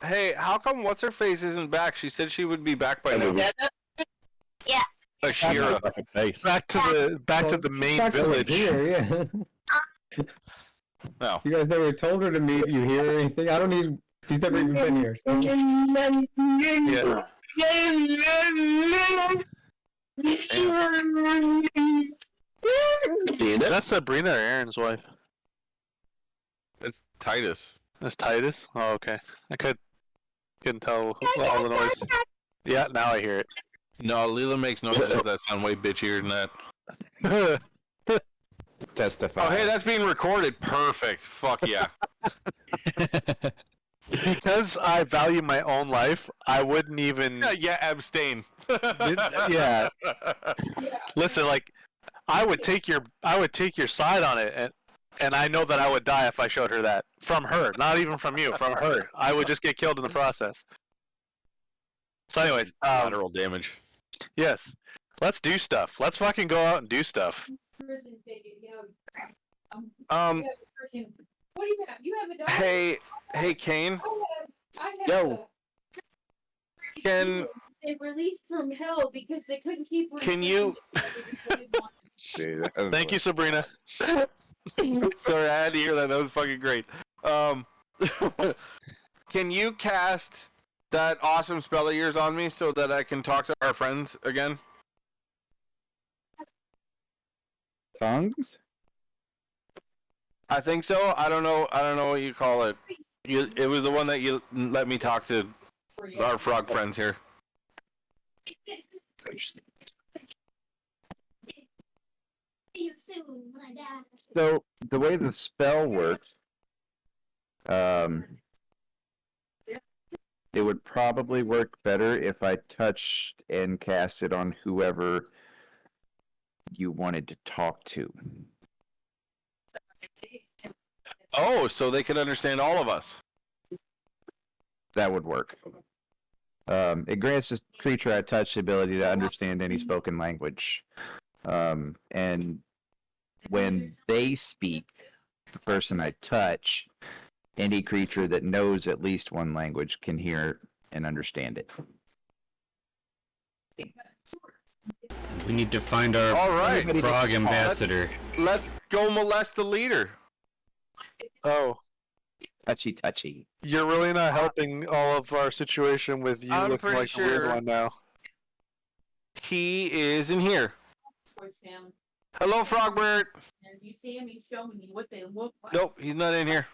Hey, how come what's her face isn't back? She said she would be back by now. Yeah. Ashira. Back to the main Back to village. Here, yeah. No. You guys never told her to meet you here or anything. I don't even. She's never even been here. So. Yeah. That's Sabrina or Aaron's wife. It's Titus. That's Titus? Oh, okay. I couldn't tell all the noise. Yeah, now I hear it. No, Leela makes noises that sound way bitchier than that. Testify. Oh, hey, that's being recorded. Perfect. Fuck yeah. Because I value my own life, I wouldn't even. Yeah, abstain. Yeah. Listen, like, I would take your side on it, and I know that I would die if I showed her that. From her, not even from you, from her. I would just get killed in the process. So anyways, Lateral damage. Yes. Let's do stuff. Let's fucking go out and do stuff. Prison ticket, Um, what do you have? You have a dog? Hey, Kane. I have Yo. Can they released from hell because they couldn't keep. Can you? Thank you, Sabrina. Sorry, I had to hear that. That was fucking great. Can you cast that awesome spell of yours on me so that I can talk to our friends again? Tongues? I think so. I don't know what you call it. It was the one that you let me talk to our frog friends here. So the way the spell works, it would probably work better if I touched and cast it on whoever you wanted to talk to. Oh, so they can understand all of us. That would work. It grants this creature I touch the ability to understand any spoken language. And when they speak, the person I touch, any creature that knows at least one language can hear and understand it. We need to find our All right. frog ambassador. Let's go molest the leader. Oh, Touchy, touchy. you're really not helping all of our situation with you I'm looking pretty like the weird sure- one now. He is in here. Switch him. Hello, Frogbert. And you see him, he's showing me what they look like. Nope, he's not in here.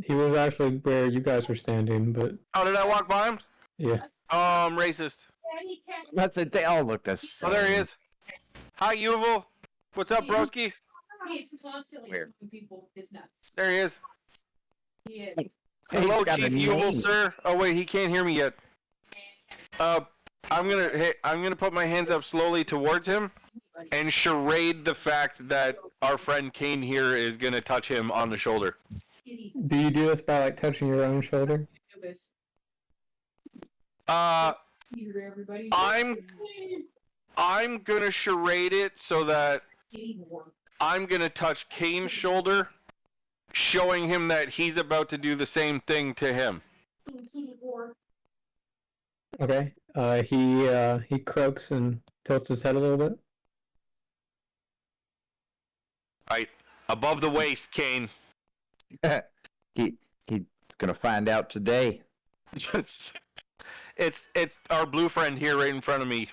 He was actually where you guys were standing, but Oh, did I walk by him? yeah. Racist. Daddy can't. That's it. They all look the same. Oh, there he is. Hi, Yuval. What's up, broski? He's constantly Weird. showing people his nuts. There he is. He is. Hello, He's got Chief a Yuval, name. sir. Oh wait, he can't hear me yet. I'm gonna put my hands up slowly towards him and charade the fact that our friend Kane here is gonna touch him on the shoulder. Do you do this by like touching your own shoulder? Everybody. I'm gonna charade it so that I'm gonna touch Kane's shoulder, showing him that he's about to do the same thing to him. Okay. He croaks and tilts his head a little bit. Right, above the waist, Kane. He's gonna find out today. It's our blue friend here right in front of me,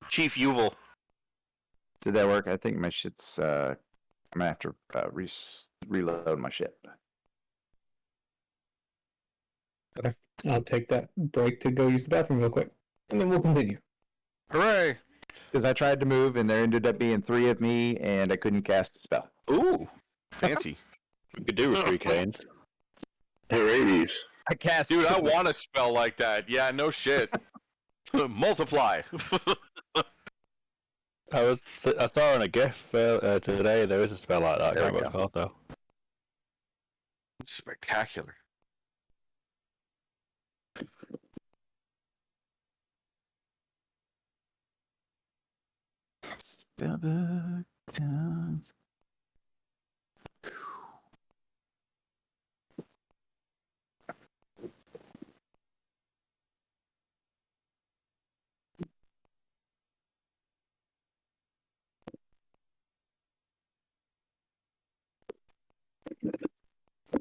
Chief Yuval. Did that work? I think my shit's. I'm gonna have to reload my shit. I'll take that break to go use the bathroom real quick, and then we'll continue. Hooray! Because I tried to move, and there ended up being 3 of me, and I couldn't cast a spell. Ooh, fancy. We could do with 3 canes. Hey, Rabies. I cast. Dude, I want a spell like that. Yeah, no shit. Multiply. I saw in a GIF today. There is a spell like that. I There can't we remember what it's called though. Spectacular. Spellbook down.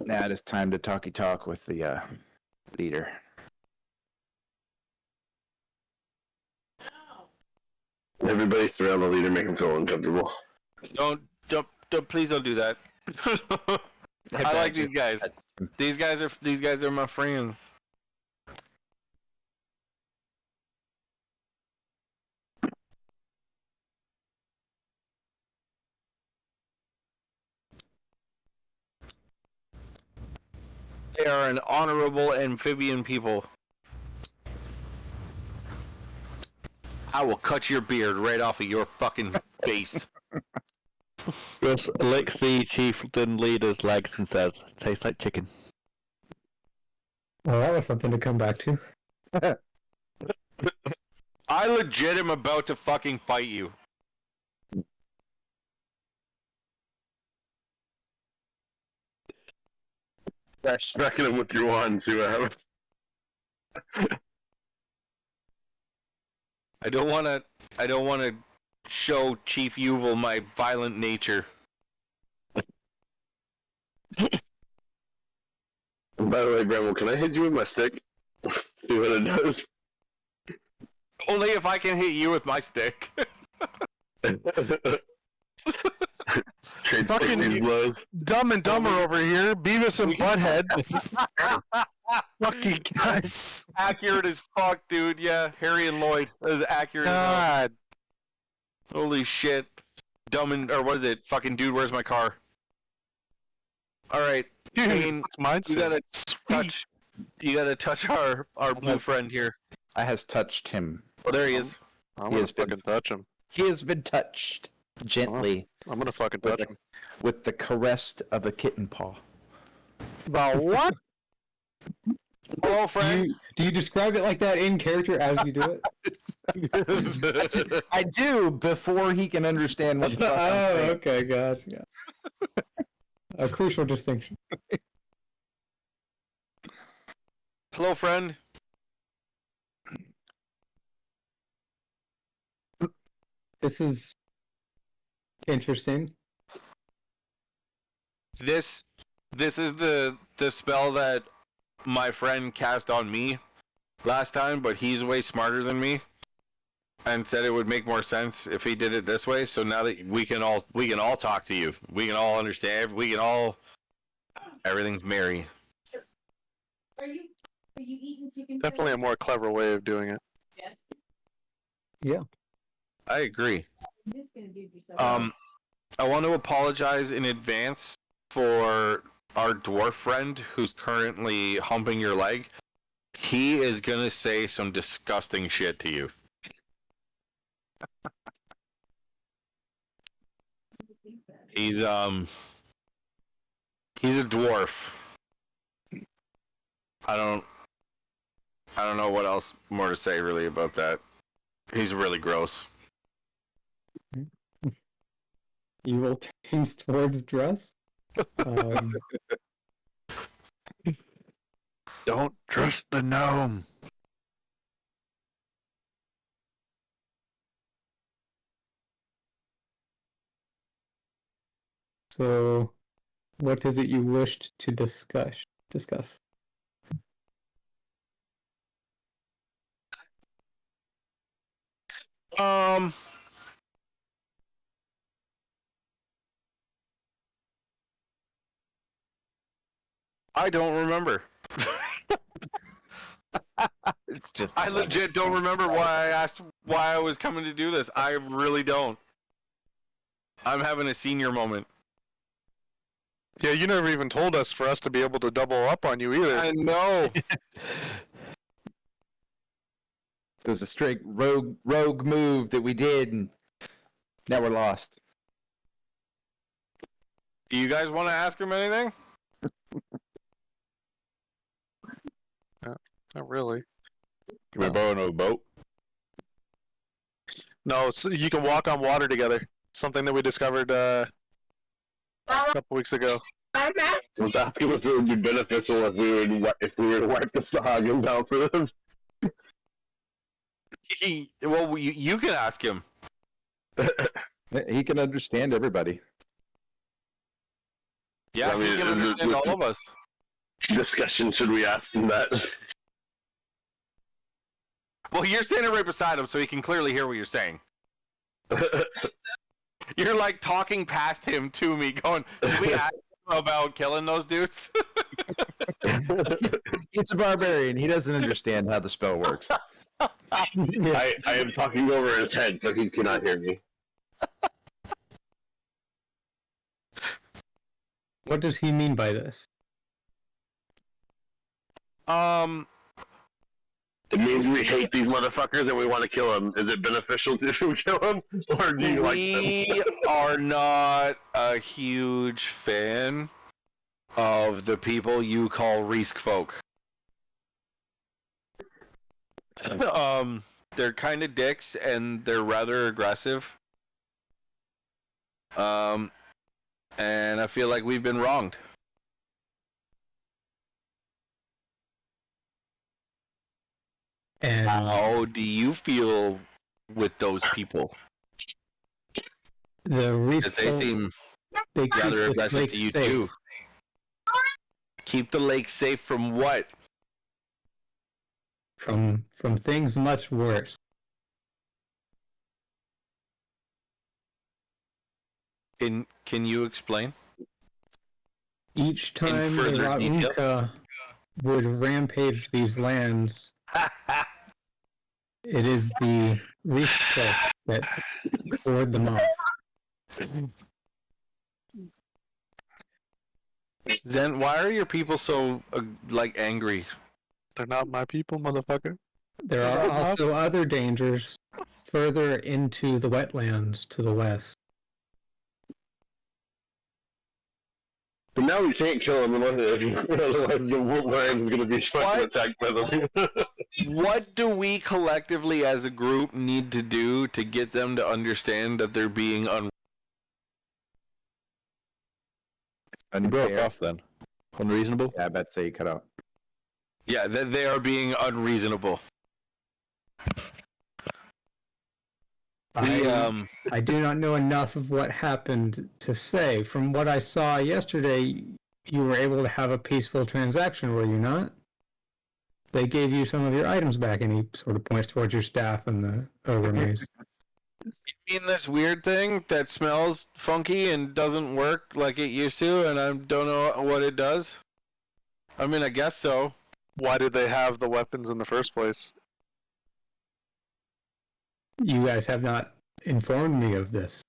Now it is time to talk with the leader. Everybody surround the leader, make him feel uncomfortable. Don't, please don't do that. I like these guys. These guys are my friends. They are an honorable amphibian people. I will cut your beard right off of your fucking face. Just licks the chieftain leader's legs and says, "Tastes like chicken." Well, that was something to come back to. I legit am about to fucking fight you. Smacking him with your wand, see what happens. I don't wanna show Chief Yuval my violent nature. By the way, Bramble, can I hit you with my stick? See what it does. Only if I can hit you with my stick. Trade Fucking stick these blows. Dumb and Dumber over here, Beavis and Butthead. Fucking guys. Accurate as fuck, dude. Yeah, Harry and Lloyd. That is accurate as hell. God. Holy shit. Dumb and, or what is it? Fucking dude, where's my car? Alright, Kane, It's mine. you gotta touch our blue friend here. I has touched him. Oh, there he is. I'm He gonna has been- fucking touch him. He has been touched gently I'm gonna fucking with touch the, him. with the caress of a kitten paw. About what? Hello, Do friend. you describe it like that in character as you do it? I do before he can understand what the fuck I'm Oh, saying. okay, gotcha. A crucial distinction. Hello, friend. This is interesting. This is the spell that my friend cast on me last time, but he's way smarter than me, and said it would make more sense if he did it this way. So now that we can all talk to you, we can all understand, everything's merry. Are you eating chicken? Definitely a more clever way of doing it. Yes. Yeah. I agree. I'm just gonna give you some. I want to apologize in advance for our dwarf friend who's currently humping your leg. He is gonna say some disgusting shit to you. He's a dwarf. I don't know what else more to say really about that. He's really gross. Evil turns towards dress. Don't trust the gnome. So, what is it you wished to discuss? I don't remember. It's just. I legit don't remember why I asked why I was coming to do this. I really don't. I'm having a senior moment. Yeah, you never even told us for us to be able to double up on you either. I know. It was a straight rogue move that we did, and now we're lost. Do you guys want to ask him anything? Not really. Can we borrow no boat? No, you can walk on water together. Something that we discovered a couple weeks ago. I was asking if it would be beneficial if we were to wipe the Sahagin down for them. You can ask him. He can understand everybody. Yeah, I mean, he can understand all of us. Discussion, should we ask him that? Well, you're standing right beside him, so he can clearly hear what you're saying. You're like talking past him to me, going, "Did we ask him about killing those dudes?" It's a barbarian. He doesn't understand how the spell works. I am talking over his head, so he cannot hear me. What does he mean by this? It means we hate these motherfuckers and we want to kill them. Is it beneficial to kill them, or do you like them? We are not a huge fan of the people you call Risk folk. They're kind of dicks and they're rather aggressive. And I feel like we've been wronged. And how do you feel with those people? The Because they seem rather aggressive to you too. Keep the lake safe from what? From things much worse. Can you explain? Each time the further detail? Ra'unka would rampage these lands, it is the Risk folk that ward them off. Zen, why are your people so angry? They're not my people, motherfucker. There are also other dangers further into the wetlands to the west. But now we can't kill him unless otherwise the lion is going to be fucking attacked by them. What do we collectively as a group need to do to get them to understand that they're being You broke Unfair. off then. Unreasonable? Yeah, I bet say you cut out. Yeah, that they are being unreasonable. I do not know enough of what happened to say. From what I saw yesterday, you were able to have a peaceful transaction, were you not? They gave you some of your items back, and he sort of points towards your staff and the ogre mace. You mean this weird thing that smells funky and doesn't work like it used to, and I don't know what it does? I mean, I guess so. Why did they have the weapons in the first place? You guys have not informed me of this.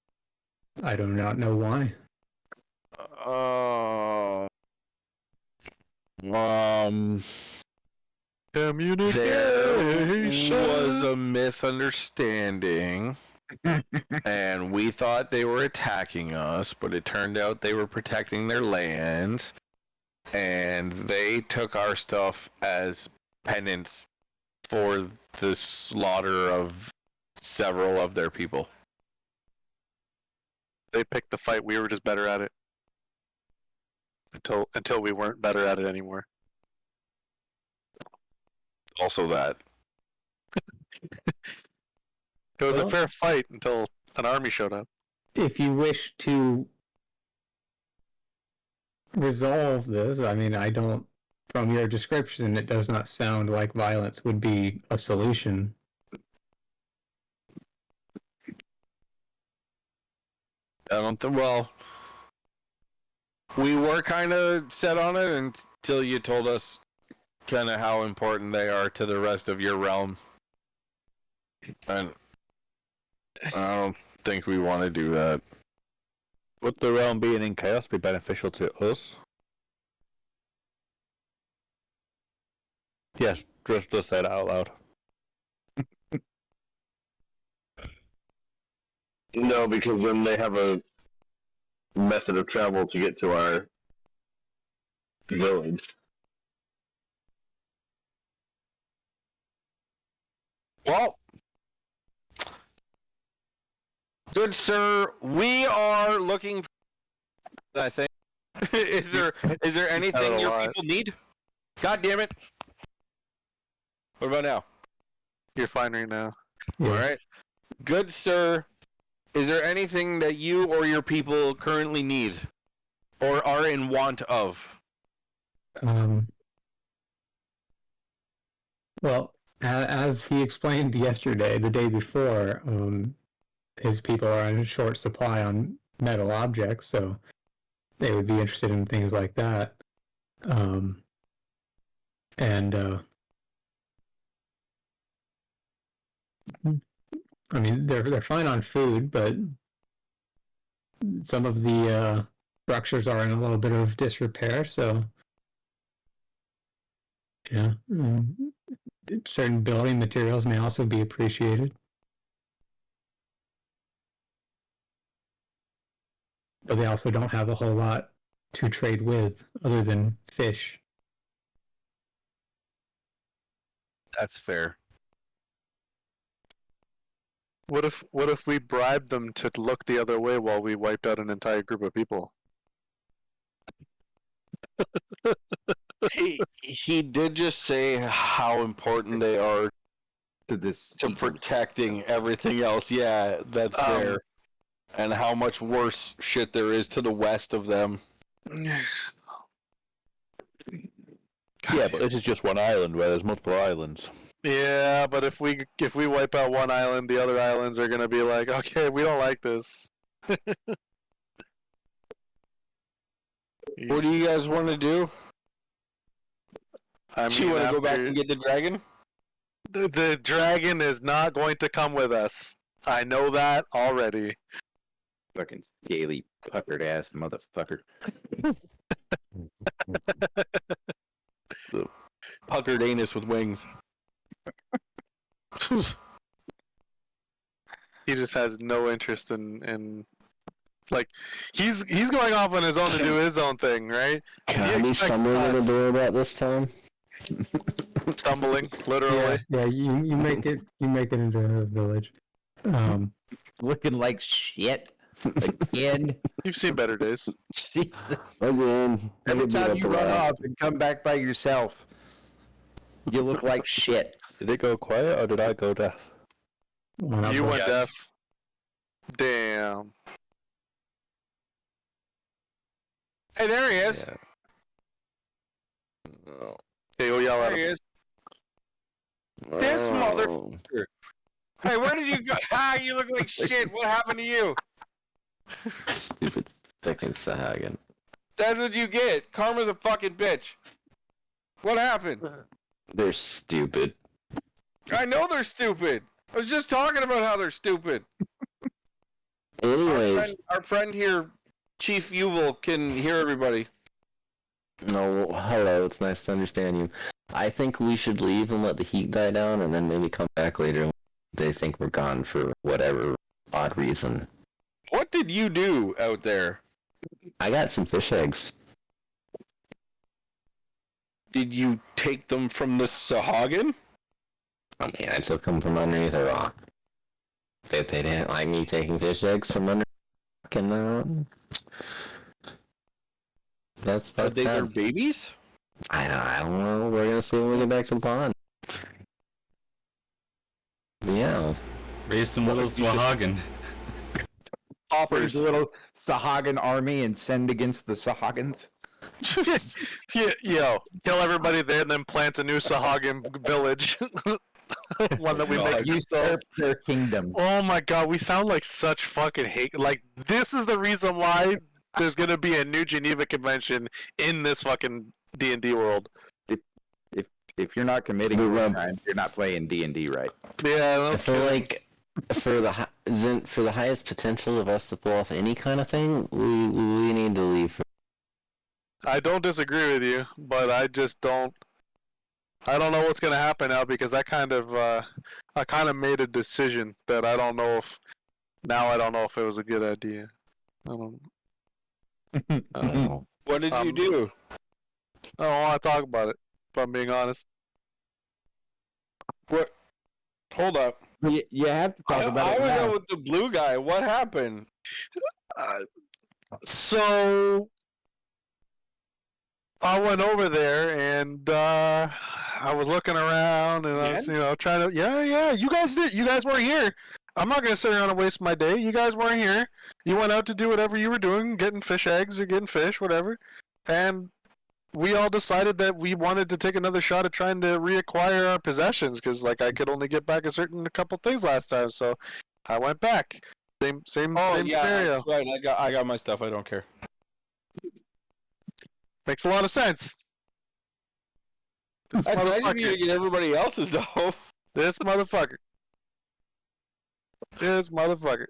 I do not know why. There was a misunderstanding, and we thought they were attacking us, but it turned out they were protecting their lands, and they took our stuff as penance for the slaughter of several of their people. They picked the fight. We were just better at it. Until we weren't better at it anymore. Also that. It was a fair fight until an army showed up. If you wish to resolve this, I mean, I don't, from your description, it does not sound like violence would be a solution. Well, we were kind of set on it until you told us kind of how important they are to the rest of your realm. And I don't think we want to do that. Would the realm being in chaos be beneficial to us? Yes, just say that out loud. No, because then they have a method of travel to get to our village. Well, good sir, we are looking for, I think. is there anything your people need? God damn it. What about now? You're fine right now. Yeah. All right. Good sir, is there anything that you or your people currently need or are in want of? Well, as he explained yesterday, the day before, his people are in short supply on metal objects, so they would be interested in things like that. I mean, they're fine on food, but some of the structures are in a little bit of disrepair, so yeah. Certain building materials may also be appreciated. But they also don't have a whole lot to trade with other than fish. That's fair. What if we bribed them to look the other way while we wiped out an entire group of people? He did just say how important they are to protecting everything else. Yeah, that's fair. And how much worse shit there is to the west of them. Yeah, but this is just one island where there's multiple islands. Yeah, but if we wipe out one island, the other islands are gonna be like, okay, we don't like this. What do you guys want to do? I Do you want to go back and get the dragon? The dragon is not going to come with us. I know that already. Fucking scaly, puckered ass motherfucker. Puckered anus with wings. He just has no interest in Like, he's going off on his own to do his own thing, right? Can He I be expects stumbling in the us- door about this time? Stumbling, literally. Yeah, you make it into a village. Looking like shit again. You've seen better days. Jesus. Again. Every it'll be time up you a run lot. off and come back by yourself, you look like shit. Did it go quiet or did I go deaf? You went Yes. deaf. Damn. Hey, there he is. Yeah. Oh. Hey, we'll yell There at he him. is. This Oh. motherfucker. Hey, where did you go? Ah, you look like shit. What happened to you? Stupid fucking Sahagan. That's what you get. Karma's a fucking bitch. What happened? They're stupid. I know they're stupid. I was just talking about how they're stupid. Anyways, Our friend here, Chief Yuval, can hear everybody. no, hello, it's nice to understand you. I think we should leave and let the heat die down and then maybe come back later when they think we're gone for whatever odd reason. What did you do out there? I got some fish eggs. Did you take them from the Sahagan? I mean, I took them from underneath a rock. If they didn't like me taking fish eggs from under a rock, and that's Are about they their that. babies? I don't know. We're gonna see when we get back to the pond. Yeah. Raise some little Swahagan. There's a little Sahagan army and send against the Sahagans. Yeah, yo, kill everybody there and then plant a new Sahagan village. One that we make use of. Usurp their kingdom. Oh my god, we sound like such fucking hate. Like, this is the reason why there's gonna be a new Geneva Convention in this fucking D&D world. If you're not committing The war rump. crimes, you're not playing D&D right. Yeah, I feel like for the for the highest potential of us to pull off any kind of thing, we need to leave. I don't disagree with you, but I just don't. I don't know what's gonna happen now because I kind of made a decision that I don't know if it was a good idea. I don't. I don't know. What did you do? I don't want to talk about it. If I'm being honest. What? Hold up. You have to talk about I it was now. out with the blue guy. What happened? So I went over there and I was looking around and I was, trying to. Yeah. You guys did. You guys weren't here. I'm not gonna sit around and waste my day. You guys weren't here. You went out to do whatever you were doing, getting fish eggs or getting fish, whatever. And we all decided that we wanted to take another shot at trying to reacquire our possessions because, like, I could only get back a couple things last time, so I went back. Same scenario. That's right. I got my stuff. I don't care. Makes a lot of sense. This That's nice of you motherfucker. to get everybody else's though. This motherfucker. This motherfucker.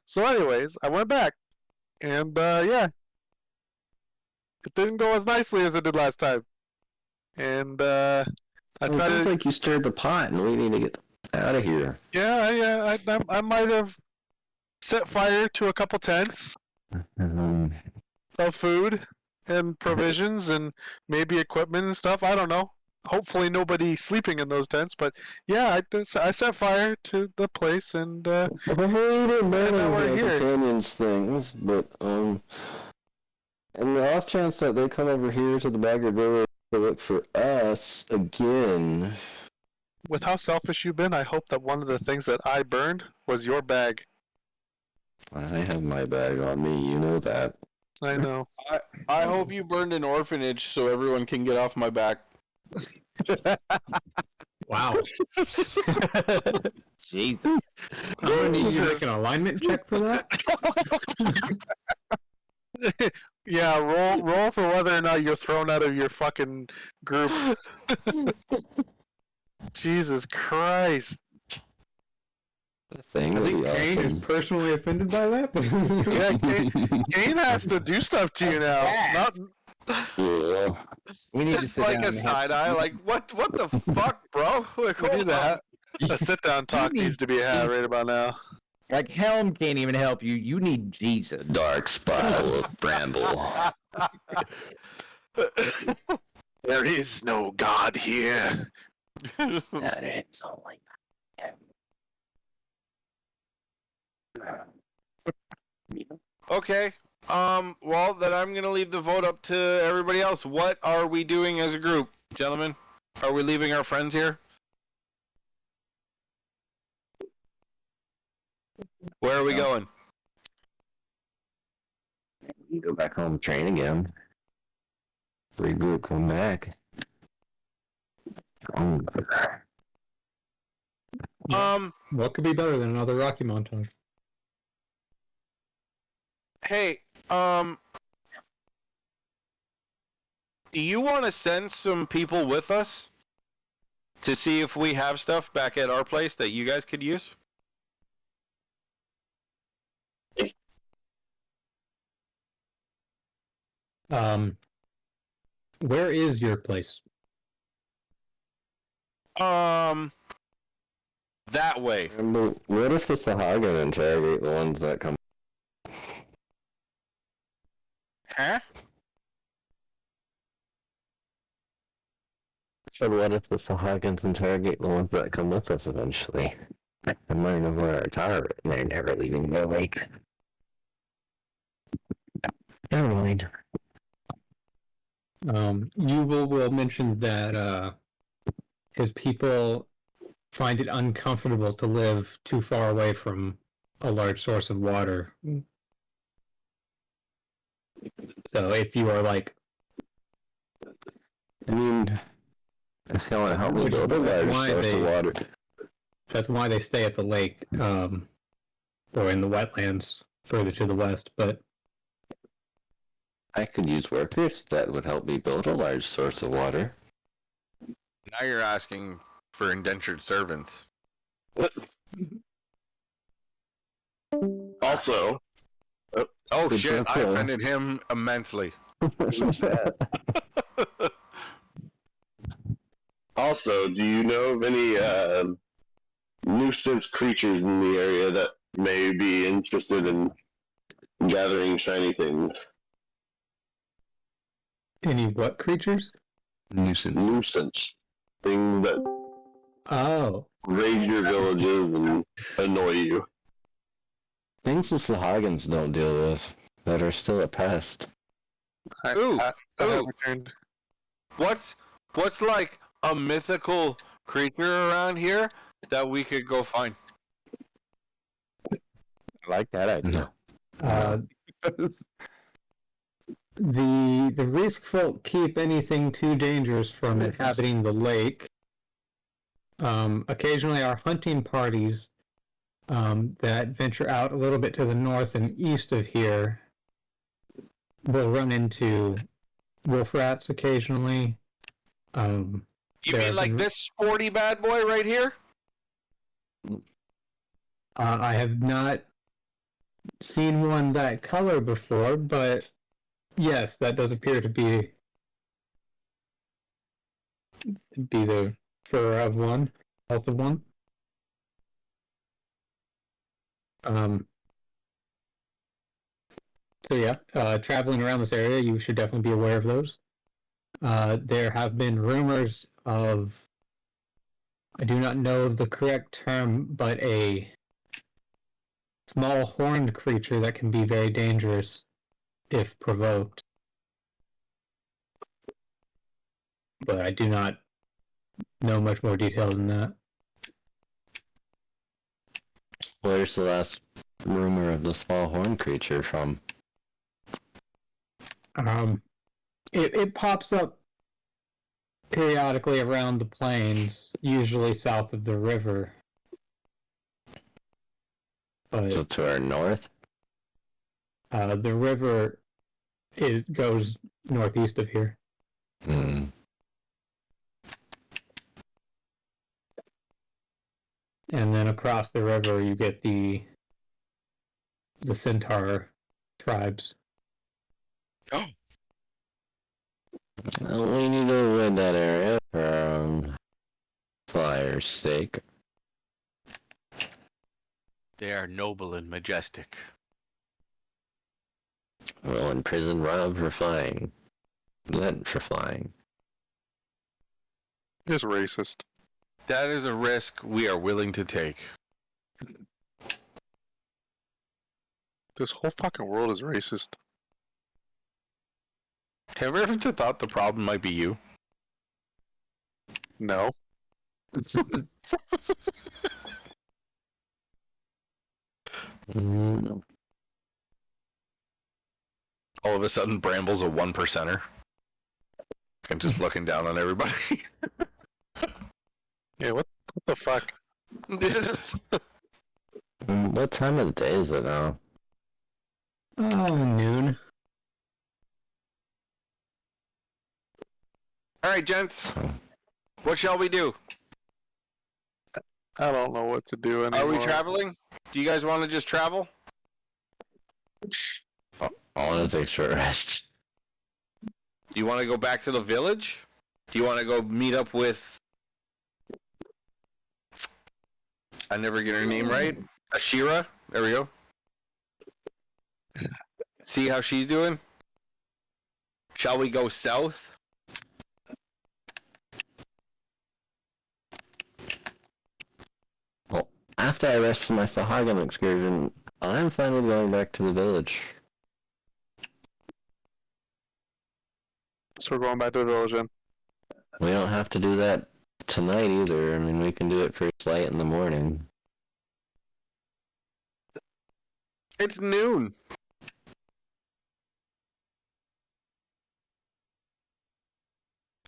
So, anyways, I went back, and yeah, it didn't go as nicely as it did last time. And I It tried sounds to. like you stirred the pot, and we need to get out of here. Yeah. I might have set fire to a couple tents of food and provisions and maybe equipment and stuff. I don't know. Hopefully nobody sleeping in those tents, but yeah, I set fire to the place and Hopefully you didn't burn now we're any of the here. companions things, but in the off chance that they come over here to the Bagger Village to look for us again. With how selfish you've been, I hope that one of the things that I burned was your bag. I have my bag on me, you know that. I know. I hope you burned an orphanage so everyone can get off my back. Wow. Jesus. I'm gonna need you to Jesus. make an alignment check for that. Yeah, roll for whether or not you're thrown out of your fucking group. Jesus Christ. The thing I would think be Kane is awesome. personally offended by that. Yeah, Kane has to do stuff to you now. Not, Yeah. We need to Just sit like down a and have- side eye. Like what the fuck, bro? Like, we need hold to on. have a sit down talk needs to be had right about now. Like Helm can't even help you. You need Jesus. Dark spiral of bramble. There is no God here. That is only. Okay. Well, then I'm gonna leave the vote up to everybody else. What are we doing as a group, gentlemen? Are we leaving our friends here? Where are we going? You go back home, train again. Regroup, come back. What could be better than another Rocky montage? Hey, do you want to send some people with us to see if we have stuff back at our place that you guys could use? Where is your place? That way. But what if the Sahagin interrogate the ones that come? Huh? So what if the Sahagins interrogate the ones that come with us eventually? I might know where our tower is, and they're never leaving the lake. Never mind. You will mention that his people find it uncomfortable to live too far away from a large source of water. So if you are like, I mean, it's gonna help me Which- build a large why source they- of water. that's why they stay at the lake, or in the wetlands further to the west. But I could use workers that would help me build a large source of water. Now you're asking for indentured servants. Also, Oh Good shit, I job, offended him immensely. also, do you know of any nuisance creatures in the area that may be interested in gathering shiny things? any what creatures? Nuisance. Nuisance. Things that Oh, raid your villages and annoy you. Things the Sahagins don't deal with that are still a pest. Ooh, I have ooh. returned. What's like a mythical creature around here that we could go find? I like that idea. No. the risk folk keep anything too dangerous from inhabiting the lake. Occasionally, our hunting parties that venture out a little bit to the north and east of here will run into wolf rats occasionally. You There mean have like been- this sporty bad boy right here? I have not seen one that color before, but yes, that does appear to be the fur of one, health of one. So yeah, traveling around this area, you should definitely be aware of those. There have been rumors of, I do not know the correct term, but a small horned creature that can be very dangerous if provoked. But I do not know much more detail than that. Where's the last rumor of the small horn creature from? It pops up periodically around the plains, usually south of the river. But So to our north? the river goes northeast of here. Hmm. And then across the river you get the centaur tribes. Well, we need to avoid that area for our own flyer's sake. They are noble and majestic. Well, in prison, robbed for flying. Lent for flying. Just racist. That is a risk we are willing to take. This whole fucking world is racist. Have you ever thought the problem might be you? No. All of a sudden, Bramble's a 1%er. And just looking down on everybody. Yeah, what the fuck? What time of the day is it now? Oh, noon. Alright, gents. What shall we do? I don't know what to do anymore. Are we traveling? Do you guys want to just travel? I want to take a short rest. Do you want to go back to the village? Do you want to go meet up with... I never get her name right. Ashira? There we go. See how she's doing? Shall we go south? Well, after I rest from my Sahagam excursion, I'm finally going back to the village. So we're going back to the village then. We don't have to do that tonight either. I mean, we can do it first light in the morning. It's noon.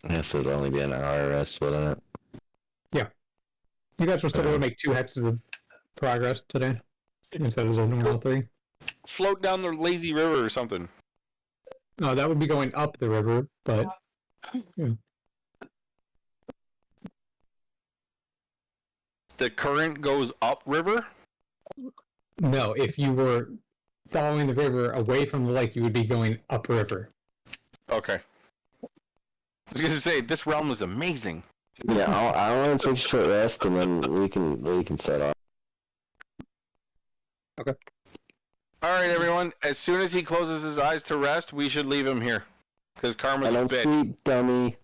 I guess it'd only be an hour rest, wouldn't it? You guys were still able to make 2 hexes of progress today instead of the normal 3. Float down the lazy river or something. No, that would be going up the river, but yeah. The current goes up river? No, if you were following the river away from the lake, you would be going upriver. Okay. I was gonna say, this realm is amazing. Yeah, I want to take a short rest and then we can set off. Okay. Alright, everyone. As soon as he closes his eyes to rest, we should leave him here. Because Karma's I a don't bitch. sleep, dummy.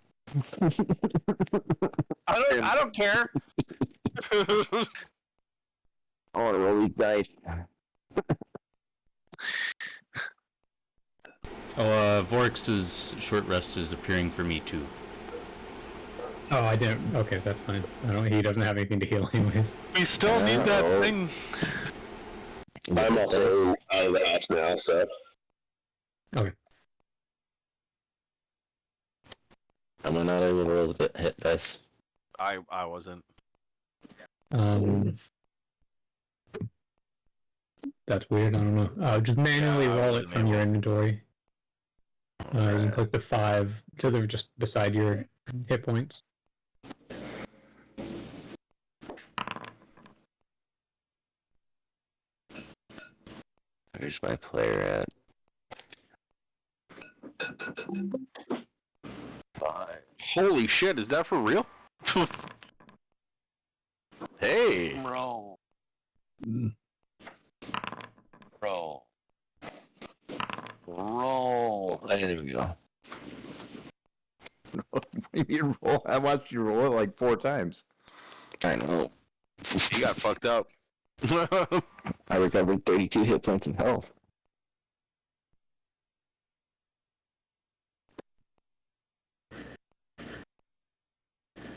I don't care. I want to roll these dice. Vorix's short rest is appearing for me too. Oh, I didn't. Okay, that's fine. He doesn't have anything to heal anyways. We still need that thing. I'm also out of the house now, so. Okay. Am I not able to roll the hit dice? I wasn't. That's weird. I don't know. Just manually Yeah, I roll it wasn't from your able. inventory. You can click the 5 to the just beside your hit points. Where's my player at? 5. Holy shit, is that for real? Hey! Roll. Roll. Roll. There we go. You roll. I watched you roll it like 4 times. I know. You got fucked up. I recovered 32 hit points of health.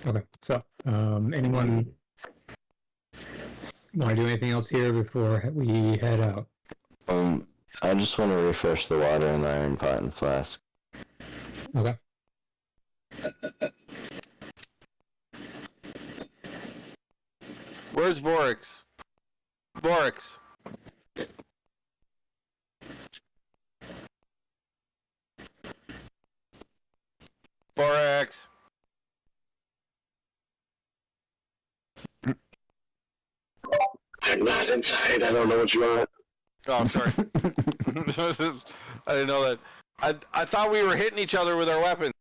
Okay, so anyone want to do anything else here before we head out? I just want to refresh the water in the iron pot and flask. Okay. Where's Vorix? Vorix. Vorix. I'm not inside. I don't know what you want. Oh, I'm sorry. I didn't know that. I thought we were hitting each other with our weapons.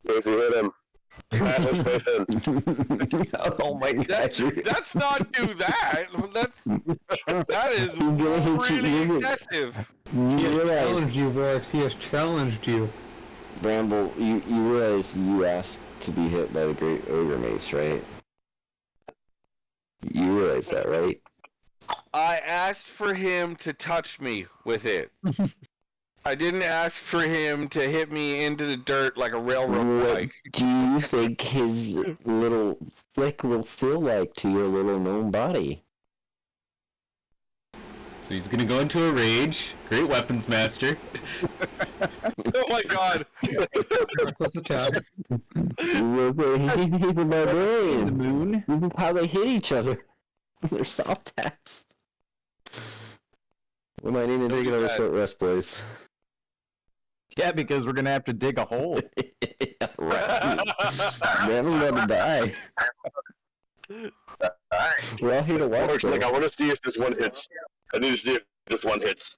Casey hit him. Smash his face in. Oh my gosh. Let's not do that. That is really excessive. He has You realize, challenged you, Vorix. He has challenged you. Bramble, you realize you asked to be hit by the Great Ogre Mace, right? You realize that, right? I asked for him to touch me with it. I didn't ask for him to hit me into the dirt like a railroad What bike. do you think his little flick will feel like to your little gnome body? So he's gonna go into a rage. Great weapons master. Oh my god. That's a challenge. You will hit my brain. The moon. This is how they hit each other. They're soft taps. We might need to take another short rest, boys. Yeah, because we're gonna have to dig a hole. Right. Man, I'm about to die. We're all here to watch. Like, I want to see if this one hits. I need to see if this one hits.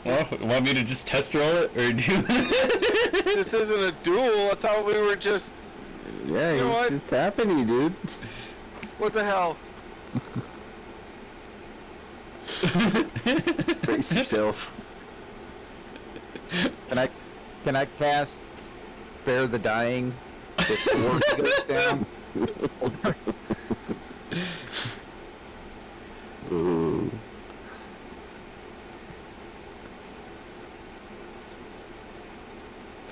Well, you want me to just test roll it, or do? This isn't a duel. I thought we were just. Yeah, You know what? it's happening, dude. What the hell? Brace yourself. Can I cast Spare the Dying before he goes down? Ooh.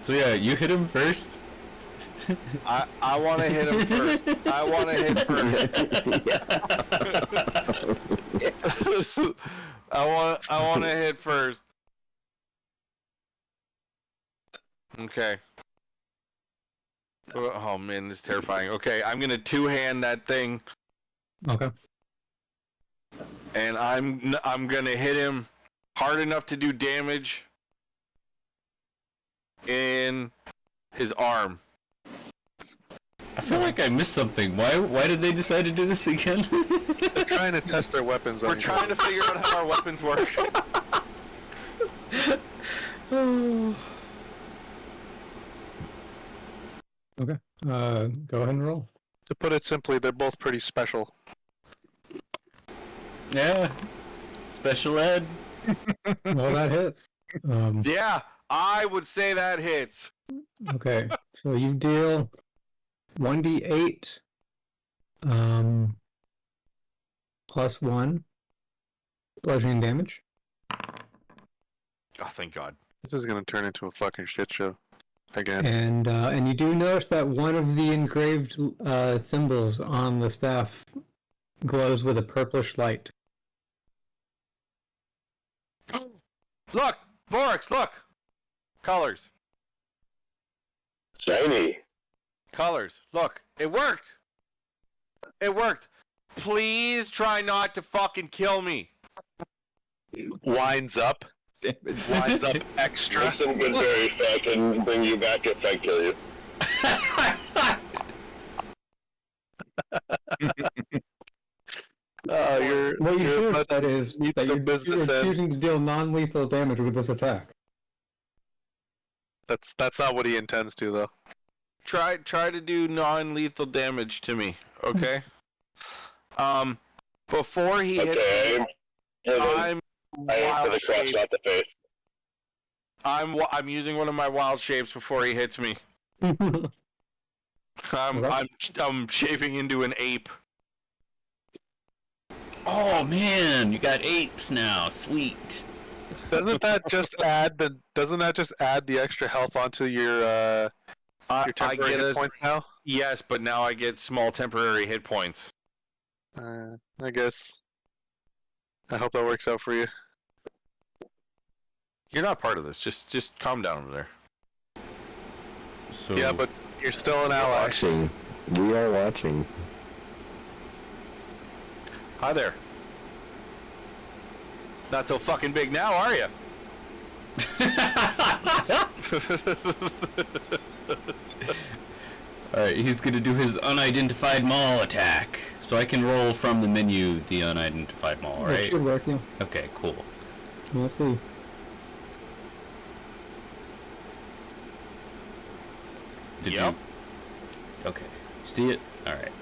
So yeah, you hit him first. I want to hit him first. I want to hit first. I want to hit first. Okay. Oh man, this is terrifying. Okay, I'm gonna two-hand that thing, Okay. and I'm gonna hit him hard enough to do damage in his arm. I feel like I missed something. Why did they decide to do this again? They're trying to test their weapons on We're you. trying to figure out how our weapons work. Okay. Go ahead and roll. To put it simply, they're both pretty special. Yeah. Special ed. Well, that hits. Yeah, I would say that hits. Okay. So you deal 1d8 plus 1 bludgeoning damage. Oh, thank God. This is gonna turn into a fucking shit show. Again. And you do notice that one of the engraved symbols on the staff glows with a purplish light. Look, Vorix, look. Colors. Shiny. Colors. Look, it worked. It worked. Please try not to fucking kill me. Winds up. Winds up extra. Drink some good berries so I can bring you back if I kill you. What you should have said is meet that the you're business end. choosing to deal non-lethal damage with this attack. That's not what he intends to, though. Try to do non-lethal damage to me, okay? Before he hits Okay. me, I'm I aim for wild the crotch, shape. not the face. I'm using one of my wild shapes before he hits me. I'm shaping into an ape. Oh man, you got apes now. Sweet. Doesn't that just add the extra health onto your I temporary get hit points now? Yes, but now I get small temporary hit points. I guess. I hope that works out for you. You're not part of this. Just calm down over there. So Yeah, but you're still an ally. Watching. We are watching. Hi there. Not so fucking big now, are you? Alright, he's gonna do his unidentified maul attack. So I can roll from the menu the unidentified maul, That right? should work, yeah. Okay, cool. Let's see. Did Yep. you? Okay. See it? All right.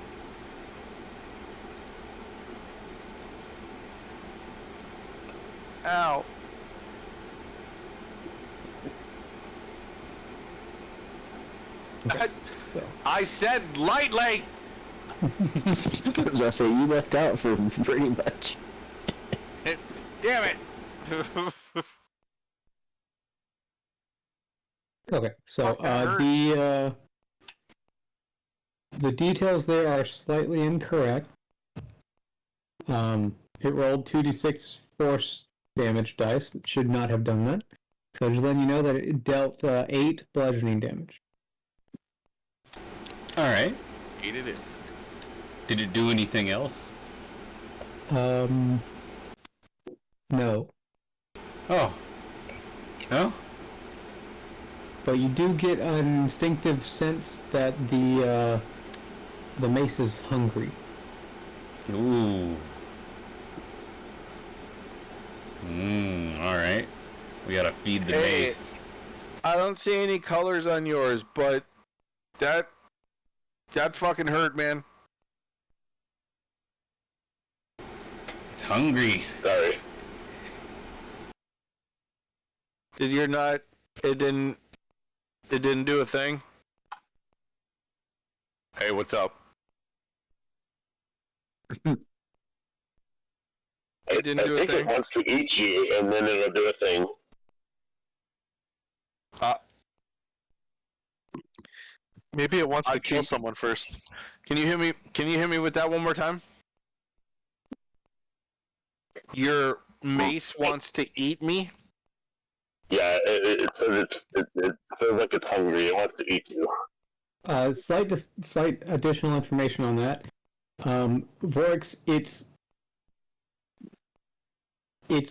Ow. I said lightly. I was about to say, you left out for pretty much. Damn it. Okay, so Fuck, that hurt. the details there are slightly incorrect. It rolled 2d6 force damage dice. It should not have done that. So just letting you know that it dealt 8 bludgeoning damage. All right. 8 it is. Did it do anything else? No. Oh. No? But you do get an instinctive sense that the mace is hungry. Ooh. All right. We gotta feed the Hey. mace. I don't see any colors on yours, but that fucking hurt, man. It's hungry. Sorry. Did you not? It didn't do a thing. Hey, what's up? It didn't do a think thing. it wants to eat you, and then it'll do a thing. Maybe it wants I to kill can't- someone first. Can you hear me? Can you hear me with that one more time? Your mace wants to eat me? Yeah, it says it feels like it's hungry. It wants to eat you. Slight additional information on that. Vorix, it's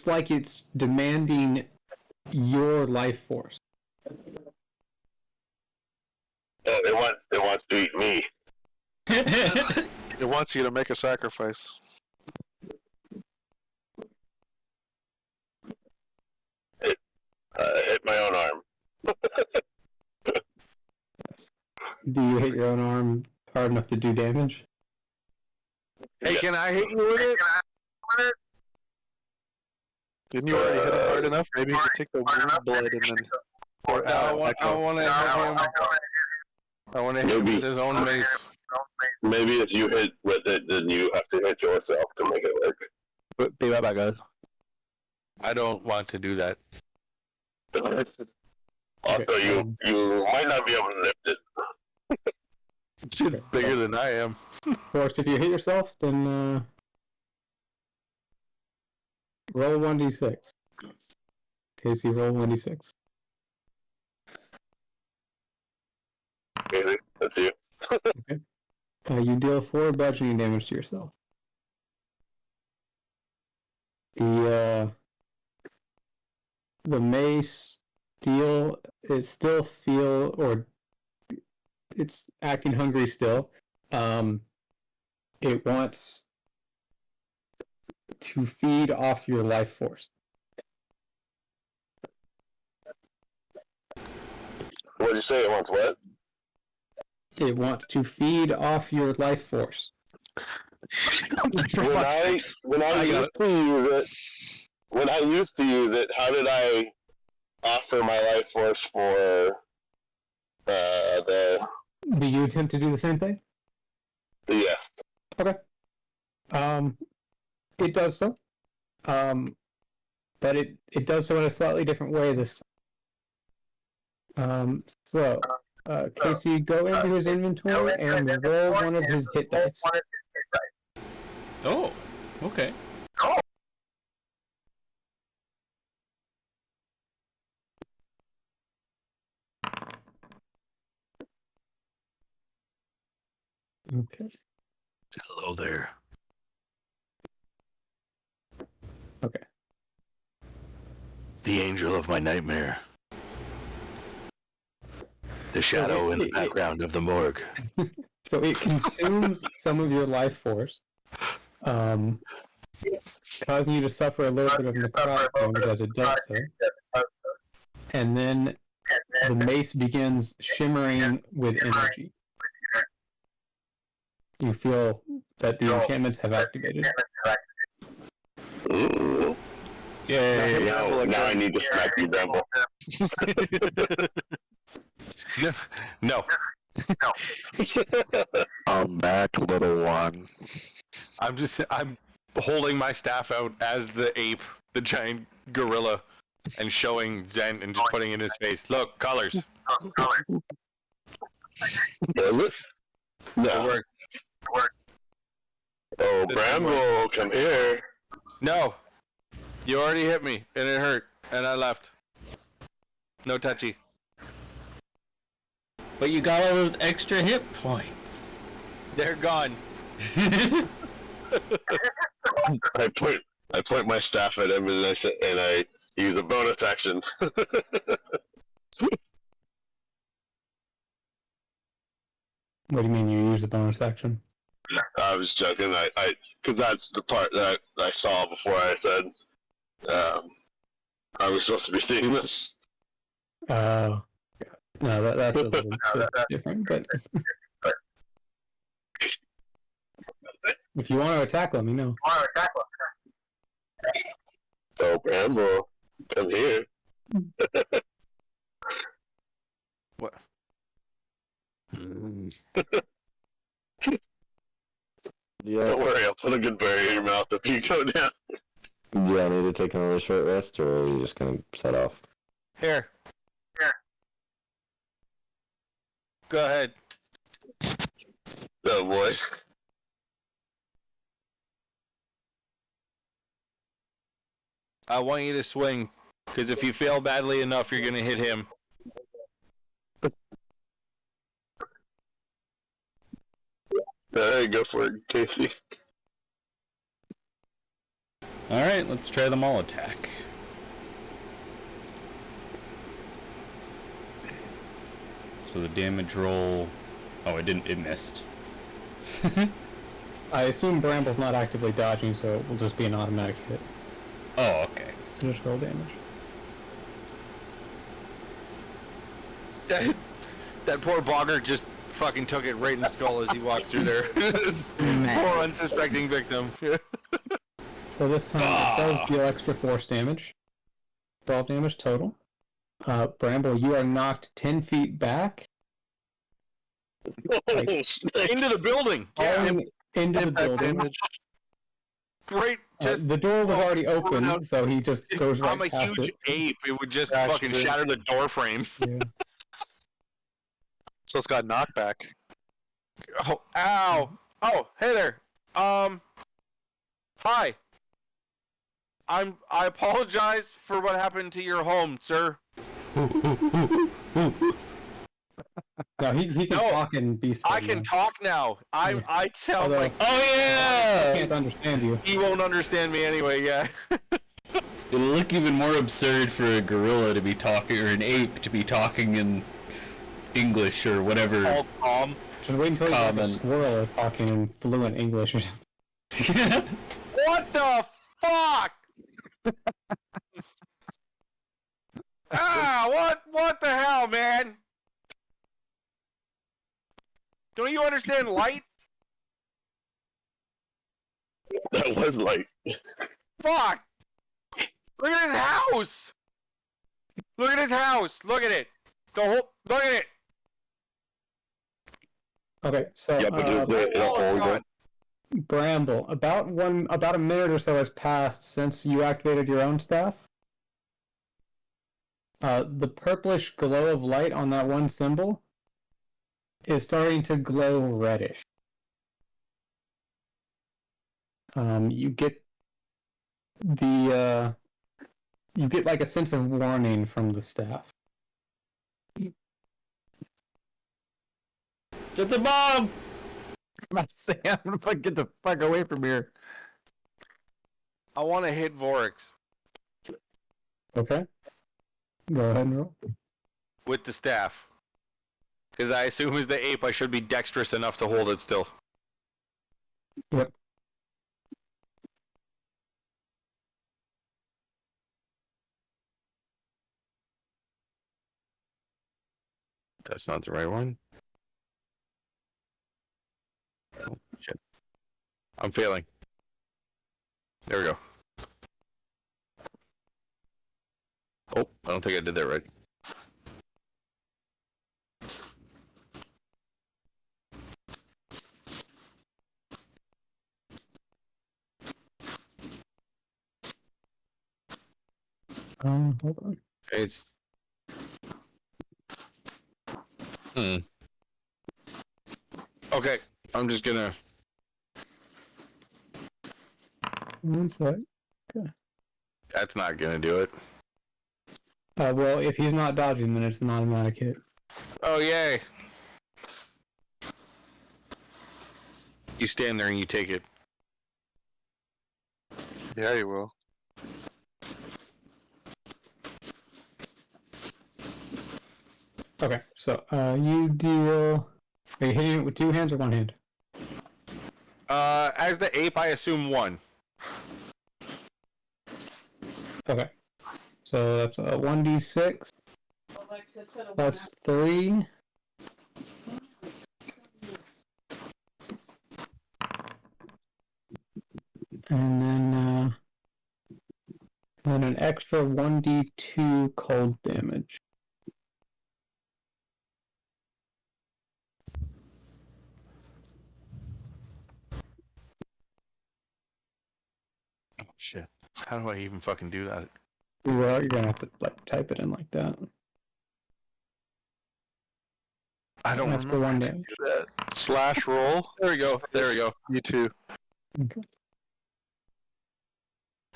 like it's demanding your life force. Oh, it wants to eat me. It wants you to make a sacrifice. Hit my own arm. Do you hit your own arm hard enough to do damage? Hey, can I hit you with it? Didn't you already hit him hard enough? Maybe you could take the wound blood and then pour it out. I want to hit him. I want to hit him with his own mace. Maybe if you hit with it, then you have to hit yourself to make it work. Be right back, guys. I don't want to do that. Also, you might not be able to lift it. It's bigger than I am. Of course, if you hit yourself, then roll 1d6. Casey, roll 1d6. Really? That's you. You deal 4 bludgeoning damage to yourself. The mace it's acting hungry still. It wants to feed off your life force. What'd you say? It wants what? It wants to feed off your life force. For fuck's sake. When I used to use it, how did I offer my life force for the? Do you attempt to do the same thing? Yeah. Okay. It does so. But it does so in a slightly different way this time. Casey, go into his inventory and roll one of his hit dice. Oh. Okay. Okay. Hello there. Okay. The angel of my nightmare. The shadow in the background of the morgue. So it consumes some of your life force, causing you to suffer a little bit of necrotic damage as it does so. And then the mace begins shimmering with energy. You feel that the enchantments have activated. Ooh. Yay! Now I need to smack you, Bramble. No. I'm back, little one. I'm holding my staff out as the ape, the giant gorilla, and showing Zen and just putting it in his face. Look, colors. Does it? It No. works. Oh, Bramble, come here. No. You already hit me, and it hurt, and I left. No touchy. But you got all those extra hit points. They're gone. I point my staff at him and I use a bonus action. What do you mean you use a bonus action? I was joking. Because that's the part that I saw before I said I was supposed to be seeing this. No, that's a little bit different, but if you want to attack, let me know. So Bramble, come here. What? Yeah. Don't worry, I'll put a good berry in your mouth if you go down. Do I need to take another short rest, or are you just gonna set off? Here. Go ahead. Oh boy. I want you to swing, because if you fail badly enough, you're gonna hit him. Alright, go for it, Casey. Alright, let's try them all attack. So the damage roll... Oh, it missed. I assume Bramble's not actively dodging, so it will just be an automatic hit. Oh, okay. Just roll damage. That poor bogger just fucking took it right in the skull as he walked through there. Poor unsuspecting victim. So this time it does deal extra force damage. 12 damage total. Bramble, you are knocked 10 feet back. Into the building. Falling into the building. Right. Just The door was already open, so he just goes right I'm a past huge it. ape. It would just fucking shatter the door frame. Yeah. So it's got knockback. Oh, ow. Oh, hey there. Hi. I apologize for what happened to your home, sir. No, he can No, talk in beast I form can now. talk now. I sound Although- like Oh I yeah! can't understand you. he won't understand me anyway. Yeah. It'll look even more absurd for a gorilla to be talking, or an ape to be talking in English or whatever. All calm. Just wait until you have a Common. squirrel talking in fluent English or something. What the fuck? What the hell, man? Don't you understand light? That was light. Fuck! Look at his house! Look at his house! Look at it! Look at it! Okay, so Yeah, but oh, God. Bramble, about a minute or so has passed since you activated your own staff. The purplish glow of light on that one symbol is starting to glow reddish. You get like a sense of warning from the staff. It's a bomb! I'm saying, I'm gonna fucking get the fuck away from here. I want to hit Vorix Okay. Go ahead and roll. with the staff. Because I assume as the ape, I should be dexterous enough to hold it still. Yep. That's not the right one. Oh, shit. I'm failing. There we go. Oh, I don't think I did that right. Hold on. It's. Okay, I'm just gonna. One sec. That's not gonna do it. Well, if he's not dodging, then it's an automatic hit. Oh, yay! You stand there and you take it. Yeah, you will. Okay, so you deal. Are you hitting it with two hands or one hand? As the ape, I assume one. Okay, so that's a 1d6 Alexa said a plus 3. And then an extra 1d2 cold damage. Oh, shit. How do I even fucking do that? Well, you're gonna have to like type it in like that. I don't That's for remember. one damage. Slash roll. There we go. There we go. You too. Okay.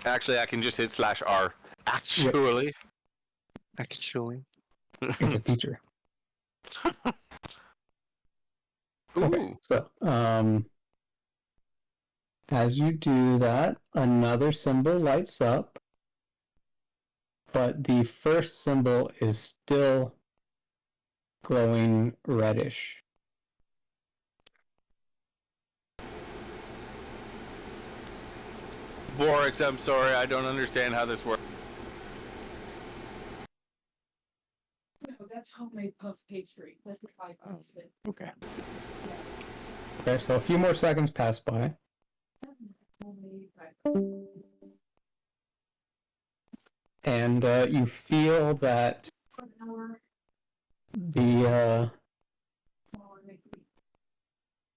Actually, I can just hit /R. Actually. Actually. It's a feature. Ooh. Okay, so as you do that, another symbol lights up, but the first symbol is still glowing reddish. Borix, I'm sorry. I don't understand how this works. No, that's homemade puff pastry. That's the $5 bit. Okay. Okay, so a few more seconds pass by. Homemade $5. And you feel that 1 hour.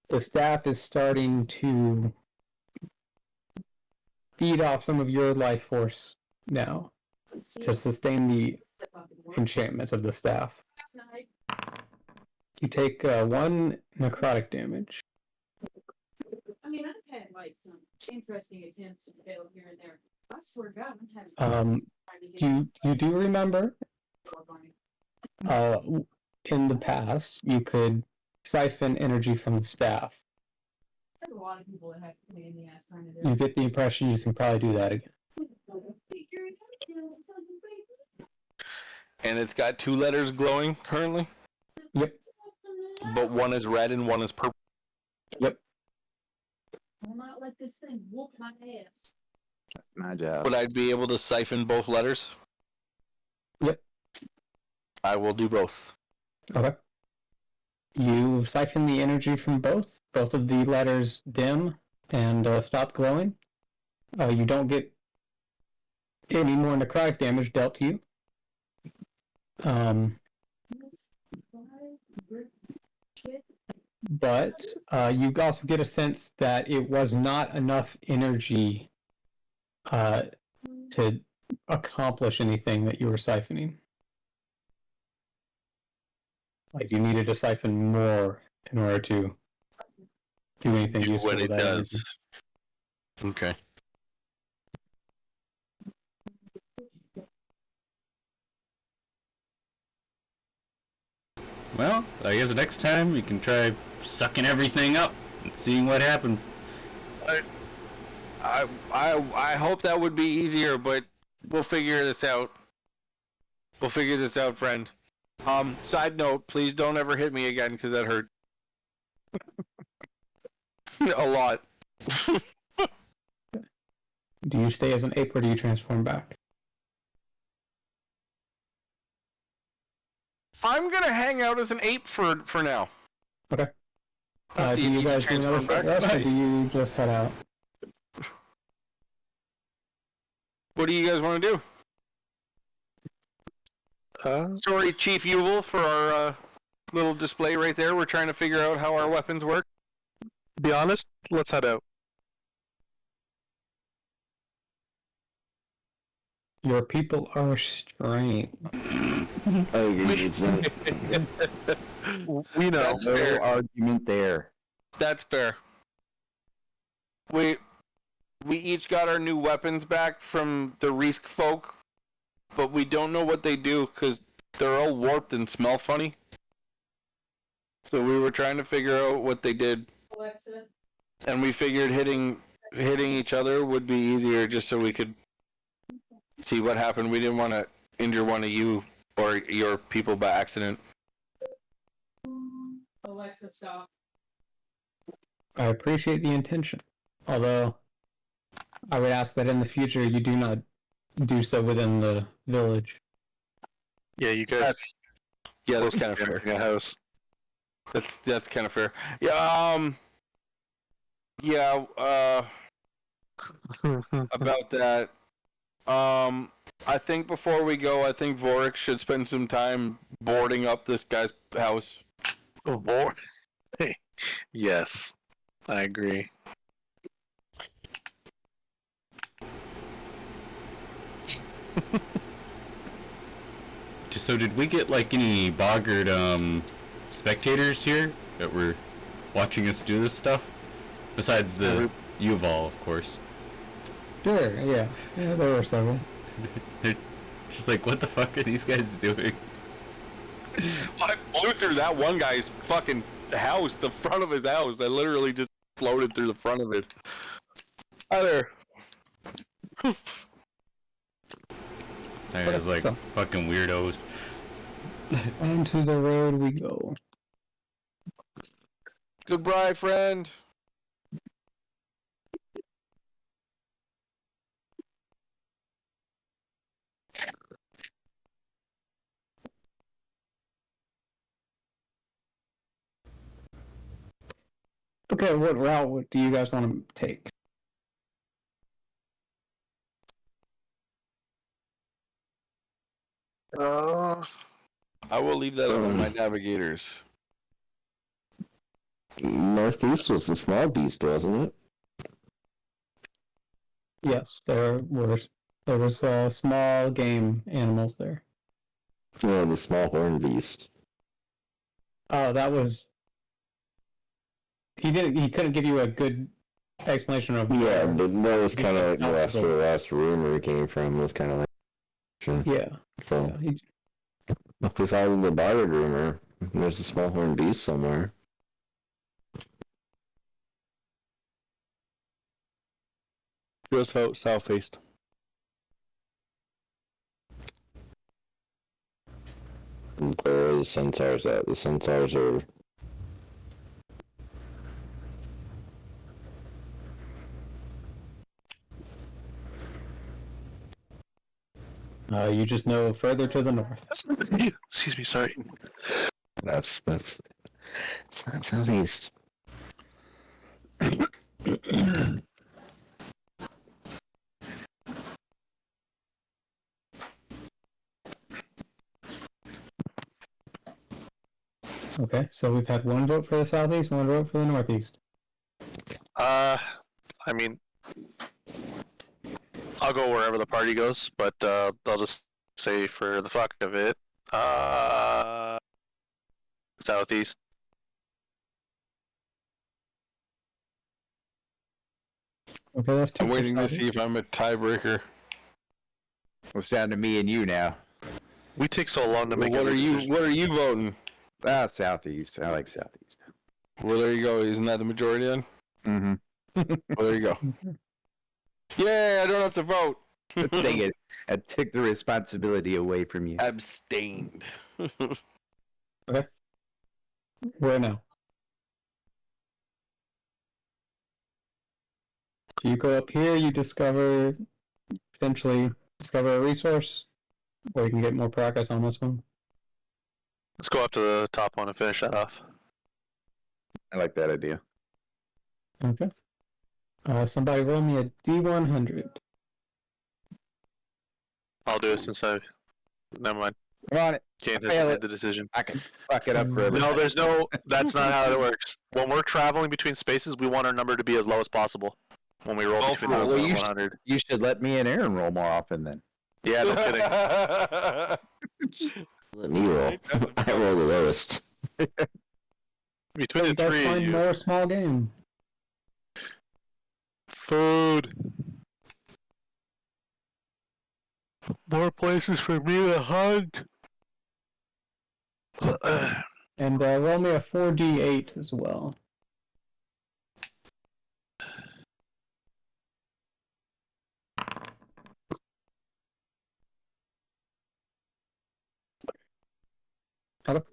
the staff is starting to feed off some of your life force now to sustain the enchantment of the staff. You take 1 necrotic damage. I mean, I've had like some interesting attempts to fail here and there. I swear to God, I'm having. You do remember in the past you could siphon energy from the staff. There's a lot of people that have to pay in the ass trying to do You it. get the impression you can probably do that again. And it's got 2 letters glowing currently, Yep. but one is red and one is purple. Yep. I'll not let this thing whoop my ass. My job. Would I be able to siphon both letters? Yep. I will do both. Okay. You siphon the energy from both. Both of the letters dim and stop glowing. You don't get any more necrotic damage dealt to you. But you also get a sense that it was not enough energy to accomplish anything that you were siphoning. Like you needed to siphon more in order to do anything Do useful what with it that does. energy. Okay. Well, I guess next time you can try sucking everything up and seeing what happens. I hope that would be easier, but we'll figure this out. We'll figure this out, friend. Side note, please don't ever hit me again, because that hurt. A lot. Do you stay as an ape or do you transform back? I'm gonna hang out as an ape for now. Okay. I'll Do see if you you can guys do another transform short back. rest, or do you just head out? What do you guys want to do? Sorry, Chief Yuval, for our little display right there. We're trying to figure out how our weapons work. To be honest, let's head out. Your people are strange. I agree with that. We know. That's No fair. argument there. That's fair. We each got our new weapons back from the Risk folk, but we don't know what they do because they're all warped and smell funny. So we were trying to figure out what they did, Alexa. and we figured hitting each other would be easier just so we could see what happened. We didn't want to injure one of you or your people by accident. Alexa, stop. I appreciate the intention, although I would ask that in the future you do not do so within the village. Yeah, you guys. That's kind of fair. A house. That's kind of fair. Yeah. Yeah. About that. I think before we go, I think Vorik should spend some time boarding up this guy's house. Oh, boy. Yes, I agree. So did we get like any boggart spectators here that were watching us do this stuff? Besides the Yuval, of course. Sure, yeah. Yeah, there were several. Just like, what the fuck are these guys doing? I blew through that one guy's fucking house, the front of his house. I literally just floated through the front of it. Hi there. That was like fucking weirdos. Onto the road we go. Goodbye, friend. Okay, what route do you guys want to take? I will leave that up to my navigators. Northeast was the small beast, wasn't it? Yes, there was small game animals there. Yeah, the small horn beast. Oh, that was. He couldn't give you a good explanation of. Yeah, but that was kind of like It's where the last rumor came from. Was kind of like. Yeah. So Yeah, if we follow the Bard rumor, there's a small horn beast somewhere. Just vote southeast. And where are the centaurs at? The centaurs are. you just know further to the north. Excuse me, sorry. That's it's not southeast. Okay, so we've had one vote for the southeast, one vote for the northeast. I mean, I'll go wherever the party goes, but I'll just say for the fuck of it, southeast. Okay, that's two. I'm for waiting to southeast. see if I'm a tiebreaker. It's down to me and you now. We take so long to make What every are you? decision. What are you voting? Ah, southeast. I like southeast. Well, there you go. Isn't that the majority then? Mm-hmm. Well, there you go. Yay! I don't have to vote. Dang it. I took the responsibility away from you. Abstained. Where now? So you go up here, you potentially discover a resource, or you can get more progress on this one. Let's go up to the top one and finish that off. I like that idea. Okay. Somebody roll me a D100. I'll do it since I. Never mind. Come on, Kane Fail has it. made the decision. I can fuck it up for everybody. No, there's no. That's not how it works. When we're traveling between spaces, we want our number to be as low as possible. When we roll Well, between for- 0 well, and you 100. You should let me and Aaron roll more often then. Yeah, no kidding. Let me roll. I roll the lowest. Between You the guys three of find you. more small game. Food. More places for me to hunt. And roll me a 4D8 as well. Okay.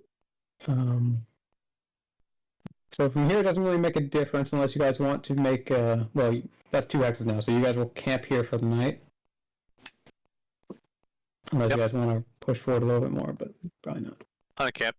So from here, it doesn't really make a difference unless you guys want to make, well, that's 2 X's now, so you guys will camp here for the night. Unless you guys want to push forward a little bit more, but probably not. On a camp.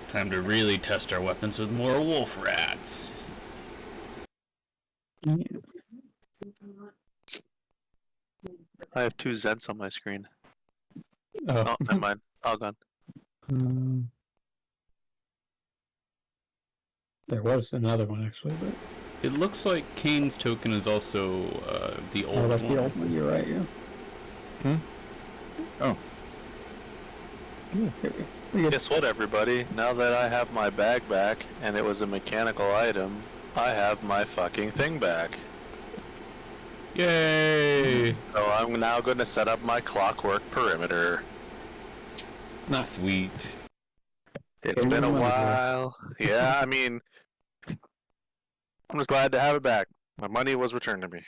Time to really test our weapons with more wolf rats. Yeah. I have 2 Zeds on my screen. Oh. Oh, never mind. All gone. There was another one actually, but It looks like Kane's token is also the old that's one. the old one. You're right. Yeah. Oh. Yeah, here we go. Guess what, everybody? Now that I have my bag back, and it was a mechanical item, I have my fucking thing back. Yay! So I'm now going to set up my clockwork perimeter. Sweet. It's Give been me a money, bro. while. Yeah, I mean, I'm just glad to have it back. My money was returned to me.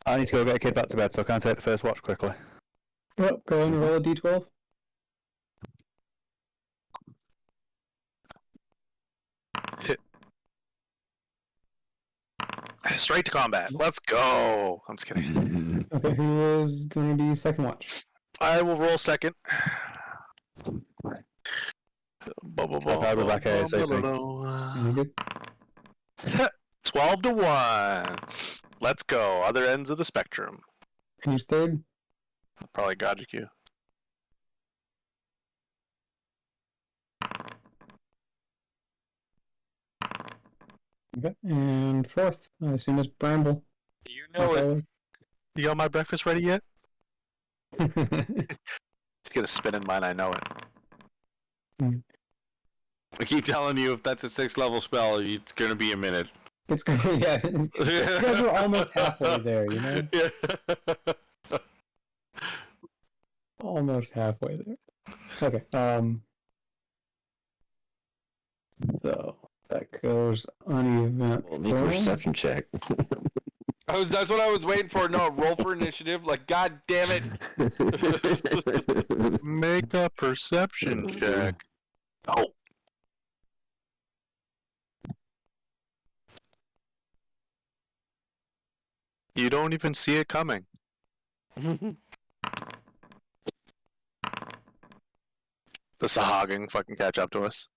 I need to go get a kid back to bed, so I can't take the first watch quickly. Well, go ahead and roll a D12. Straight to combat. Let's go. I'm just kidding. Okay, who is going to be second watch? I will roll second. I'll be back ASAP. Sound good? 12 to 1. Let's go. Other ends of the spectrum. Who's third? Probably Gajiku. Okay, and fourth, I assume it's Bramble. You know it. You got my breakfast ready yet? It's gonna spin in mine, I know it. I keep telling you, if that's a 6th level spell, it's gonna be a minute. It's going to, yeah. You guys are almost halfway there, you know? Yeah. Almost halfway there. Okay, so that goes uneventful. Well, make a perception check. That's what I was waiting for. No, roll for initiative. Like, god damn it. Make a perception check. Oh. You don't even see it coming. The Sahagin fucking catch up to us.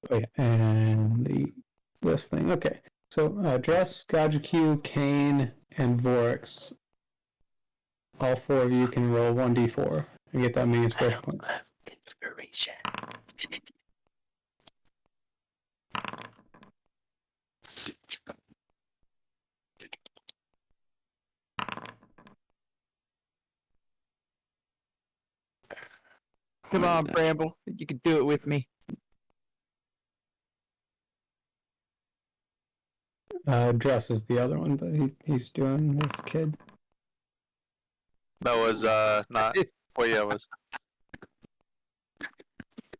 Oh, yeah, and this thing. Okay, so Dress, Gajiku, Kane, and Vorix. All 4 of you can roll 1d4 and get that many inspiration points. Inspiration. Come on, Bramble. You can do it with me. Dress is the other one, but he's doing his kid. That was not what yeah was.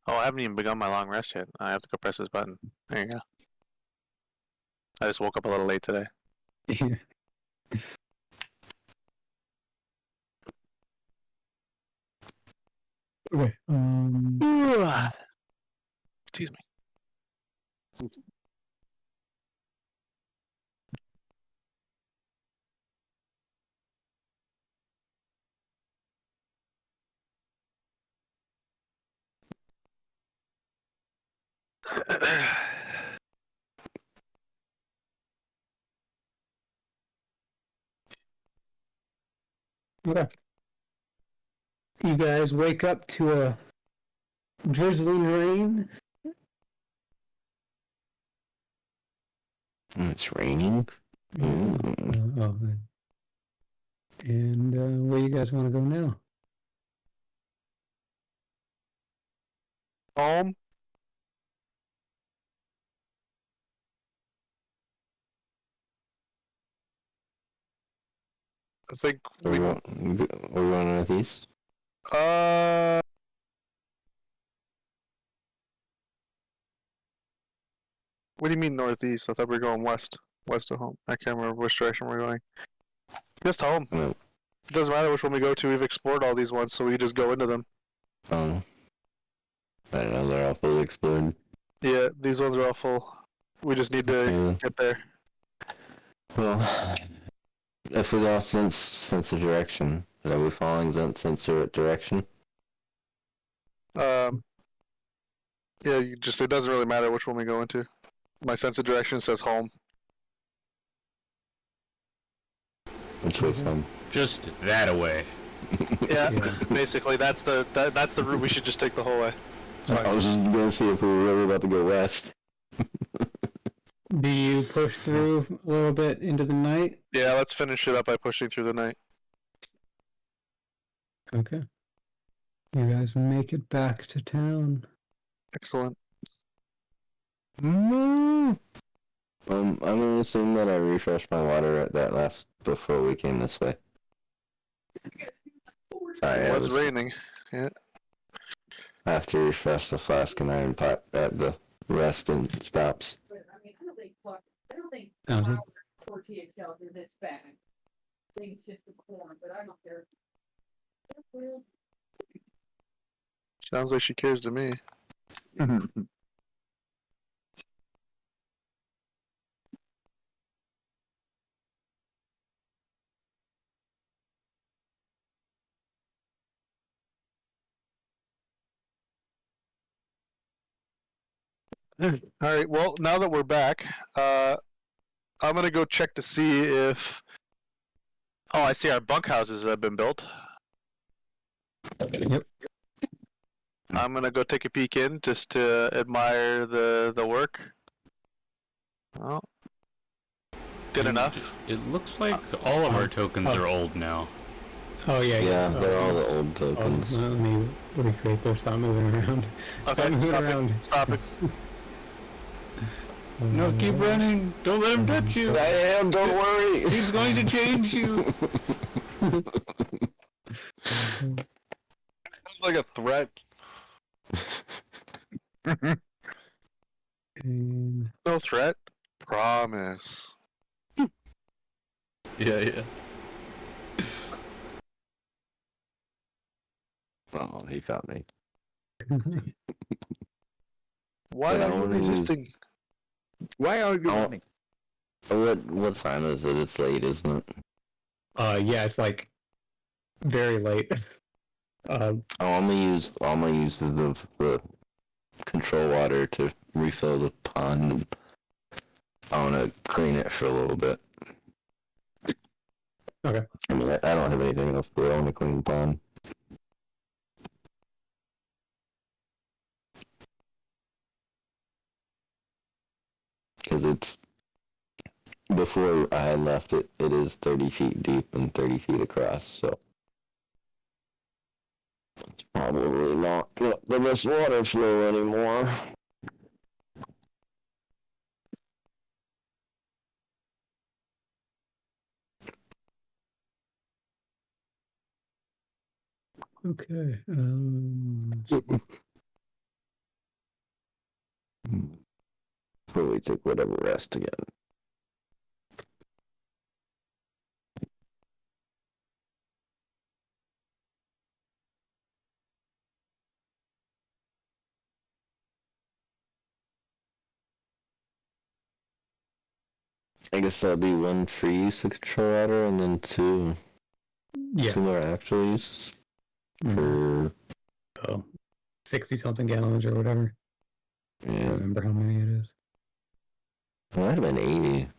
Oh, I haven't even begun my long rest yet. I have to go press this button. There you go. I just woke up a little late today. Okay. Excuse me. Okay. You guys wake up to a drizzling rain. It's raining. And where you guys want to go now? Home. I think We're going northeast. What do you mean northeast? I thought we were going west. West of home. I can't remember which direction we're going. Just home. No. It doesn't matter which one we go to. We've explored all these ones, so we just go into them. I don't know. They're all fully explored. Yeah, these ones are all full. We just need to get there. Well, if we go off sense of direction, are we following sense of direction? Yeah, it doesn't really matter which one we go into. My sense of direction says home. Which way's home? Just that away. Yeah, basically that's the route we should just take the whole way. It's fine. I was just gonna see if we were really about to go west. Do you push through a little bit into the night? Yeah, let's finish it up by pushing through the night. Okay. You guys make it back to town. Excellent. I'm gonna assume that I refreshed my water at that last before we came this way. Sorry, It was raining. Yeah. I have to refresh the flask and iron pot at the rest and stops. But I mean, I don't think Uh-huh. flour tortilla shells are this bad. I think it's just the corn, but I don't care. Well, Sounds like she cares to me. All right. Well, now that we're back, I'm gonna go check to see if. Oh, I see our bunkhouses have been built. Yep. I'm gonna go take a peek in just to admire the work. Oh, good enough. It looks like all of our tokens are old now. Oh yeah. Yeah, they're all the old tokens. Oh, let me recreate those. Stop moving around. Okay, Stop moving stop around. it. Stop it. No, keep running. Don't let him touch you. I am, don't worry! He's going to change you. Sounds like a threat. And No threat. Promise. Yeah. Oh, he got me. Why But I are you wanna use- resisting? Why are you Oh. running? What time is it? It's late, isn't it? yeah, it's like very late. I'm gonna use all my uses of the control water to refill the pond. And I wanna clean it for a little bit. Okay. I mean, I don't have anything else to do. I wanna clean the pond. Because it's before I left it, it is 30 feet deep and 30 feet across. So Probably not get the best water flow anymore. Okay. So we took whatever rest again. I guess that'll be one free use of control water and then two Yeah. more actual uses Mhm. for 60 something gallons or whatever. I don't yeah. remember how many it is. It might have been 80.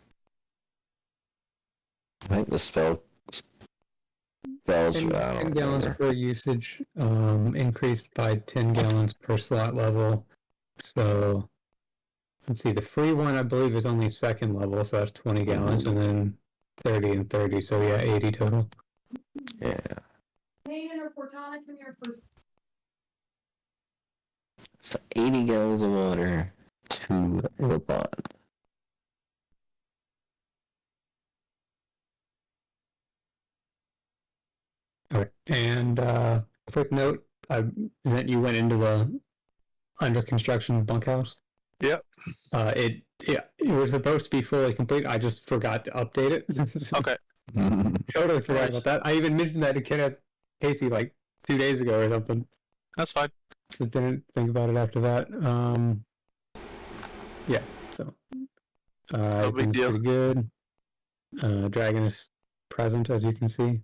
I think the spells. 10, I 10 don't gallons remember. per usage, increased by 10 gallons per slot level. So let's see, the free one I believe is only second level, so that's 20 gallons, and then 30 and 30, so yeah, 80 total. Yeah. Hayden or Cortana, come here first. So 80 gallons of water to the pond. Okay. And quick note, Zent, you went into the under construction bunkhouse. Yep. It was supposed to be fully complete. I just forgot to update it. Okay. Totally forgot Nice. about that. I even mentioned that to Kenneth Casey like 2 days ago or something. That's fine. Just didn't think about it after that. Yeah. So I big think it's deal. pretty good. Dragon is present, as you can see.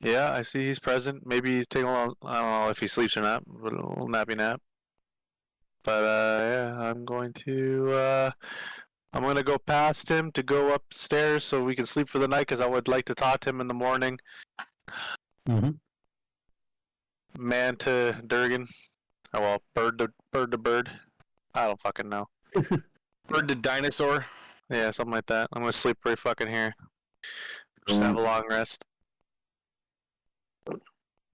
Yeah, I see he's present. Maybe he's taking a long. I don't know if he sleeps or not. A little nappy nap. But yeah, I'm going to go past him to go upstairs so we can sleep for the night because I would like to talk to him in the morning. Mm-hmm. Man to Durgan. Oh well, bird to bird. I don't fucking know. Bird to dinosaur. Yeah, something like that. I'm gonna sleep right fucking here. Just have a long rest.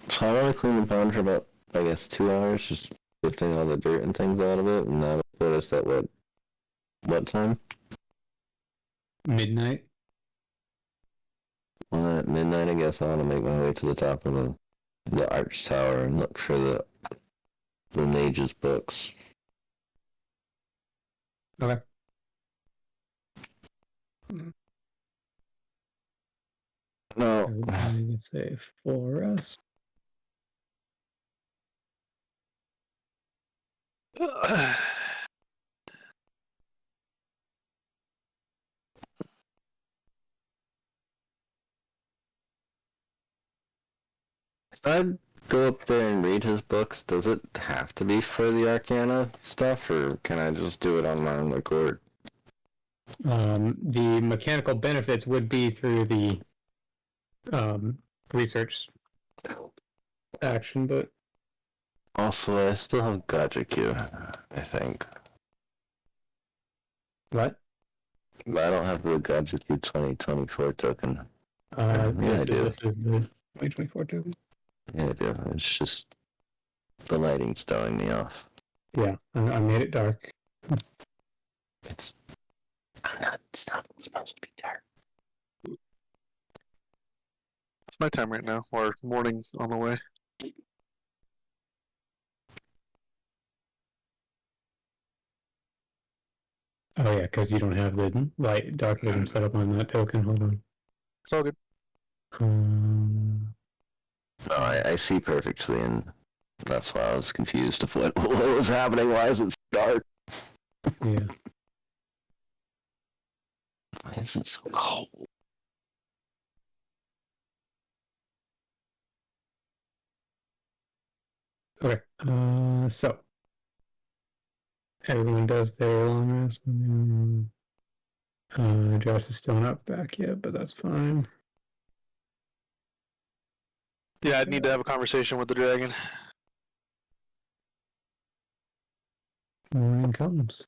So I want to clean the pond for about, I guess, 2 hours, just lifting all the dirt and things out of it, and that'll put us at what time? Midnight. Well, at midnight, I guess I want to make my way to the top of the arch tower and look for the mage's books. Okay. No. Everybody can say full rest. I'd go up there and read his books. Does it have to be for the Arcana stuff, or can I just do it on my own accord? The mechanical benefits would be through the research action, but Also, I still have Gotcha Q, I think. what? But I don't have the Gotcha Q 2024 token. Yeah, I do. This is the 2024 token. Yeah, I do. It's just the lighting's throwing me off. Yeah, I made it dark. It's not supposed to be dark. It's nighttime right now, or morning's on the way. Oh yeah, because you don't have the light dark vision set up on that token. Hold on. It's all good. Um, No, I see perfectly, and that's why I was confused of what was happening. Why is it dark? yeah. Why is it so cold? Okay. So everyone does their long rest. Josh is still not back yet, but that's fine. Yeah, I'd need to have a conversation with the dragon. Morning comes.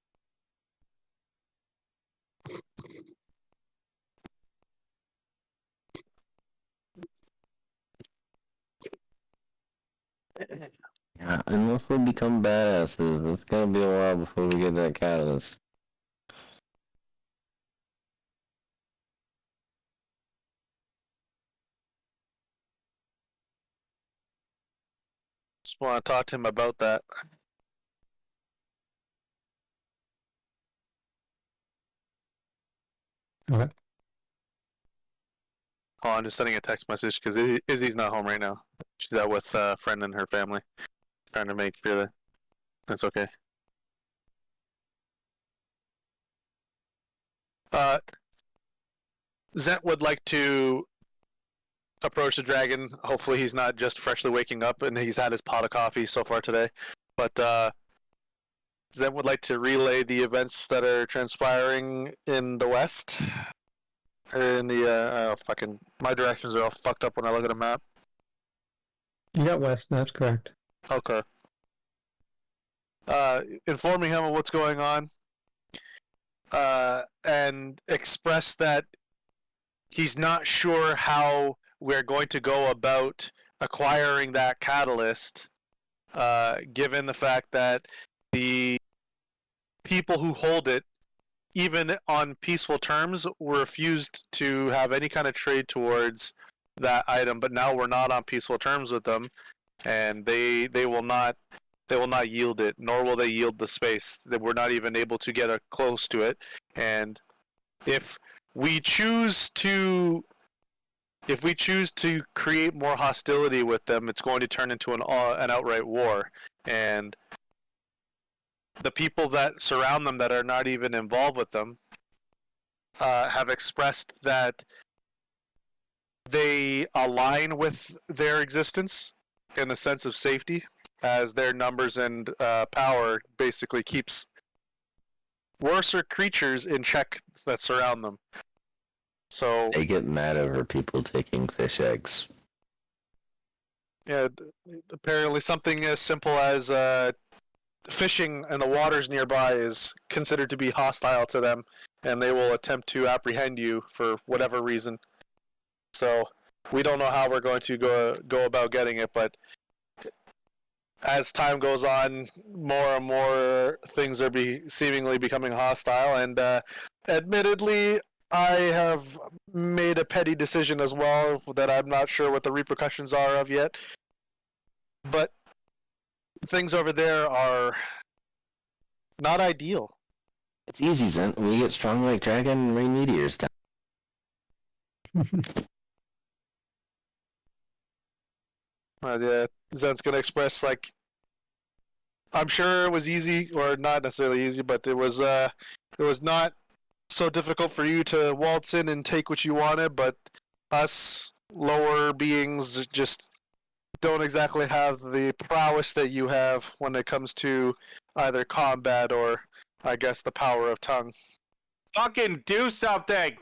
unless we become badasses, it's gonna be a while before we get that catalyst. Just want to talk to him about that. Okay. Oh, I'm just sending a text message because Izzy's not home right now. She's out with a friend and her family, trying to make sure that that's okay. Zent would like to approach the dragon. Hopefully, he's not just freshly waking up and he's had his pot of coffee so far today. But Zent would like to relay the events that are transpiring in the west. In the fucking my directions are all fucked up when I look at a map. You got west. That's correct. Okay. Informing him of what's going on, and express that he's not sure how we're going to go about acquiring that catalyst, given the fact that the people who hold it, even on peaceful terms, refused to have any kind of trade towards that item. But now we're not on peaceful terms with them, and they will not yield it, nor will they yield the space. That we're not even able to get close to it, and if we choose to create more hostility with them, it's going to turn into an outright war. And the people that surround them that are not even involved with them have expressed that they align with their existence in a sense of safety, as their numbers and power basically keeps worser creatures in check that surround them. So They get mad over people taking fish eggs. yeah, apparently something as simple as fishing in the waters nearby is considered to be hostile to them, and they will attempt to apprehend you for whatever reason. So we don't know how we're going to go about getting it, but as time goes on, more and more things are seemingly becoming hostile, and admittedly, I have made a petty decision as well that I'm not sure what the repercussions are of yet. But things over there are not ideal. It's easy, Zent. We get strong like dragon and rain meteors down. Yeah, Zen's gonna express like, I'm sure it was easy, or not necessarily easy, but it was not so difficult for you to waltz in and take what you wanted, but us lower beings just don't exactly have the prowess that you have when it comes to either combat or, I guess, the power of tongue. Fucking do something!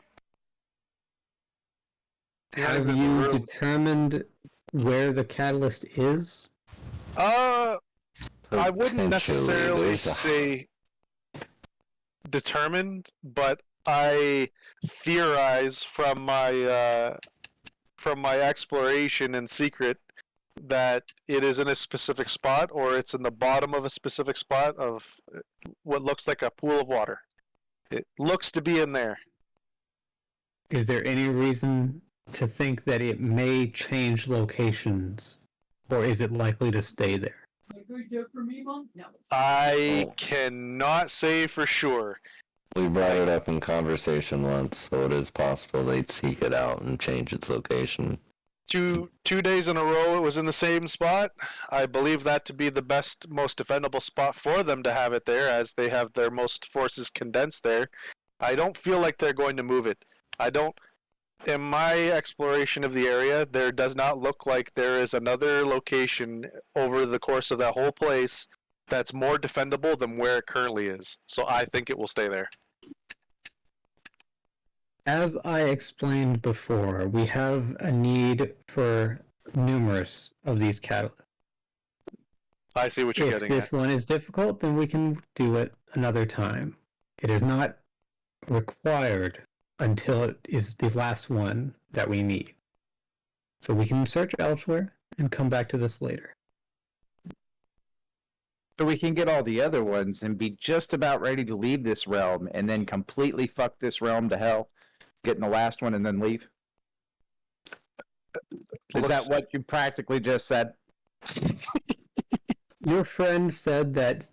Have you determined where the catalyst is? I wouldn't necessarily There's say determined, but I theorize from my exploration in secret that it is in a specific spot, or it's in the bottom of a specific spot of what looks like a pool of water. It looks to be in there. Is there any reason to think that it may change locations, or is it likely to stay there? No. I Oh. cannot say for sure. We brought it up in conversation once, so it is possible they'd seek it out and change its location. Two days in a row it was in the same spot. I believe that to be the best, most defendable spot for them to have it there, as they have their most forces condensed there. I don't feel like they're going to move it. In my exploration of the area, there does not look like there is another location over the course of that whole place that's more defendable than where it currently is. So I think it will stay there. As I explained before, we have a need for numerous of these catalysts. I see what you're If getting this at. one is difficult, then we can do it another time. It is not required until it is the last one that we need. So we can search elsewhere and come back to this later. So we can get all the other ones and be just about ready to leave this realm and then completely fuck this realm to hell, getting the last one and then leave? Is that what you practically just said? Your friend said that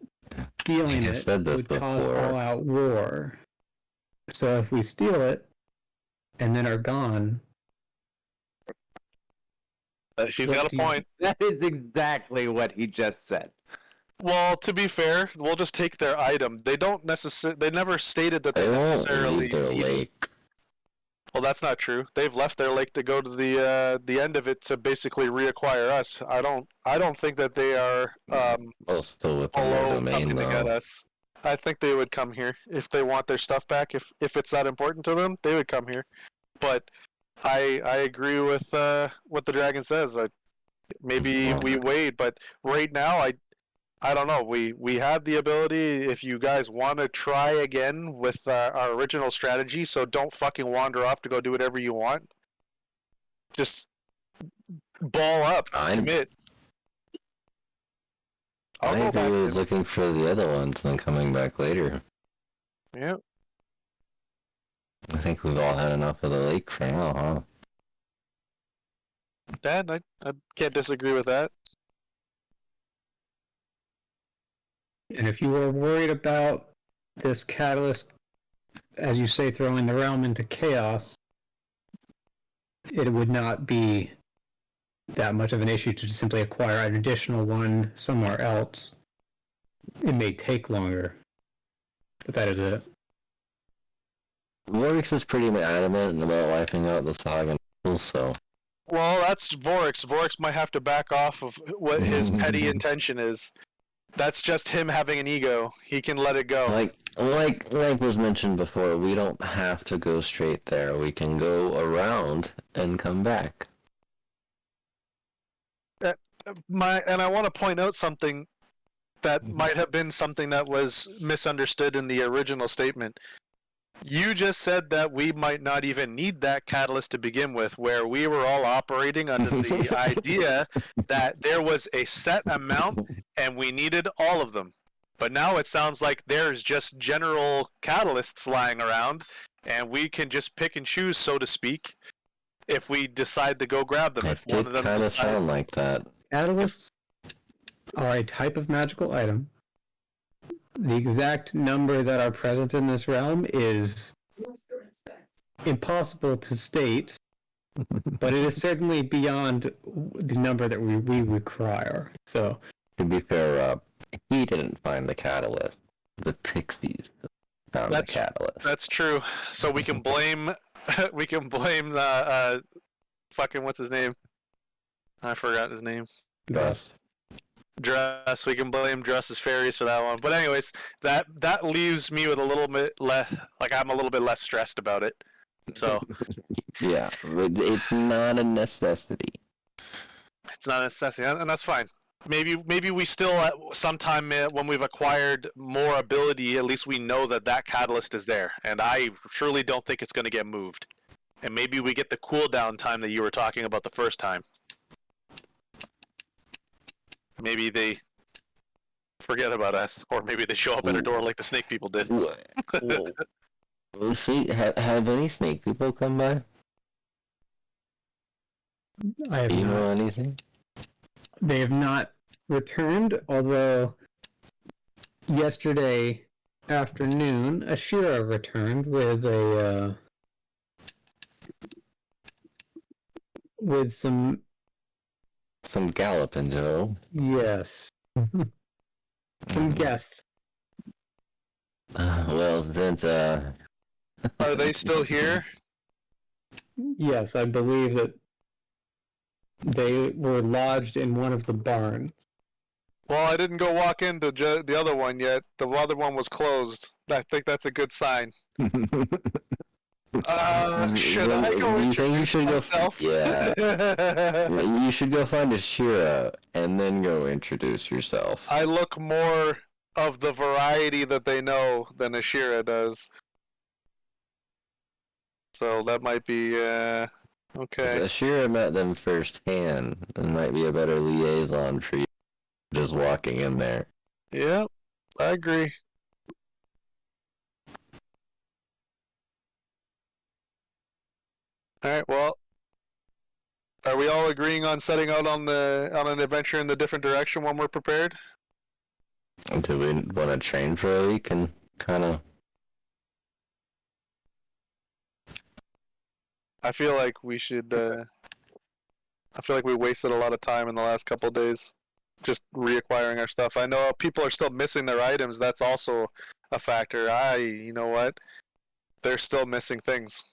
stealing I it said this would cause before. all-out war. So if we steal it and then are gone, She's What got a do you- point. That is exactly what he just said. Well, to be fair, we'll just take their item. They don't necessarily. They never stated that They they won't necessarily leave their need it. lake. Well, that's not true. They've left their lake to go to the end of it to basically reacquire us. I don't think that they are Well, still within their below domain, coming to get though. us. I think they would come here if they want their stuff back. If it's that important to them, they would come here. But I agree with what the dragon says. Maybe we wait, but right now I don't know. We have the ability. If you guys want to try again with our original strategy, so don't fucking wander off to go do whatever you want. Just ball up, commit. I'll I go agree back with in. looking for the other ones and then coming back later. Yeah. I think we've all had enough of the lake for now, huh? Dad, I can't disagree with that. and if you were worried about this catalyst, as you say, throwing the realm into chaos, it would not be that much of an issue to simply acquire an additional one somewhere else. It may take longer, but that is it. Vorix is pretty adamant about wiping out the Saga, so... Well, that's Vorix. Vorix might have to back off of what his petty intention is. That's just him having an ego. He can let it go. Like was mentioned before, we don't have to go straight there. We can go around and come back. And I want to point out something that might have been something that was misunderstood in the original statement. You just said that we might not even need that catalyst to begin with, where we were all operating under the idea that there was a set amount and we needed all of them. But now it sounds like there's just general catalysts lying around and we can just pick and choose, so to speak, if we decide to go grab them. It If one did of them kind of decides... sound like that. Catalysts are a type of magical item. The exact number that are present in this realm is impossible to state, but it is certainly beyond the number that we require. So, to be fair, he didn't find the catalyst. The pixies found the catalyst. That's true. So we can blame fucking what's his name? I forgot his name. Dress. Dress. We can blame Dress's fairies for that one. But anyways, that leaves me with a little bit less. Like I'm a little bit less stressed about it. So. Yeah, it's not a necessity. It's not a necessity, and that's fine. Maybe we still sometime when we've acquired more ability, at least we know that catalyst is there, and I surely don't think it's going to get moved. And maybe we get the cooldown time that you were talking about the first time. Maybe they forget about us, or maybe they show up at our door like the snake people did. We'll see. Have any snake people come by? I have Do you not. know anything? They have not returned, although yesterday afternoon, Ashira returned with some galloping, Joe. Yes. Some guests. Well, since Are they still here? Yes, I believe that they were lodged in one of the barns. Well, I didn't go walk into the other one yet. The other one was closed. I think that's a good sign. Should I go introduce myself? Yeah. You should go find Ashira and then go introduce yourself. I look more of the variety that they know than Ashira does. So that might be, okay. Ashira met them firsthand and might be a better liaison for you just walking in there. Yeah, I agree. Alright, well. Are we all agreeing on setting out on an adventure in the different direction when we're prepared? Do we want to train for a week and kind of? I feel like we should. I feel like we wasted a lot of time in the last couple of days, just reacquiring our stuff. I know people are still missing their items. That's also a factor. You know what? They're still missing things.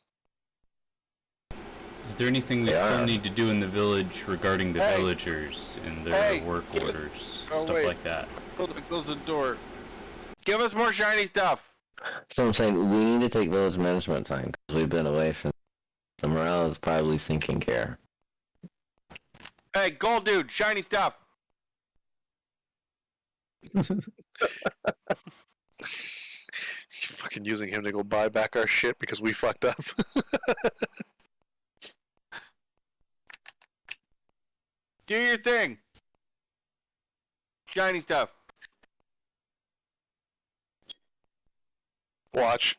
Is there anything we They still are. need to do in the village regarding the Hey. villagers and their Hey. work orders, Oh, stuff wait. like that? Close the door. Give us more shiny stuff. So I'm saying we need to take village management time because we've been away from. The morale is probably sinking here. Hey, gold dude, shiny stuff. Fucking using him to go buy back our shit because we fucked up. Do your thing. Shiny stuff. Watch.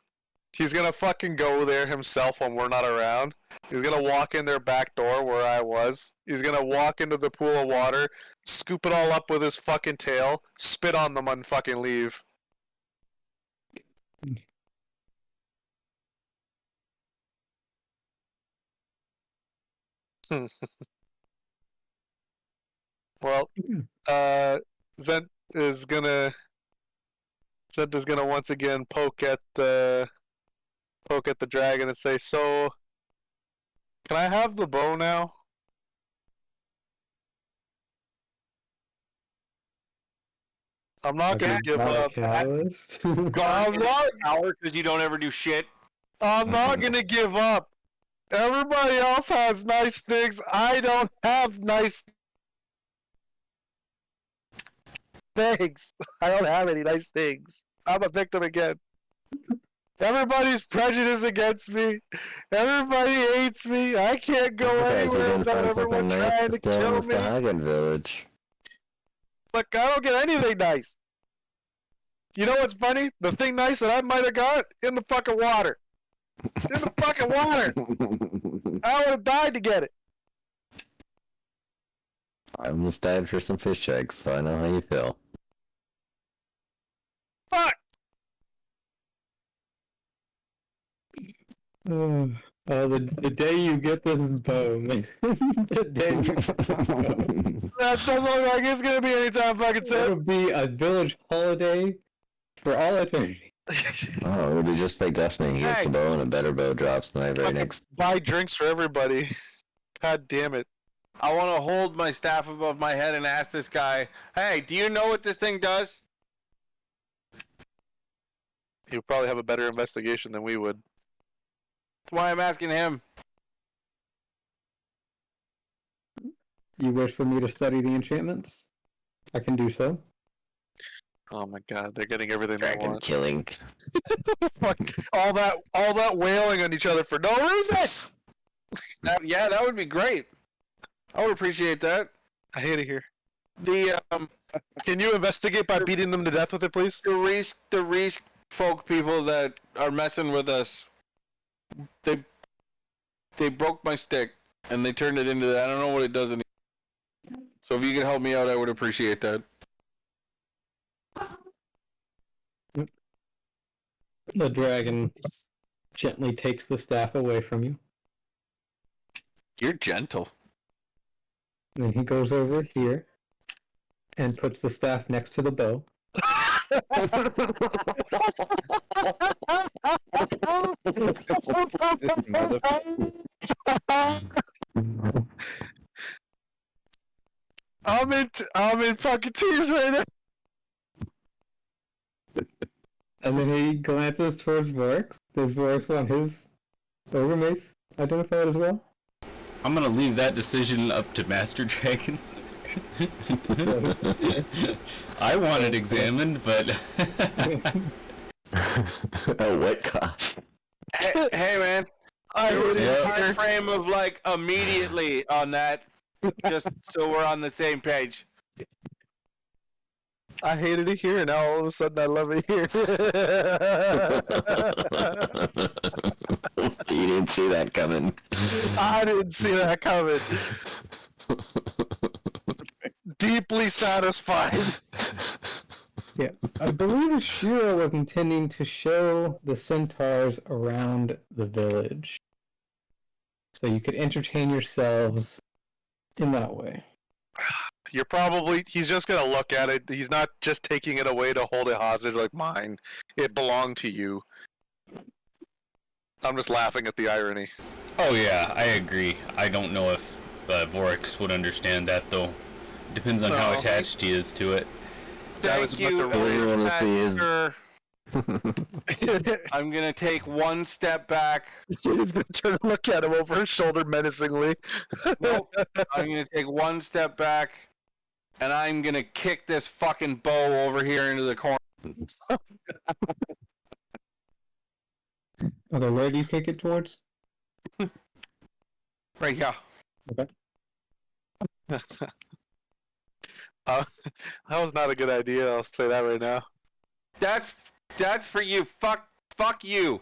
He's gonna fucking go there himself when we're not around. He's gonna walk in their back door where I was. He's gonna walk into the pool of water, scoop it all up with his fucking tail, spit on them and fucking leave. Well, Zent is gonna once again poke at the dragon and say, "So, can I have the bow now?" I'm not gonna give up. Catalyst. I'm not. Hour because you don't ever do shit. I'm not gonna give up. Everybody else has nice things. I don't have nice things. I don't have any nice things. I'm a victim again. Everybody's prejudiced against me. Everybody hates me. I can't go anywhere without everyone trying to kill with the me. Hagen village. Look, I don't get anything nice. You know what's funny? The thing nice that I might have got in the fucking water. In the fucking water. I would have died to get it. I almost died for some fish eggs, so I know how you feel. Fuck. The day you get this bow, man. The day you get this bow. That doesn't look like it's gonna be anytime fucking soon. It'll be a village holiday for all eternity. Oh, it'll be just like Destiny. He gets Hey. the bow and a better bow drops the night right Fucking next. buy drinks for everybody. God damn it. I want to hold my staff above my head and ask this guy, "Hey, do you know what this thing does?" He'll probably have a better investigation than we would. That's why I'm asking him. You wish for me to study the enchantments? I can do so. Oh my god, they're getting everything they Dragon want. killing. Fuck, all that wailing on each other for no reason. That would be great. I would appreciate that. I hate it here. The Can you investigate by beating them to death with it, please? the Reese folk people that are messing with us, they broke my stick and they turned it into that. I don't know what it does anymore. So if you could help me out, I would appreciate that. The dragon gently takes the staff away from you. You're gentle. And then he goes over here and puts the staff next to the bow. I'm in fucking tears right now. And then he glances towards Vorix. Does Vorix want his overmace identified as well? I'm gonna leave that decision up to Master Dragon. I want it examined, but A what cost? Hey man, I there was hate a it time here. frame of like immediately on that, just so we're on the same page. I hated it here, and now all of a sudden I love it here. You didn't see that coming. I didn't see that coming. Deeply satisfied. Yeah, I believe Shiro was intending to show the centaurs around the village. So you could entertain yourselves in that way. He's just gonna look at it. He's not just taking it away to hold it hostage like mine. It belonged to you. I'm just laughing at the irony. Oh yeah, I agree. I don't know if Vorix would understand that though. Depends on how attached he is to it. Thank you, Master. I'm gonna take one step back. He's gonna turn and look at him over his shoulder menacingly. Nope. I'm gonna take one step back, and I'm gonna kick this fucking bow over here into the corner. Okay, where do you kick it towards? Right here. Okay. That was not a good idea. I'll say that right now. That's for you. Fuck you.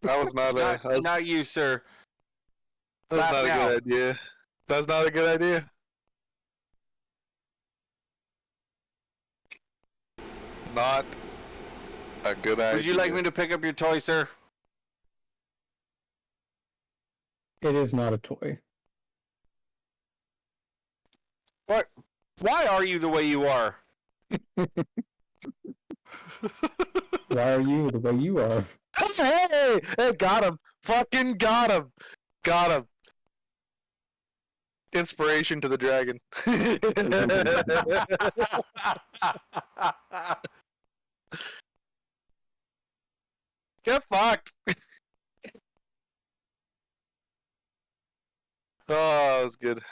That was not not you, sir. That's not a good idea. That's not a good idea. Not a good idea. Would you like me to pick up your toy, sir? It is not a toy. What? Why are you the way you are? Why are you the way you are? Hey, got him. Fucking got him. Got him. Inspiration to the dragon. Get fucked. Oh, that was good.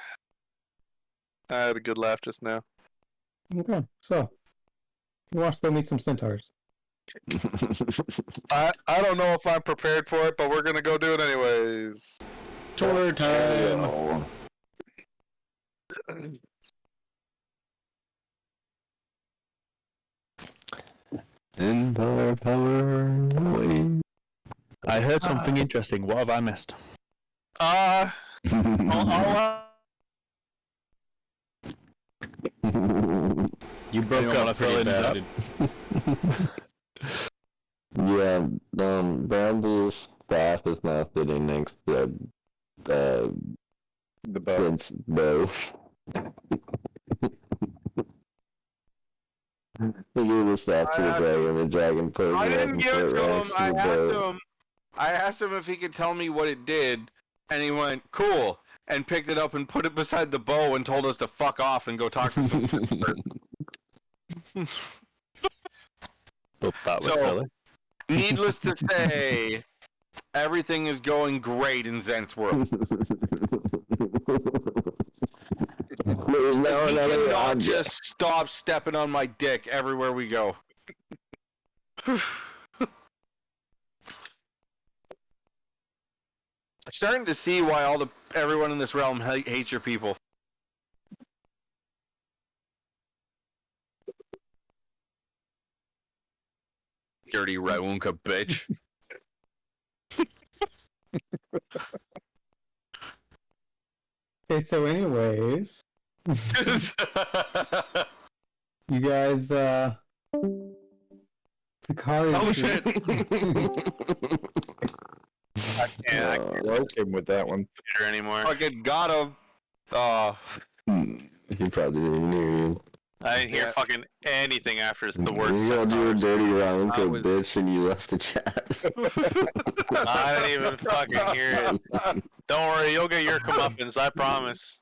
I had a good laugh just now. Okay, so you want to go meet some centaurs? I don't know if I'm prepared for it, but we're gonna go do it anyways. Tour time. Empire power. I heard something interesting. What have I missed? You broke up pretty bad. Yeah, Brambles' staff is now sitting next to the bow. Bow. He gave the staff to the dragon put I didn't give it to him. bow. I asked him if he could tell me what it did, and he went, cool, and picked it up and put it beside the bow and told us to fuck off and go talk to some Thought that was silly. Needless to say, everything is going great in Zent's world. No, He cannot just stop stepping on my dick everywhere we go. Starting to see why everyone in this realm hates your people. Dirty Raunka bitch. Okay, so anyways, you guys, the car is... Oh shit! I can't rope him with that one Anymore. Fucking got him. He probably didn't even hear you. I didn't hear fucking anything after the words. You called you a dirty I Raunka was- bitch and you left the chat. I didn't even fucking hear it. Don't worry, you'll get your comeuppance, I promise.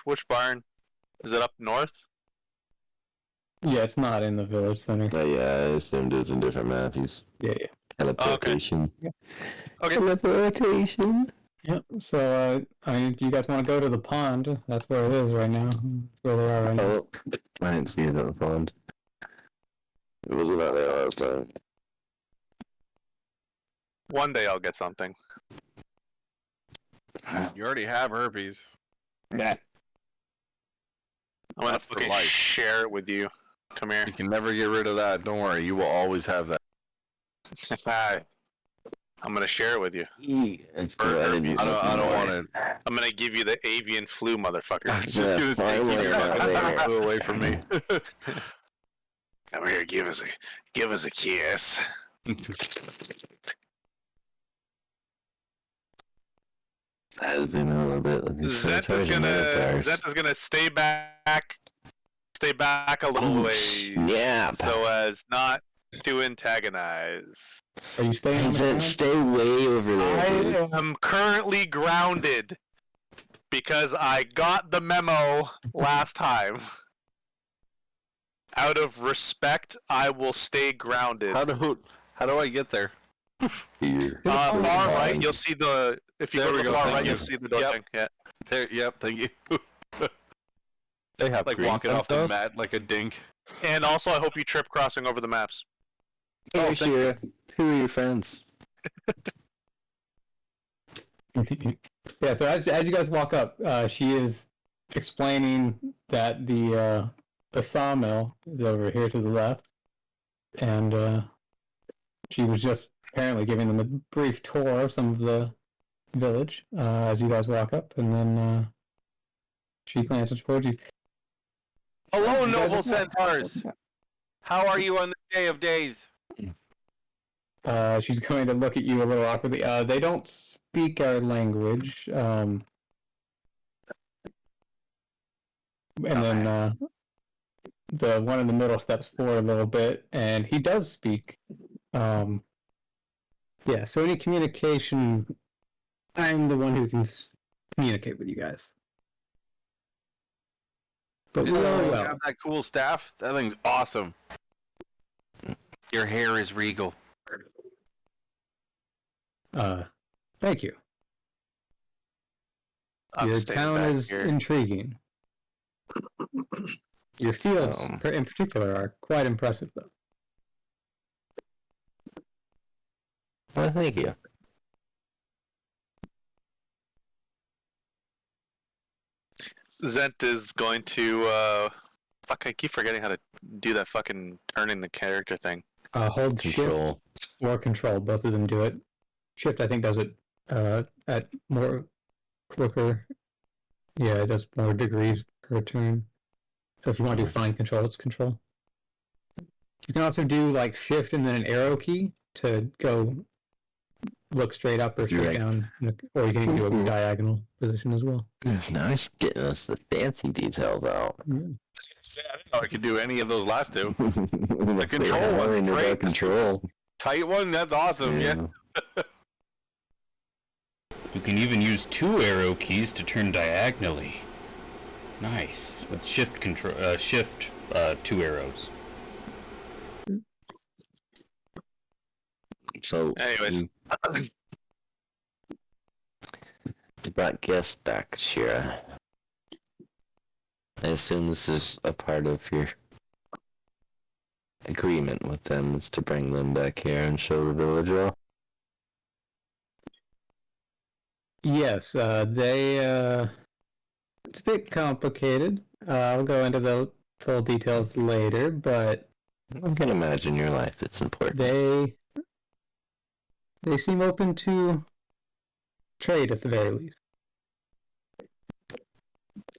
Which barn? Is it up north? Yeah, it's not in the village center. But yeah, I assumed it was a different map. He's Yeah. teleportation. Okay. Teleportation. Yep. So, I mean, do you guys want to go to the pond? That's where it is right now. Where they are right now. Oh, I didn't see it on the pond. It wasn't out there last time. One day I'll get something. You already have herpes. I'm gonna That's for fucking life. share it with you. Come here. You can never get rid of that. Don't worry. You will always have that. I'm gonna share it with you. I don't want it. I'm gonna give you the avian flu, motherfucker. I was just gonna say, keep your fucking flu away from me. Come here, give us a kiss. Has been a little bit. Zent is gonna stay back a little ways, Yeah. so as not to antagonize. Are you staying on the Zent, ground? stay way over there, dude. I am currently grounded because I got the memo last time. Out of respect, I will stay grounded. How do I get there? Here. Far right, you'll see the. If you There go we to the go, far thank right, you. you'll see the door Yep. thing. Yeah. There. Yep. Thank you. They have Like green walking off the sensors. mat like a dink. And also, I hope you trip crossing over the maps. Hey, Shira. Who are your friends? Yeah, so as you guys walk up, she is explaining that the sawmill is over here to the left, and she was just apparently giving them a brief tour of some of the village as you guys walk up, and then she glances towards you. Hello, You guys noble are- centaurs. How are you on the day of days? She's going to look at you a little awkwardly. They don't speak our language. And then the one in the middle steps forward a little bit, and he does speak. Yeah, so any communication, I'm the one who can communicate with you guys. But we are You well. have that cool staff? That thing's awesome. Your hair is regal. Thank you. I'm Your staying town back is here. intriguing. Your fields, in particular, are quite impressive, though. Well, thank you. Zent is going to. Fuck, I keep forgetting how to do that fucking turning the character thing. Hold Control. shift or control. Both of them do it. Shift, I think, does it at more quicker. Yeah, it does more degrees per turn. So if you want to do fine control, it's control. You can also do like shift and then an arrow key to go look straight up or straight Right. down, or you can even do a diagonal position as well. Now he's getting us the fancy details out. I didn't know I could do any of those last two. The control one, great. Control. Tight one? That's awesome. Yeah. You can even use 2 arrow keys to turn diagonally. Nice. With shift control, shift 2 arrows. So, Anyways. you brought guests back, Shira. I assume this is a part of your agreement with them, is to bring them back here and show the village off. Yes, it's a bit complicated. I'll go into the full details later, but I can imagine your life, it's important. they seem open to trade at the very least.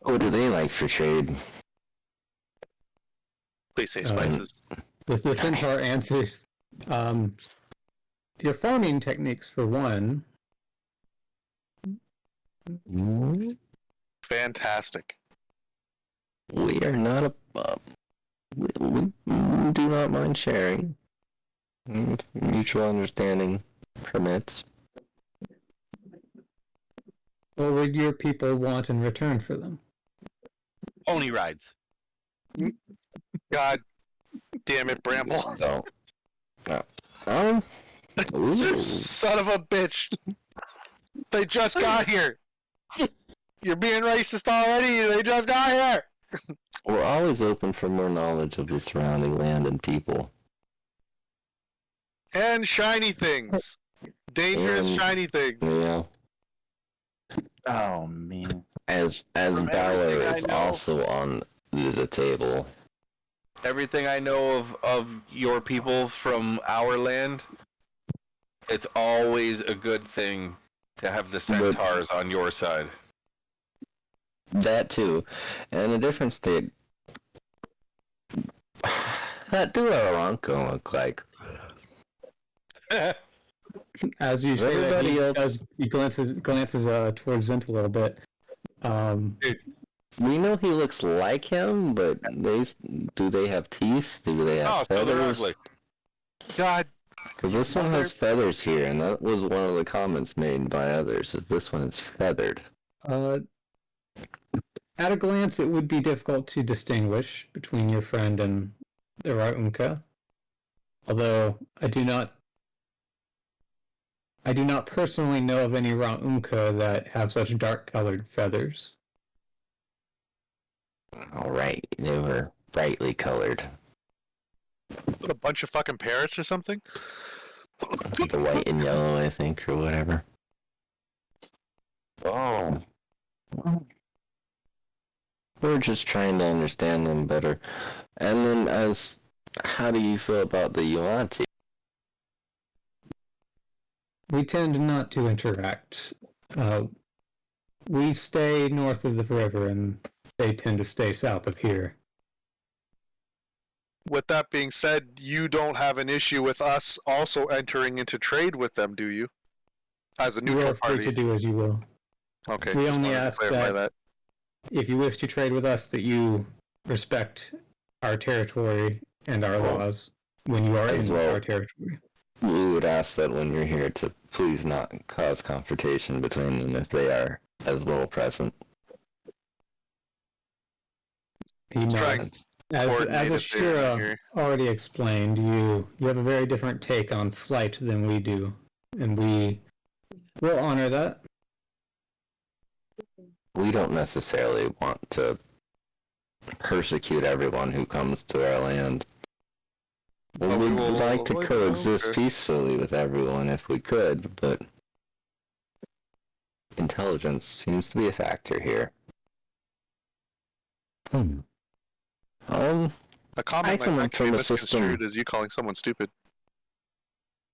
What do they like for trade? Please say spices. The centaur answers, your farming techniques for one. Fantastic. We are not a... we do not mind sharing. Mutual understanding permits. What would your people want in return for them? Pony rides. God damn it, Bramble. No. You son of a bitch. They just got here. You're being racist already. They just got here. We're always open for more knowledge of the surrounding land and people. And shiny things. Dangerous And- shiny things. Yeah. Oh man. As From Valor everything I is know- also on the table. Everything I know of your people from our land, it's always a good thing to have the centaurs on your side. That too. And a different state. That do Aranko look like? As you say that, Everybody he, else- he glances towards Zint a little bit. We know he looks like him, but do they have teeth? Do they have so they're feathers? ugly. God. Because this one has feathers here, and that was one of the comments made by others, is this one is feathered. At a glance, it would be difficult to distinguish between your friend and the Raunka. Although I do not personally know of any Raunka that have such dark-colored feathers. Alright, they were brightly colored. What, a bunch of fucking parrots or something? The white and yellow, I think, or whatever. Oh. We're just trying to understand them better. And then how do you feel about the Yuanti? We tend not to interact. We stay north of the river, and they tend to stay south of here. With that being said, you don't have an issue with us also entering into trade with them, do you? As a You neutral are free party. to do as you will. Okay. We just only wanted to ask clarify that if you wish to trade with us, that you respect our territory and our laws when you are As in well. our territory. We would ask that when you're here to please not cause confrontation between them if they are as well present. He nods. As coordinate if they're Ashira here. already explained, you have a very different take on flight than we do, and we will honor that. We don't necessarily want to persecute everyone who comes to our land. We But we would will like to avoid coexist them. peacefully with everyone if we could, but intelligence seems to be a factor here. A comment come like that can be from a system- misconstrued as you calling someone stupid.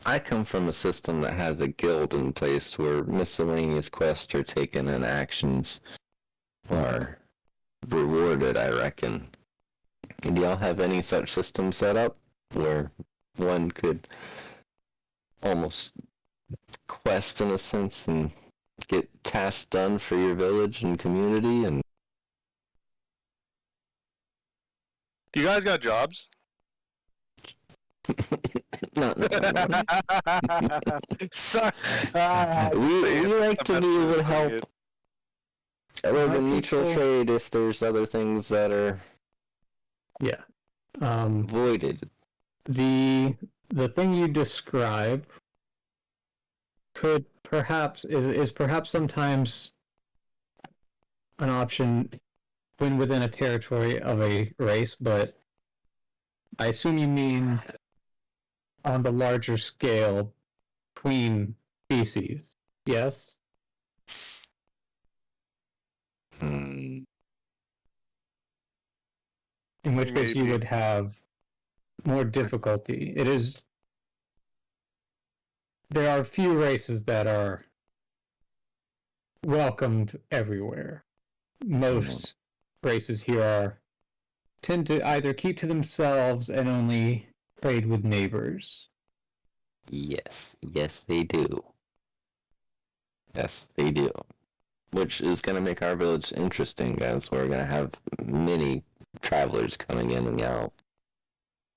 I come from a system that has a guild in place where miscellaneous quests are taken and actions are rewarded, I reckon. Do y'all have any such system set up where one could almost quest in a sense and get tasks done for your village and community? And You guys got jobs? no. Sorry. we like to be able to help other than mutual people- trade if there's other things that are voided. The thing you describe could perhaps is perhaps sometimes an option when within a territory of a race, but I assume you mean on the larger scale between species. Yes? In which case you Maybe. would have more difficulty. There are few races that are welcomed everywhere. Most races here tend to either keep to themselves and only trade with neighbors. Yes, they do. Yes, they do. Which is going to make our village interesting, as we're going to have many travelers coming in and out.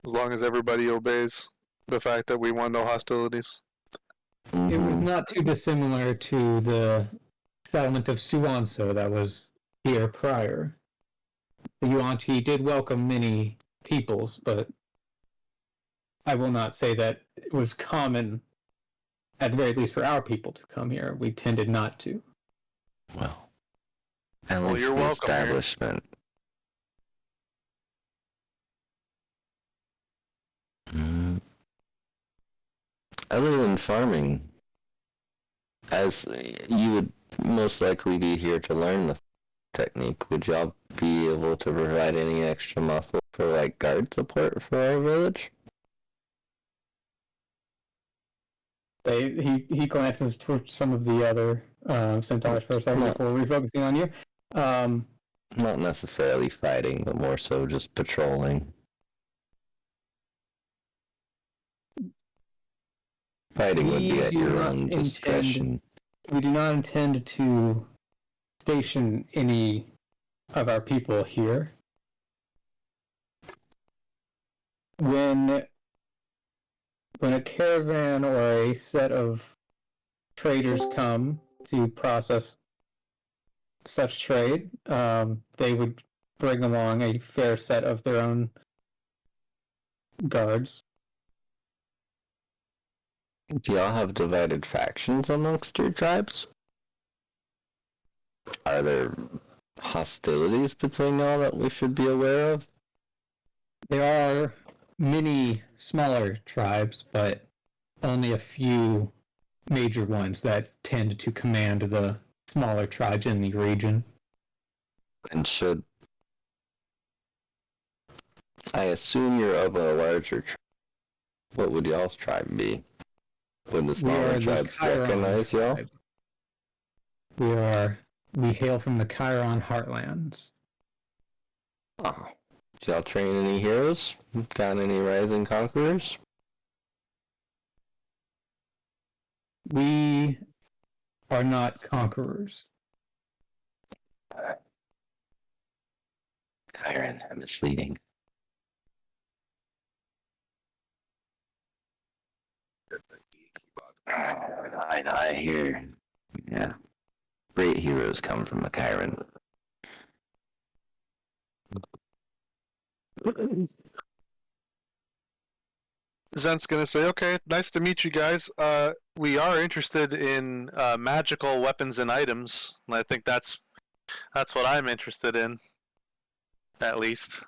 As long as everybody obeys the fact that we want no hostilities. It was not too dissimilar to the settlement of Suanso that was here prior. The Yuan-Ti did welcome many peoples, but I will not say that it was common, at the very least for our people to come here. We tended not to. Well, at Well, least you're the welcome here. establishment. Other than farming, as you would most likely be here to learn the technique. Would y'all be able to provide any extra muscle for like guard support for our village? He glances towards some of the other centaurs for a second before refocusing on you. Not necessarily fighting, but more so just patrolling. Fighting would be at your own discretion. We do not intend to station any of our people here. When a caravan or a set of traders come to process such trade, they would bring along a fair set of their own guards. Do y'all have divided factions amongst your tribes? Are there hostilities between y'all that we should be aware of? There are many smaller tribes, but only a few major ones that tend to command the smaller tribes in the region. And should... I assume you're of a larger tribe. What would y'all's tribe be? Would the smaller tribes recognize y'all? We hail from the Chiron Heartlands. Oh. Do y'all train any heroes? Got any rising conquerors? We are not conquerors. Chiron, I'm misleading. I hear. Yeah. Great heroes come from the Chiron. Zent's gonna say, "Okay, nice to meet you guys. We are interested in magical weapons and items, and I think that's what I'm interested in, at least."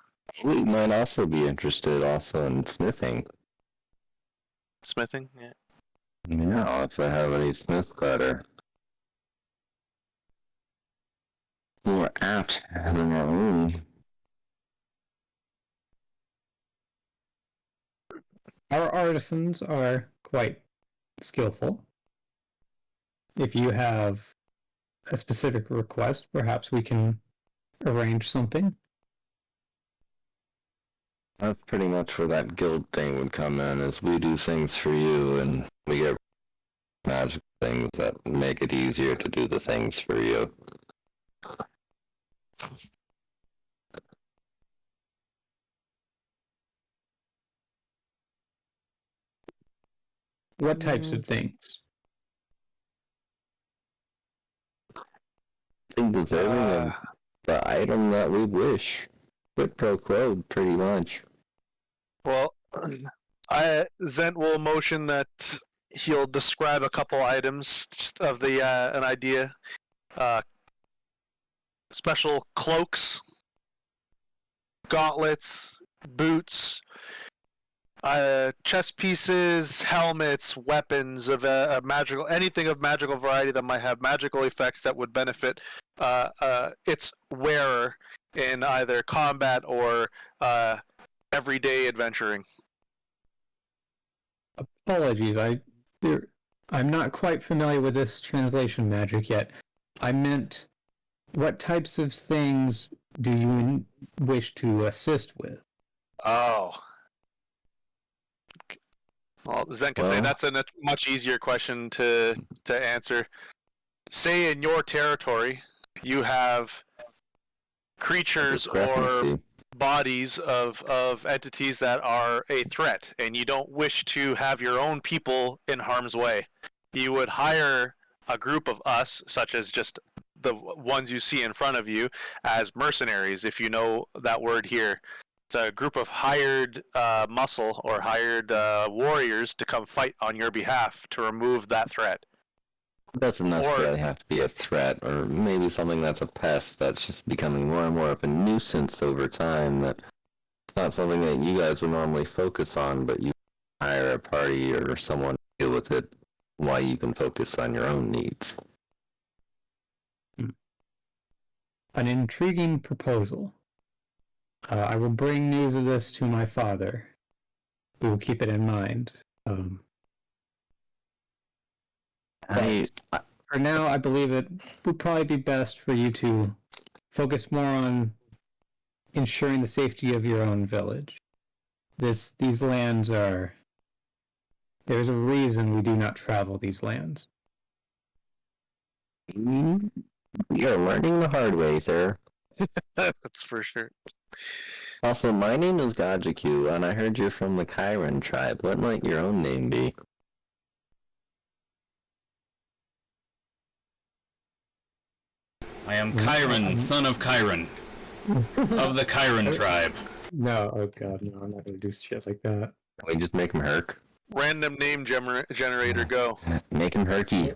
We might also be interested in smithing. Smithing, yeah. Yeah, if I have any smith cutter. More apt than our own. Our artisans are quite skillful. If you have a specific request, perhaps we can arrange something. That's pretty much where that guild thing would come in, is we do things for you, and we get magic things that make it easier to do the things for you. What types of things? Think deserving of the item that we wish. Quid pro quo, pretty much. Well, Zent will motion that he'll describe a couple items just of the an idea. Special cloaks, gauntlets, boots, chest pieces, helmets, weapons of a magical, anything of magical variety that might have magical effects that would benefit its wearer in either combat or everyday adventuring. Apologies, I'm not quite familiar with this translation magic yet. I meant, what types of things do you wish to assist with? Oh. Well, Zen can say that's a much easier question to answer. Say in your territory, you have creatures or bodies of entities that are a threat, and you don't wish to have your own people in harm's way. You would hire a group of us, such as just the ones you see in front of you, as mercenaries, if you know that word here. It's a group of hired muscle or hired warriors to come fight on your behalf to remove that threat. It doesn't necessarily have to be a threat, or maybe something that's a pest that's just becoming more and more of a nuisance over time. That's not something that you guys would normally focus on, but you hire a party or someone to deal with it while you can focus on your own needs. an intriguing proposal. I will bring news of this to my father. We will keep it in mind. For now, I believe it would probably be best for you to focus more on ensuring the safety of your own village. These lands are... There's a reason we do not travel these lands. You're learning the hard way, sir. That's for sure. Also, my name is Gajaku, and I heard you're from the Chiron tribe. What might your own name be? I am Chiron, son of Chiron, of the Chiron tribe. No, oh god, no, I'm not gonna do shit like that. We just make him Herc. Random name generator, go. Make him Herky.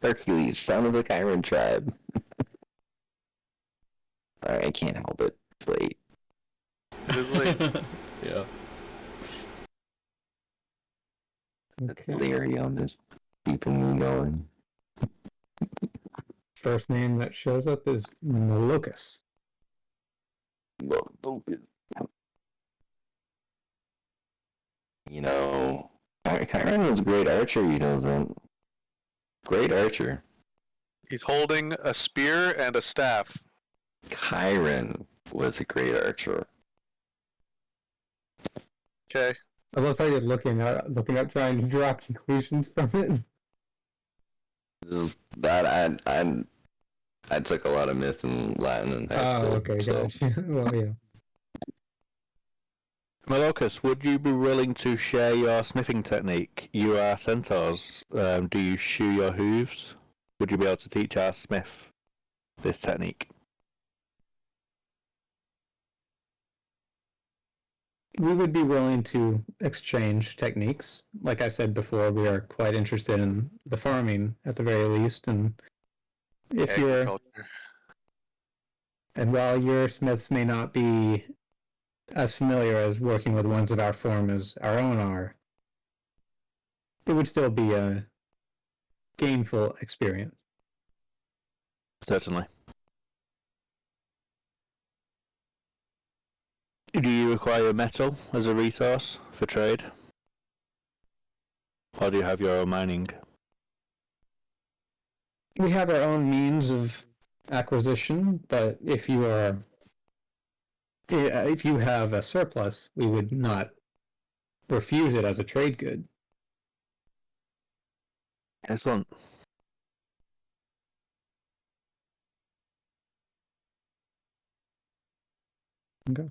Hercules, son of the Chiron tribe. Alright, I can't help it. It's late. It is late. Yeah. Okay. Larry on this. Keeping me going. First name that shows up is Malocus. You know, Chiron was a great archer, you know that. Great archer. He's holding a spear and a staff. Chiron was a great archer. Okay. I love how you're looking up, trying to draw conclusions from it. That I took a lot of myth and Latin in high school. Okay, so. gotcha. Well, yeah. Malocus, would you be willing to share your smithing technique? You are centaurs. Do you shoe your hooves? Would you be able to teach our smith this technique? We would be willing to exchange techniques. Like I said before, we are quite interested in the farming at the very least, and if you're... And while your smiths may not be as familiar as working with ones of our form as our own are, it would still be a gainful experience. Certainly. Do you require metal as a resource for trade? Or do you have your own mining? We have our own means of acquisition, but if you have a surplus, we would not refuse it as a trade good. Excellent. Okay.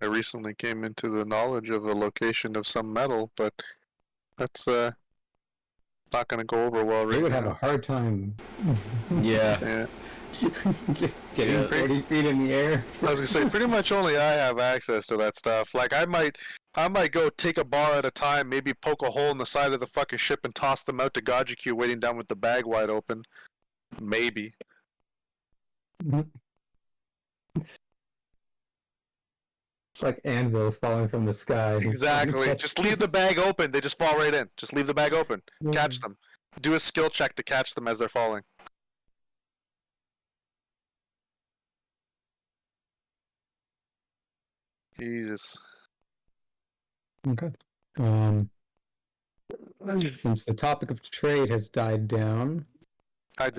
I recently came into the knowledge of the location of some metal, but that's not going to go over well right now. They would have a hard time. Yeah. Getting 40 feet in the air. I was gonna say, pretty much only I have access to that stuff. Like, I might go take a bar at a time, maybe poke a hole in the side of the fucking ship and toss them out to Gajaku waiting down with the bag wide open. Maybe. It's like anvils falling from the sky. Exactly. Just leave the bag open. They just fall right in. Just leave the bag open. Catch them. Do a skill check to catch them as they're falling. Jesus. Okay. Since the topic of trade has died down, I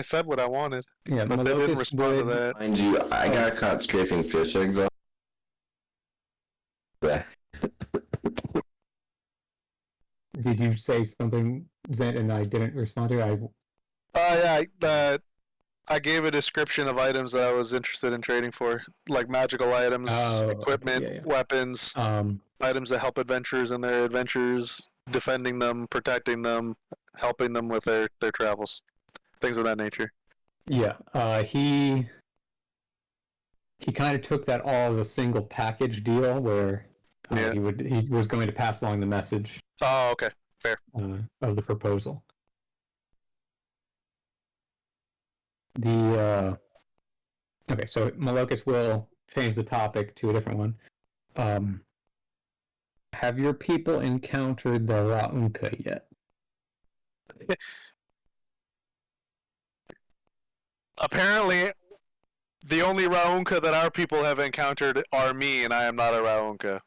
said what I wanted. yeah, But they didn't Malocus respond to would... that. Mind you, I got caught scraping fish eggs off. Did you say something, Zent, and I didn't respond to? I gave a description of items that I was interested in trading for, like magical items, equipment, weapons, items that help adventurers in their adventures, defending them, protecting them, helping them with their travels, things of that nature. Yeah, he kind of took that all as a single package deal where he was going to pass along the message. Oh, okay, fair. Of the proposal. Okay, so Malocus will change the topic to a different one. Have your people encountered the Raunka yet? Apparently, the only Raunka that our people have encountered are me, and I am not a Raunka.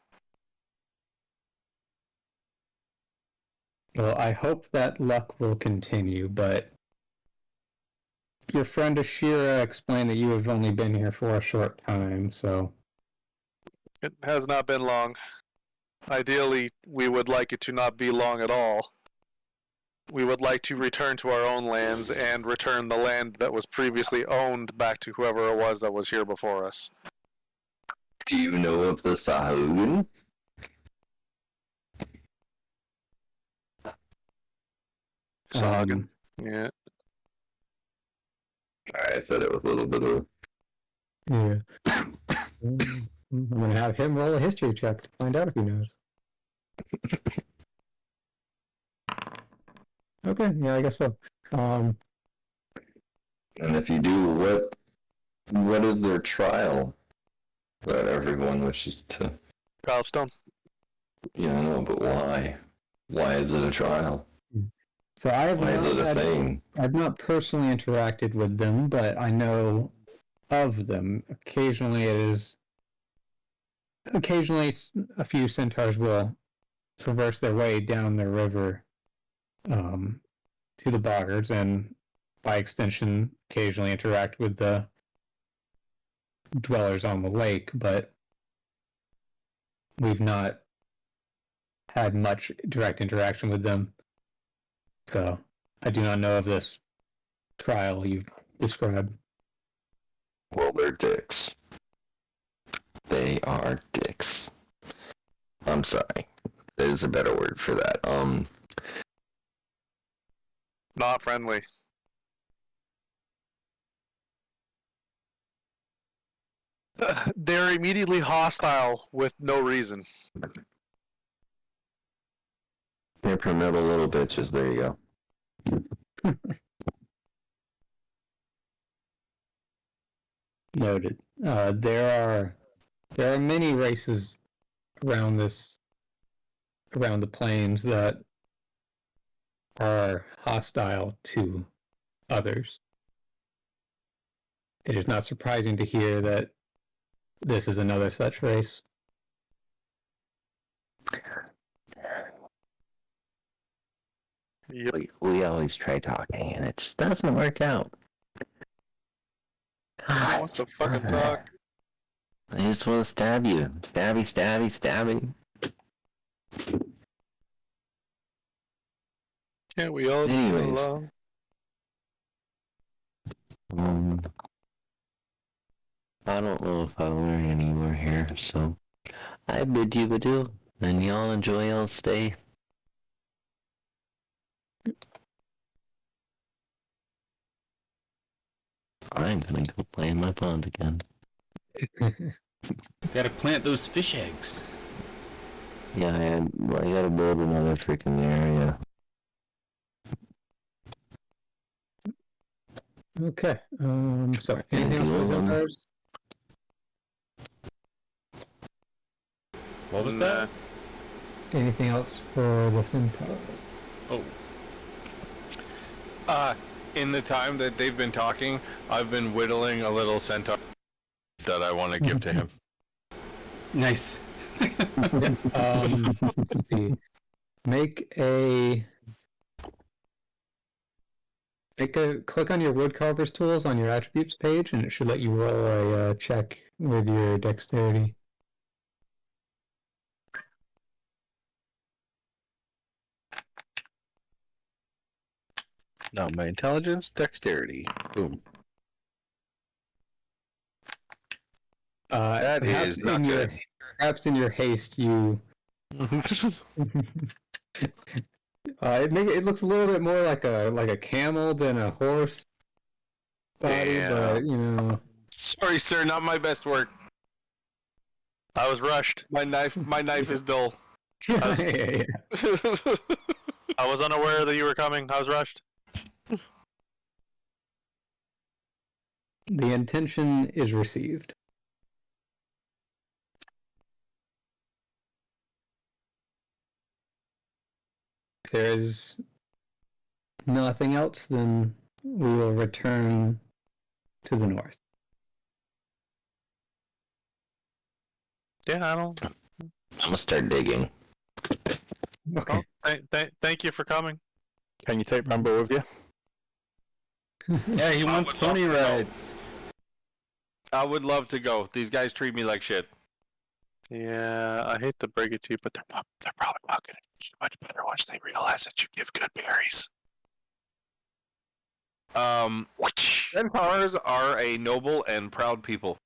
Well, I hope that luck will continue, but your friend Ashira explained that you have only been here for a short time, so... It has not been long. Ideally, we would like it to not be long at all. We would like to return to our own lands and return the land that was previously owned back to whoever it was that was here before us. Do you know of the Sahugan? Sahugan. Yeah. I said it with a little bit of... Yeah. I'm gonna have him roll a history check to find out if he knows. Okay, yeah, I guess so. And if you do, what is their trial that everyone wishes to? Trial of Stone. Yeah, I know, but why? Why is it a trial? So I have Why is it a thing? I've not personally interacted with them, but I know of them. Occasionally a few centaurs will traverse their way down the river to the boggards, and by extension occasionally interact with the dwellers on the lake, but we've not had much direct interaction with them. So I do not know of this trial you've described. Well, they're dicks. They are dicks. I'm sorry. There's a better word for that. Not friendly. They're immediately hostile with no reason. They're pernicious little bitches. There you go. Noted. There are many races around the plains that are hostile to others. It is not surprising to hear that this is another such race. Yep. We always try talking, and it just doesn't work out. Who wants to fucking talk? I just want to stab you. Stabby, stabby, stabby. Can't we all get Anyways. along? I don't know if I'll learn any more here, so I bid you adieu, and y'all enjoy y'all's stay. I'm gonna go play in my pond again. Gotta plant those fish eggs. Yeah, I gotta build another freaking area. Okay. So anything else for the centaurs? What was that? Anything else for the centaur? Oh. In the time that they've been talking, I've been whittling a little centaur that I want to give to him. Nice. Let's see. Click on your woodcarver's tools on your attributes page, and it should let you roll a check with your dexterity. No, my intelligence, dexterity. Boom. That is not good. Perhaps in your haste, you. It looks a little bit more like a camel than a horse body, but you know. Sorry, sir, not my best work. I was rushed. My knife is dull. I was unaware that you were coming. I was rushed. The intention is received. If there is nothing else, then we will return to the north. Yeah, I don't. I'm gonna start digging. Okay. Thank you for coming. Can you take Rambo with you? Yeah, he I wants would love pony to know. rides. I would love to go. These guys treat me like shit. Yeah, I hate to break it to you, but they're probably not going to do much better once they realize that you give good berries. Centaurs are a noble and proud people.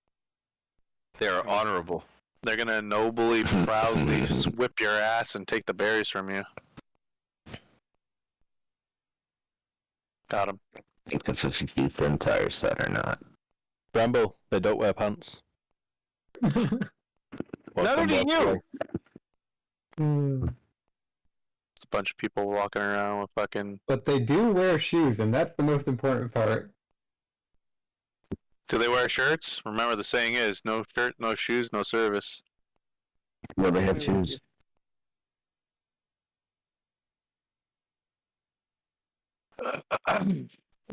They are honorable. They're gonna nobly, proudly whip your ass and take the berries from you. Got him. It's a few centaurs that are not. Rambo, they don't wear pants. Watch Neither them do walk you. away. It's a bunch of people walking around with fucking. But they do wear shoes, and that's the most important part. Do they wear shirts? Remember the saying is, no shirt, no shoes, no service. Well, they have shoes.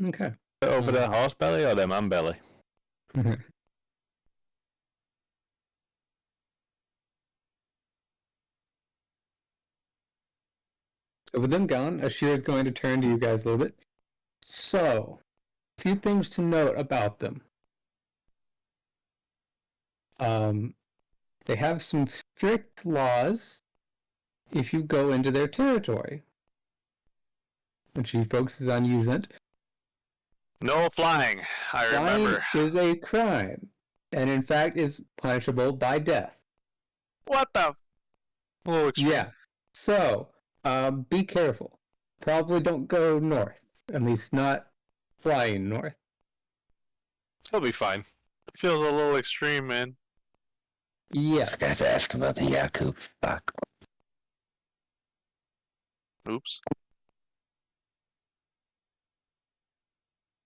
Okay. Over their horse belly or their man belly? So with them gone, Ashir is going to turn to you guys a little bit. So, a few things to note about them. They have some strict laws if you go into their territory, which he focuses on using it. No flying. I Flying remember. is a crime, and in fact is punishable by death. What the? A little extreme. Yeah. So, be careful. Probably don't go north. At least not flying north. He'll be fine. Feels a little extreme, man. Yes. Forgot to ask about the Yaku. Fuck. Oops.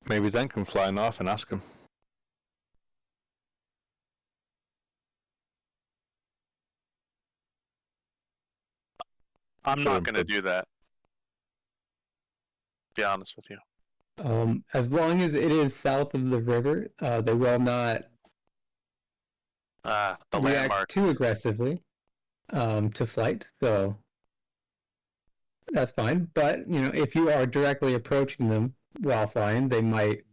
Maybe Zen can fly north and ask him. I'm Sure, not gonna but- do that. Be honest with you. As long as it is south of the river, they will not The react landmark. too aggressively to flight. So that's fine. But if you are directly approaching them while flying, they may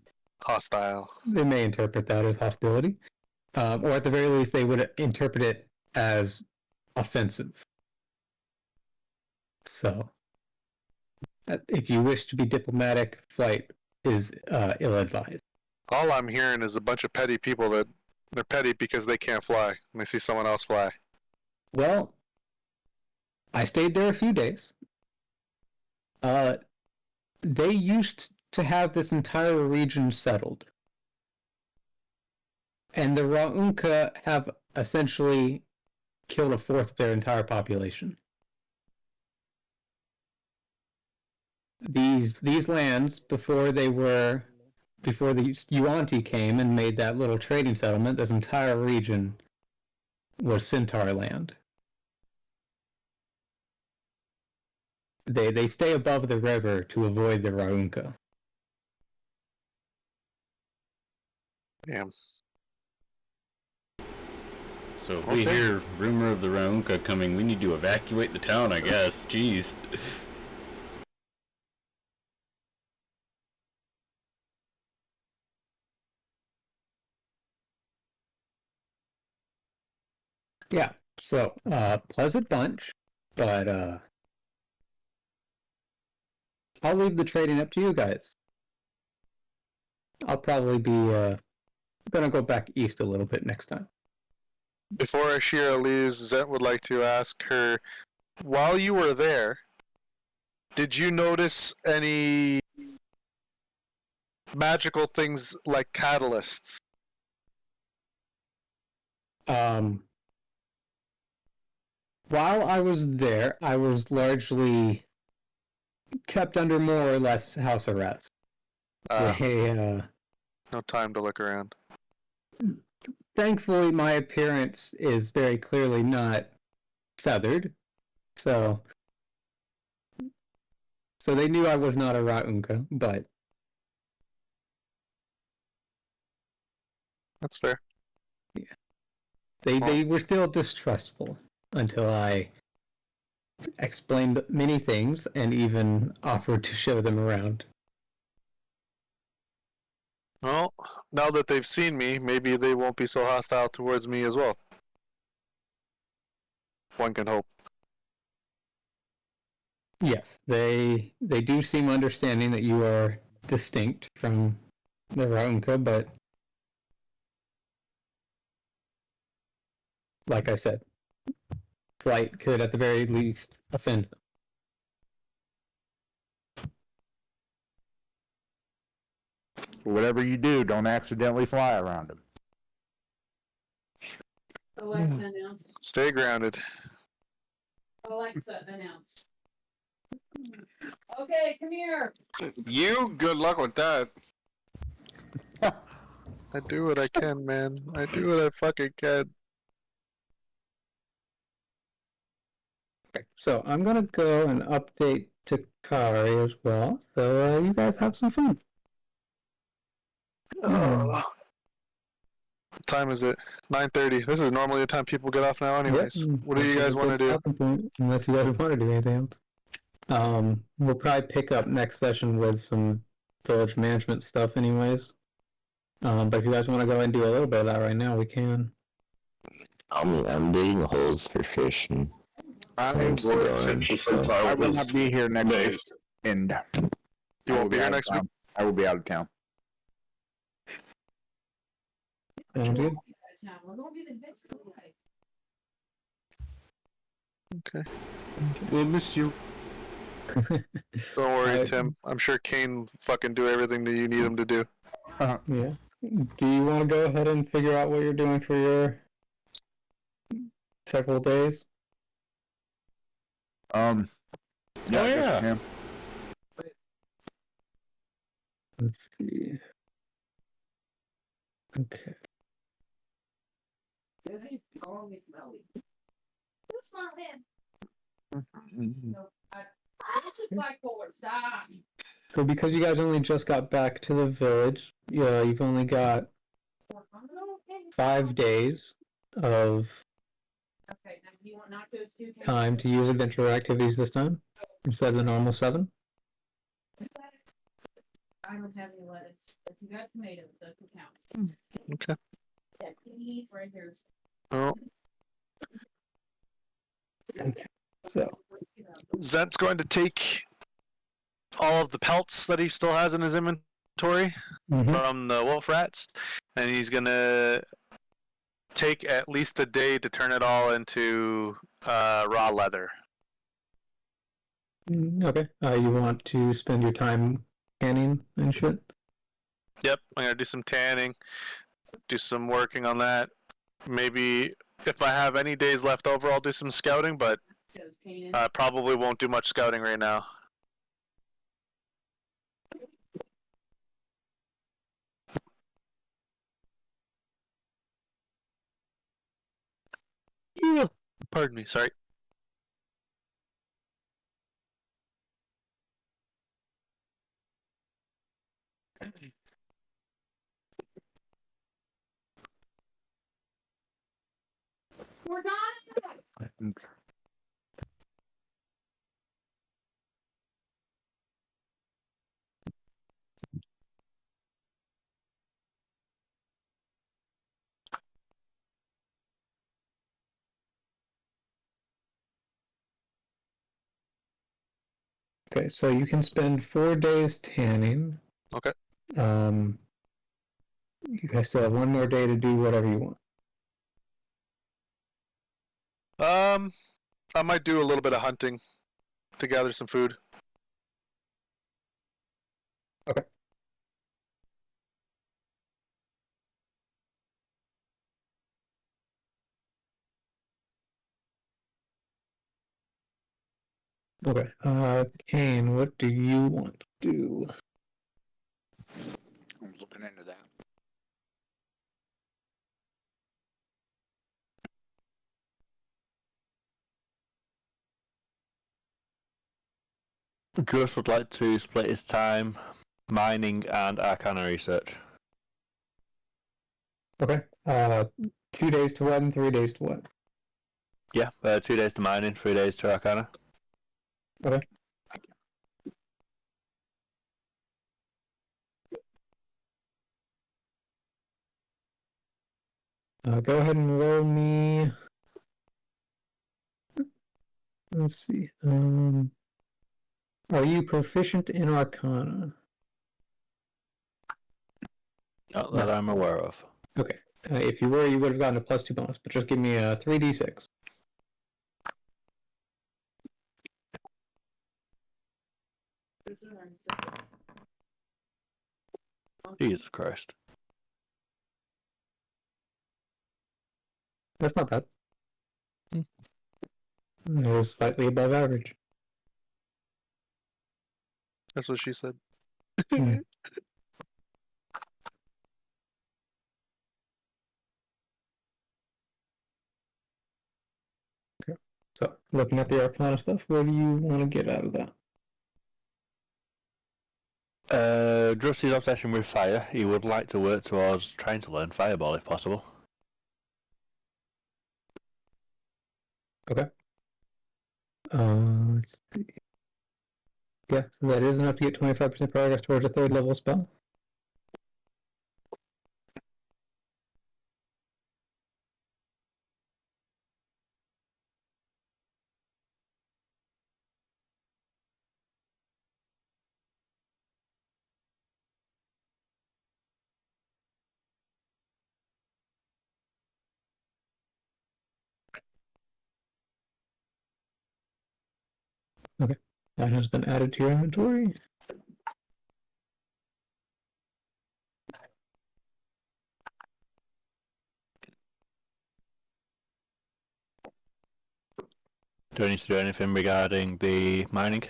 Hostile. interpret that as hostility, or at the very least, they would interpret it as offensive. So, if you wish to be diplomatic, flight is ill-advised. All I'm hearing is a bunch of petty people that they're petty because they can't fly and they see someone else fly. Well, I stayed there a few days. They used to have this entire region settled. And the Ra'unka have essentially killed a fourth of their entire population. These lands, before the Yuan-Ti came and made that little trading settlement, this entire region was Centaur land. They stay above the river to avoid the Ra'unka. Damn. So if we hear rumor of the Raunka coming, we need to evacuate the town, I guess. Jeez. Yeah, so, pleasant bunch, but, I'll leave the trading up to you guys. I'll probably be, gonna go back east a little bit next time. Before Ashira leaves, Zet would like to ask her, while you were there, did you notice any magical things like catalysts? While I was there, I was largely kept under more or less house arrest. They, No time to look around. thankfully, my appearance is very clearly not feathered, so they knew I was not a Ra'unka, but That's fair. They were still distrustful until I explained many things and even offered to show them around. Well, now that they've seen me, maybe they won't be so hostile towards me as well. One can hope. Yes, they do seem understanding that you are distinct from the Raunka, but like I said, flight could at the very least offend them. Whatever you do, don't accidentally fly around them. Alexa announced. Stay grounded. Alexa announced. Okay, come here. You, good luck with that. I do what I can, man. I do what I fucking can. So I'm gonna go and update Takari as well. So you guys have some fun. What time is it? 9:30. This is normally the time people get off now anyways. Yep. What do you guys want to do? Point, unless you guys want to do anything else. We'll probably pick up next session with some village management stuff anyways. But if you guys want to go and do a little bit of that right now, we can. I'm digging holes for fish and I things will going. So. not be here next week, and You won't be here next week? I will be out of town. Sounds good. We're gonna be the adventure guys. Okay. We'll miss you. Don't worry, Tim. I'm sure Kane will fucking do everything that you need him to do. Yeah. Do you want to go ahead and figure out what you're doing for your several days? Yeah, I guess I can. Let's see. Okay. They call me Melly. Who's not him? No, I just bipolar. Stop. So because you guys only just got back to the village, you've only got 5 days of Okay, now you want nachos too? time to use adventure activities this time instead of the normal 7. I don't have any lettuce, but you got tomatoes. That's what counts. Okay. Yeah, please, right here. Oh, Okay. So Zent's going to take all of the pelts that he still has in his inventory from the wolf rats, and he's gonna take at least a day to turn it all into raw leather. okay. You want to spend your time canning and shit? Yep, I'm gonna do some tanning, do some working on that. Maybe if I have any days left over, I'll do some scouting, but I probably won't do much scouting right now. Pardon me, sorry. We're not. Okay, so you can spend 4 days tanning. Okay. You guys still have 1 more day to do whatever you want. I might do a little bit of hunting to gather some food. Okay. Okay. Kane, what do you want to do? I'm looking into that. Just would like to split his time mining and arcana research. Okay. 2 days to what and 3 days to what? Yeah, 2 days to mining, 3 days to Arcana. Okay. Go ahead and roll me. Let's see. Are you proficient in Arcana? Not that I'm aware of. Okay. If you were, you would have gotten a +2 bonus, but just give me a 3d6. Jesus Christ. That's not bad. It was slightly above average. That's what she said. Hmm. Okay. So, looking at the Arcana stuff, what do you want to get out of that? Just his obsession with fire. He would like to work towards trying to learn Fireball if possible. Okay. Let's see. Yeah, so that is enough to get 25% progress towards a 3rd level spell. Okay. That has been added to your inventory. Do I need to do anything regarding the mining?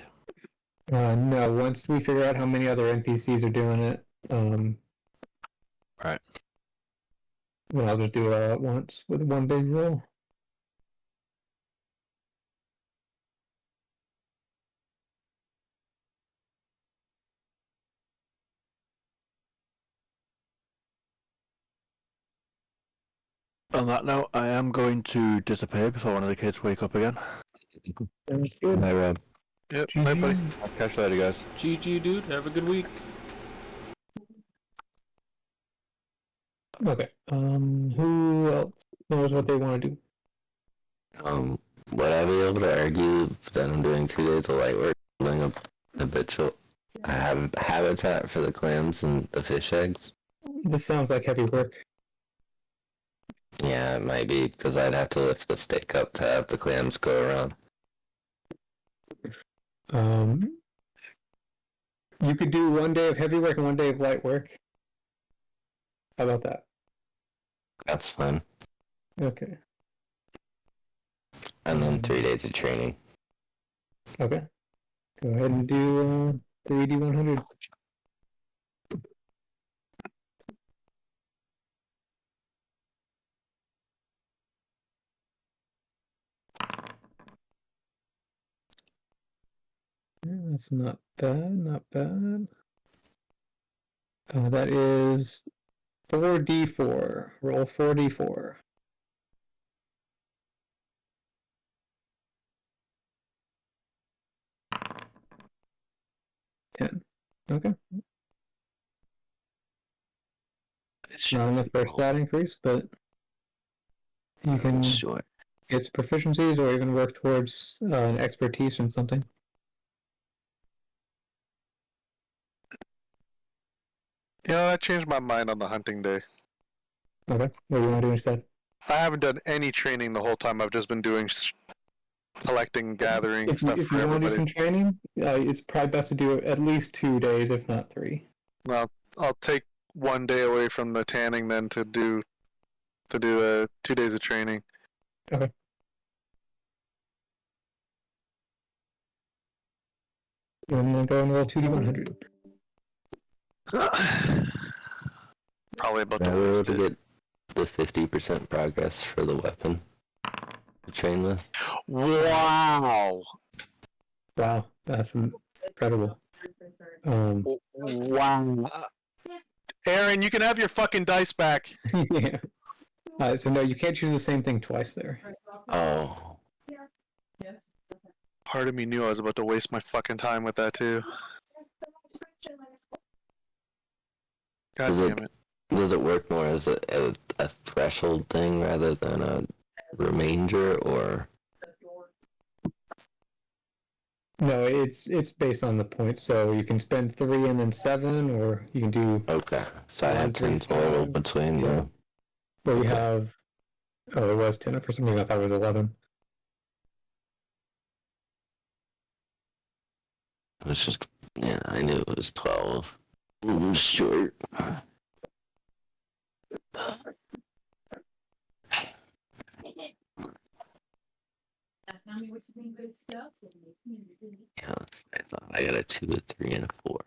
No, once we figure out how many other NPCs are doing it, Right. then I'll just do it all at once with one big roll. On that note, I am going to disappear before one of the kids wake up again. Sounds good. Hi, Rob. Yep. Bye, buddy. I'll catch you later, guys. GG, dude. Have a good week. Okay. Who else knows what they want to do? Would I be able to argue that I'm doing 2 days of light work, building a habitual habitat for the clams and the fish eggs? This sounds like heavy work. Yeah, it might be, because I'd have to lift the stick up to have the clams go around. You could do 1 day of heavy work and 1 day of light work. How about that? That's fun. Okay. And then 3 days of training. Okay. Go ahead and do 3D100. Yeah, that's not bad, not bad. That is 4d4. Roll 4d4. Okay. Not enough for a stat increase, but you can Sure. get some proficiencies or even work towards an expertise in something. Yeah, I changed my mind on the hunting day. Okay. What do you want to do instead? I haven't done any training the whole time. I've just been doing collecting, gathering If stuff you for want to do everybody. some training, it's probably best to do at least 2 days, if not 3. Well, I'll take 1 day away from the tanning then to do 2 days of training. Okay. And then go and roll 2d100. Probably about I to were able waste to it. get the 50% progress for the weapon to train with. Wow! Wow, that's incredible. Wow! Aaron, you can have your fucking dice back. Yeah. So no, you can't choose the same thing twice there. Oh. Yes. Part of me knew I was about to waste my fucking time with that too. God Does damn it. Does it work more as a threshold thing rather than a remainder, or? No, it's based on the points. So you can spend 3 and then 7, or you can do. Okay, so I 1, have 10 3, total 5. between Yeah. them. Where we Okay. have. Oh, it was 10. For some reason, I thought it was 11. It's just, yeah, I knew it was 12. Short. Tell me what you think good stuff. Yeah, I thought I got a 2, a 3, and a 4.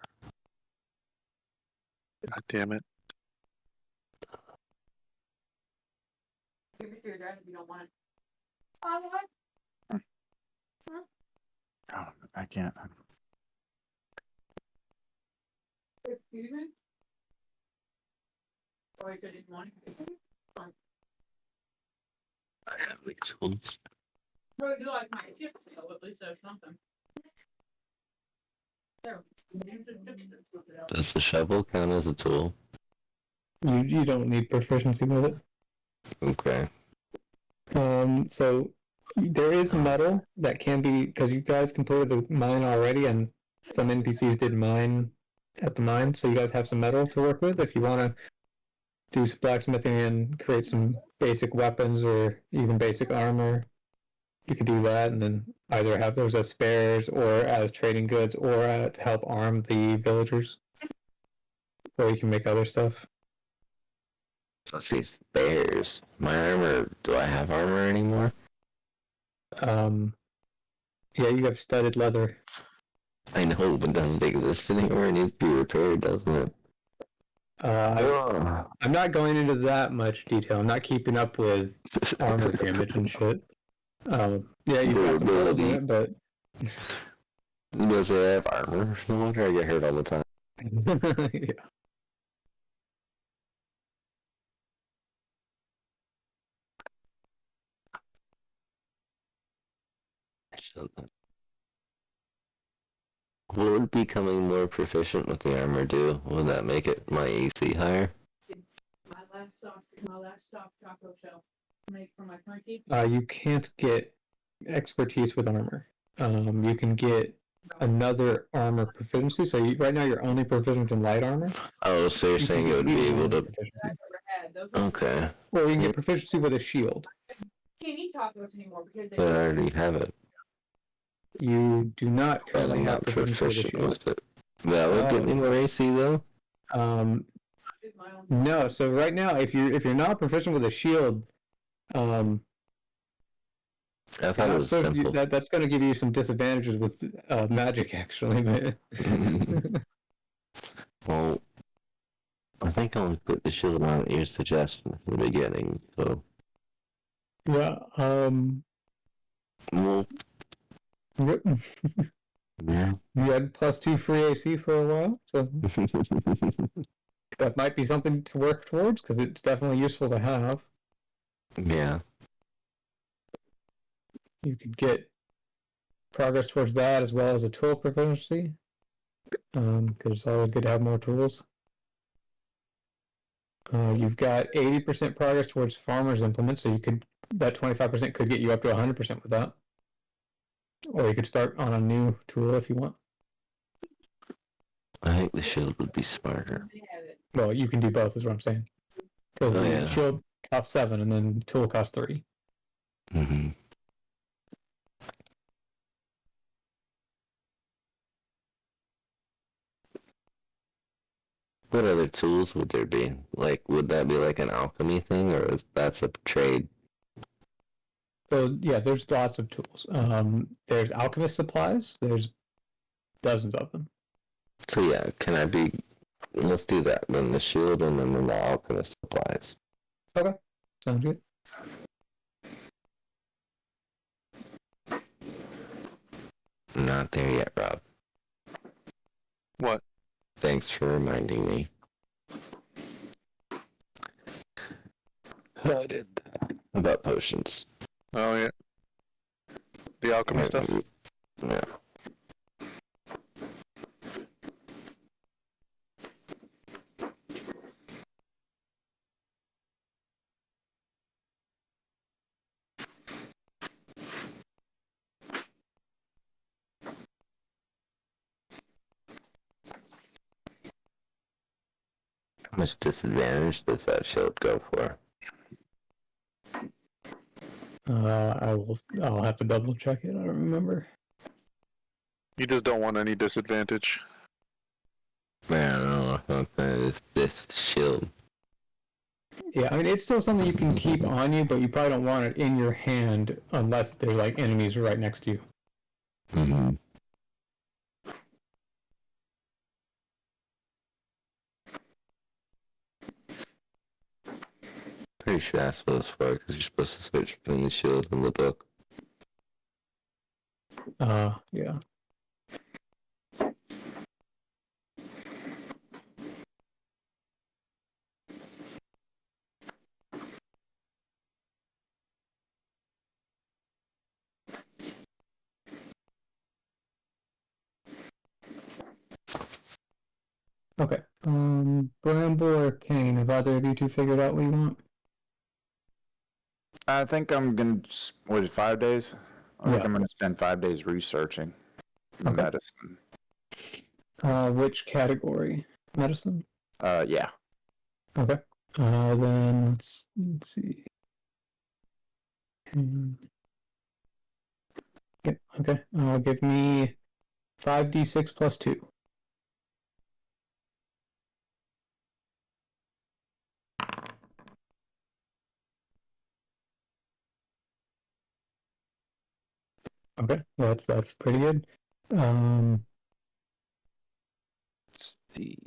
God damn it. Give it to your dad if you don't want it. Oh, I can't. Excuse me? Oh, you said you didn't want it? I have the tools. Well, you like my chip seal, at least there's something. There. Does the shovel count as a tool? You don't need proficiency with it. Okay. So there is metal that can be, because you guys completed the mine already, and some NPCs did mine at the mine, so you guys have some metal to work with if you want to do some blacksmithing and create some basic weapons or even basic armor. You could do that, and then either have those as spares or as trading goods, or to help arm the villagers, or you can make other stuff. So she's bears. My armor, do I have armor anymore? Yeah, you have studded leather. I know, but doesn't exist anymore. It needs to be repaired, doesn't it? I'm not going into that much detail. I'm not keeping up with armor damage and shit. Yeah, you've got some holes in it, but Does it have armor? No wonder I get hurt all the time. yeah. What would becoming more proficient with the armor do? Would that make it my AC higher? My last stop taco shell. Make for my country. You can't get expertise with armor. You can get another armor proficiency. So right now you're only proficient in light armor. Oh, so you're saying it would be able to... Okay. Or you can get proficiency with a shield. Can't eat tacos anymore because But I already have it. You do not currently I'm have not proficiency with a proficient shield. with it. That would get me more AC though. No. So right now, if you're not proficient with a shield, I thought it was simple. that's going to give you some disadvantages with magic, actually. Well, I think I'll put the shield on at your suggestion at the beginning. So. Yeah. Well. Yep. Yeah. You had +2 free AC for a while, so that might be something to work towards because it's definitely useful to have. Yeah. You could get progress towards that as well as a tool proficiency, because it's always good to have more tools. You've got 80% progress towards farmer's implement, so that 25% could get you up to 100% with that. Or you could start on a new tool if you want. I think the shield would be smarter. Well, you can do both, is what I'm saying. Because the shield costs 7 and then tool costs 3. Mm-hmm. What other tools would there be? Like, would that be like an alchemy thing, or that's a trade? Well, yeah, there's lots of tools. There's alchemist supplies. There's dozens of them. So yeah, let's do that. Then the shield and then the alchemist supplies. Okay, sounds good. Not there yet, Rob. What? Thanks for reminding me. I did. About potions. Oh yeah, the alchemy stuff. Yeah. How much disadvantage does that shield go for? I'll have to double check it. I don't remember. You just don't want any disadvantage. Man, I don't know if this shield. Yeah, I mean it's still something you can keep on you, but you probably don't want it in your hand unless there's like enemies right next to you. Mm-hmm. Pretty sure that's what it's for, because you're supposed to switch between the shield and the book. Yeah. Okay. Bramble or Kane, have either of you two figured out what you want? I think I'm gonna. What is it, 5 days? I think Yeah. I'm gonna spend 5 days researching the Okay. medicine. Which category? Medicine? Yeah. Okay. Then let's see. Yep. Okay. Give me 5d6 plus 2. Okay. That's pretty good. Let's see.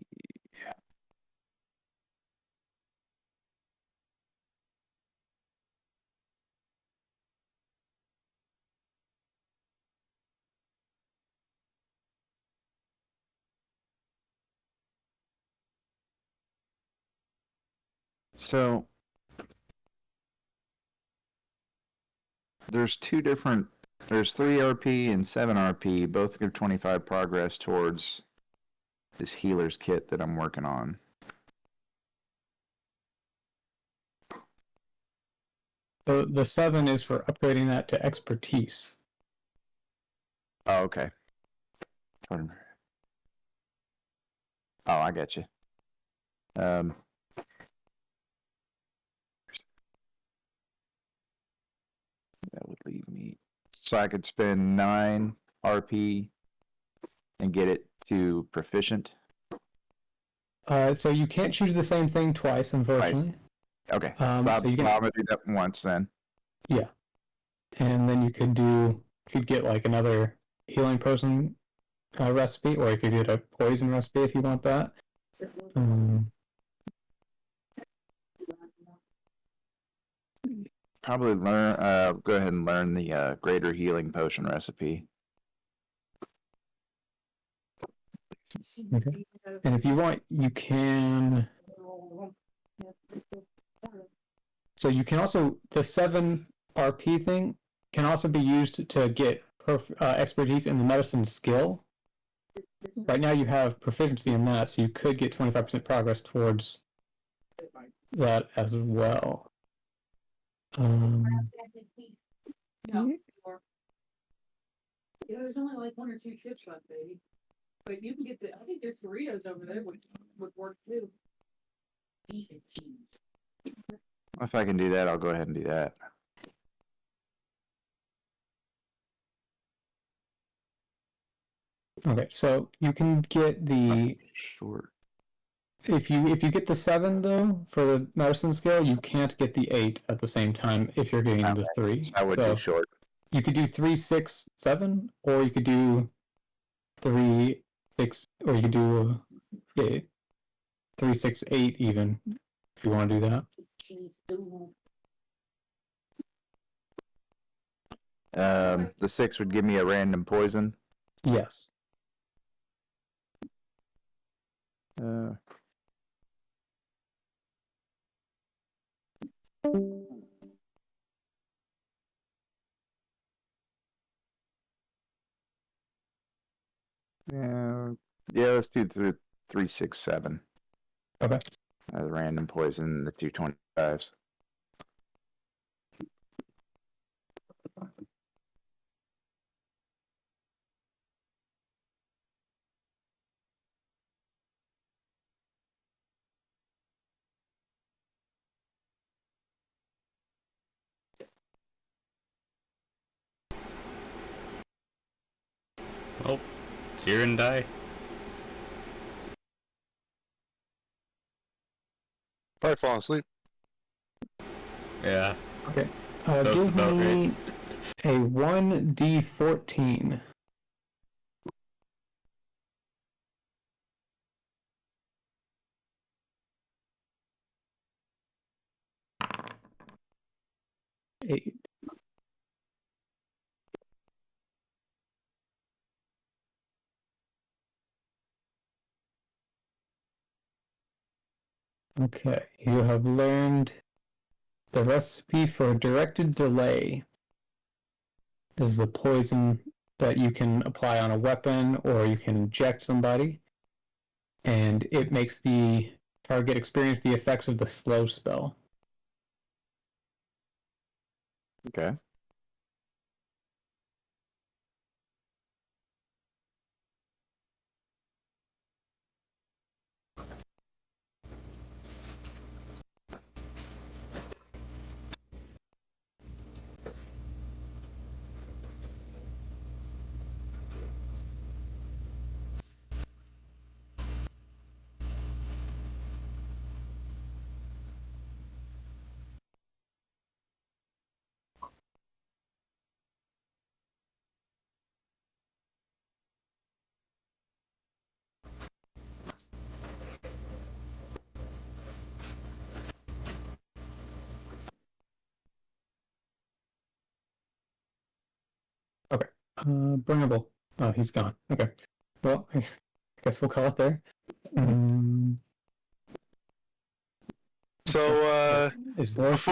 So there's 3 RP and 7 RP. Both give 25 progress towards this healer's kit that I'm working on. The 7 is for upgrading that to expertise. Oh, okay. Oh, I get you. That would leave me. So I could spend 9 RP and get it to proficient. So you can't choose the same thing twice, unfortunately. Okay. So I'm you can, gonna do that once then. yeah, and then you could get like another healing potion recipe, or you could get a poison recipe if you want that. Probably learn. Go ahead and learn the greater healing potion recipe. Okay. And if you want, you can. So you can also the 7 RP thing can also be used to get expertise in the medicine skill. Right now you have proficiency in that, so you could get 25% progress towards that as well. No. Yeah, there's only like 1 or 2 chips left, baby. But you can get I think there's Doritos over there, which would work too. Beef and cheese. If I can do that, I'll go ahead and do that. Okay, so you can get the Short. if you get the 7 though for the medicine skill, you can't get the 8 at the same time if you're getting the 3. I would do short. You could do 3, 6, 7, or you could do 3, 6, or you could do 3, 6, 8 even if you want to do that. The 6 would give me a random poison. Yes. Yeah, let's do 367. Okay. As random poison, the 225s. Oh, here and die. Probably falling asleep. Yeah. Okay. So it's Give about me a 1d14. Eight. Okay, you have learned the recipe for directed delay. This is a poison that you can apply on a weapon or you can inject somebody, and it makes the target experience the effects of the slow spell. Okay. Okay. Bringable. Oh, he's gone. Okay. Well, I guess we'll call it there. So, Is Voice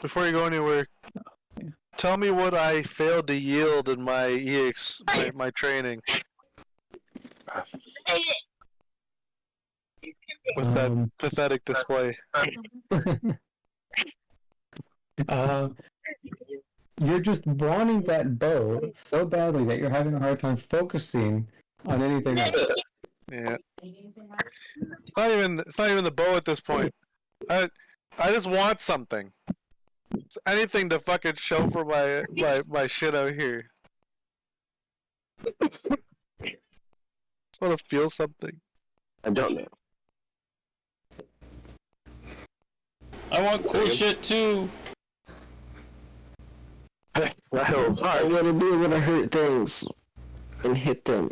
before you go anywhere, yeah. tell me what I failed to yield in my my training. With that pathetic display. You're just wanting that bow so badly that you're having a hard time focusing on anything else. Yeah. It's not even the bow at this point. I just want something. It's anything to fucking show for my shit out here. I just want to feel something. I don't know. I want cool shit too. That was hard. I want to be able to hurt things and hit them.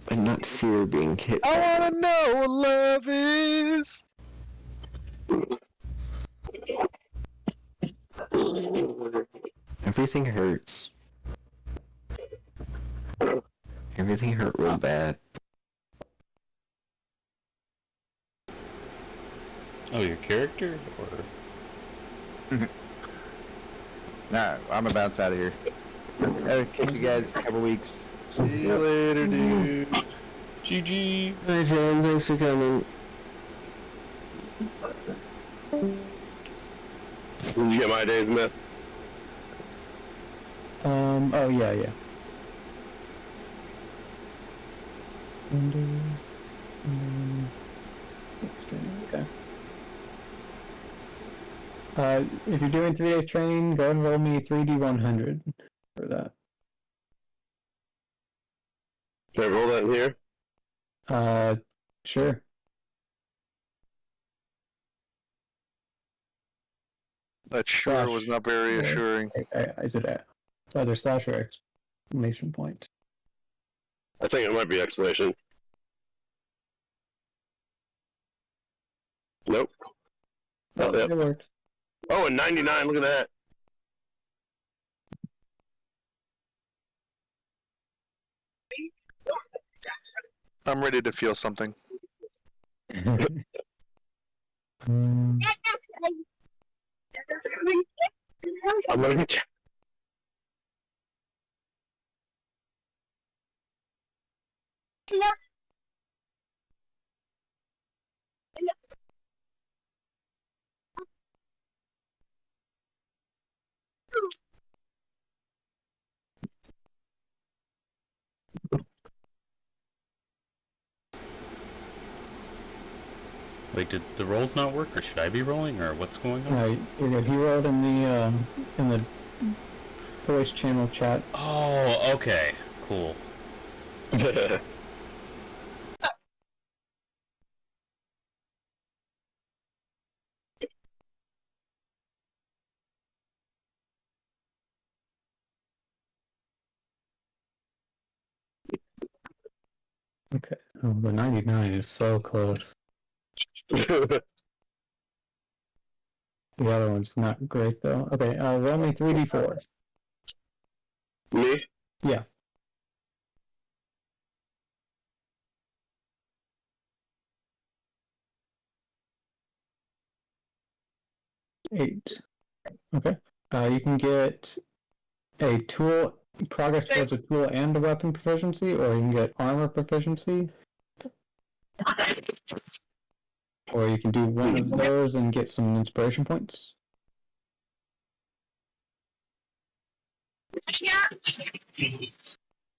And not fear being hit. I wanna know what love is. Everything hurts. Everything hurt real bad. Oh, your character? Or... Nah, I'm gonna bounce out of here. I'll catch you guys in a couple weeks. See you later, dude. GG. Hi, Tim. Thanks for coming. Did you get my days, Smith? Oh yeah. Okay. If you're doing 3 days training, go and roll me 3d100 for that. Can I roll that in here? Sure. That sure was not very assuring. Is it either slash or exclamation point? I think it might be exclamation. Nope. Oh, Yep. it worked. Oh, and 99, look at that. I'm ready to feel something. I'm gonna check. Wait, did the rolls not work, or should I be rolling, or what's going on? No, you're good. He wrote in the voice channel chat. Oh, okay, cool. Okay. Oh, the 99 is so close. The other one's not great though. Okay, roll me 3d4. Me? Yeah. 8. Okay. You can get a tool progress towards a tool and a weapon proficiency, or you can get armor proficiency. Or you can do one of those and get some inspiration points.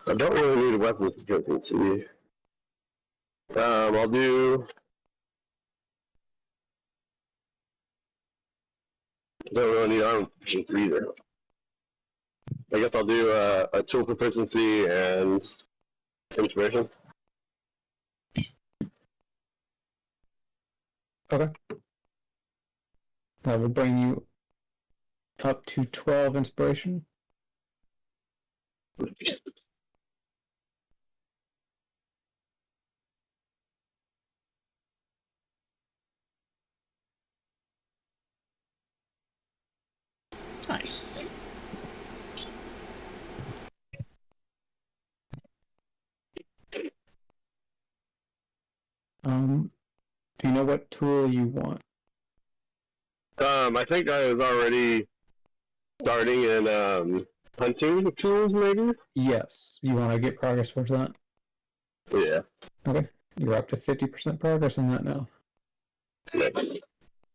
I don't really need a weapon proficiency. I'll do. I don't really need armor proficiency either. I guess I'll do a tool proficiency and inspiration. Okay. That will bring you up to 12 inspiration. Nice. Do you know what tool you want? I think I was already starting in hunting tools, maybe? Yes. You want to get progress towards that? Yeah. Okay. You're up to 50% progress in that now. Nice.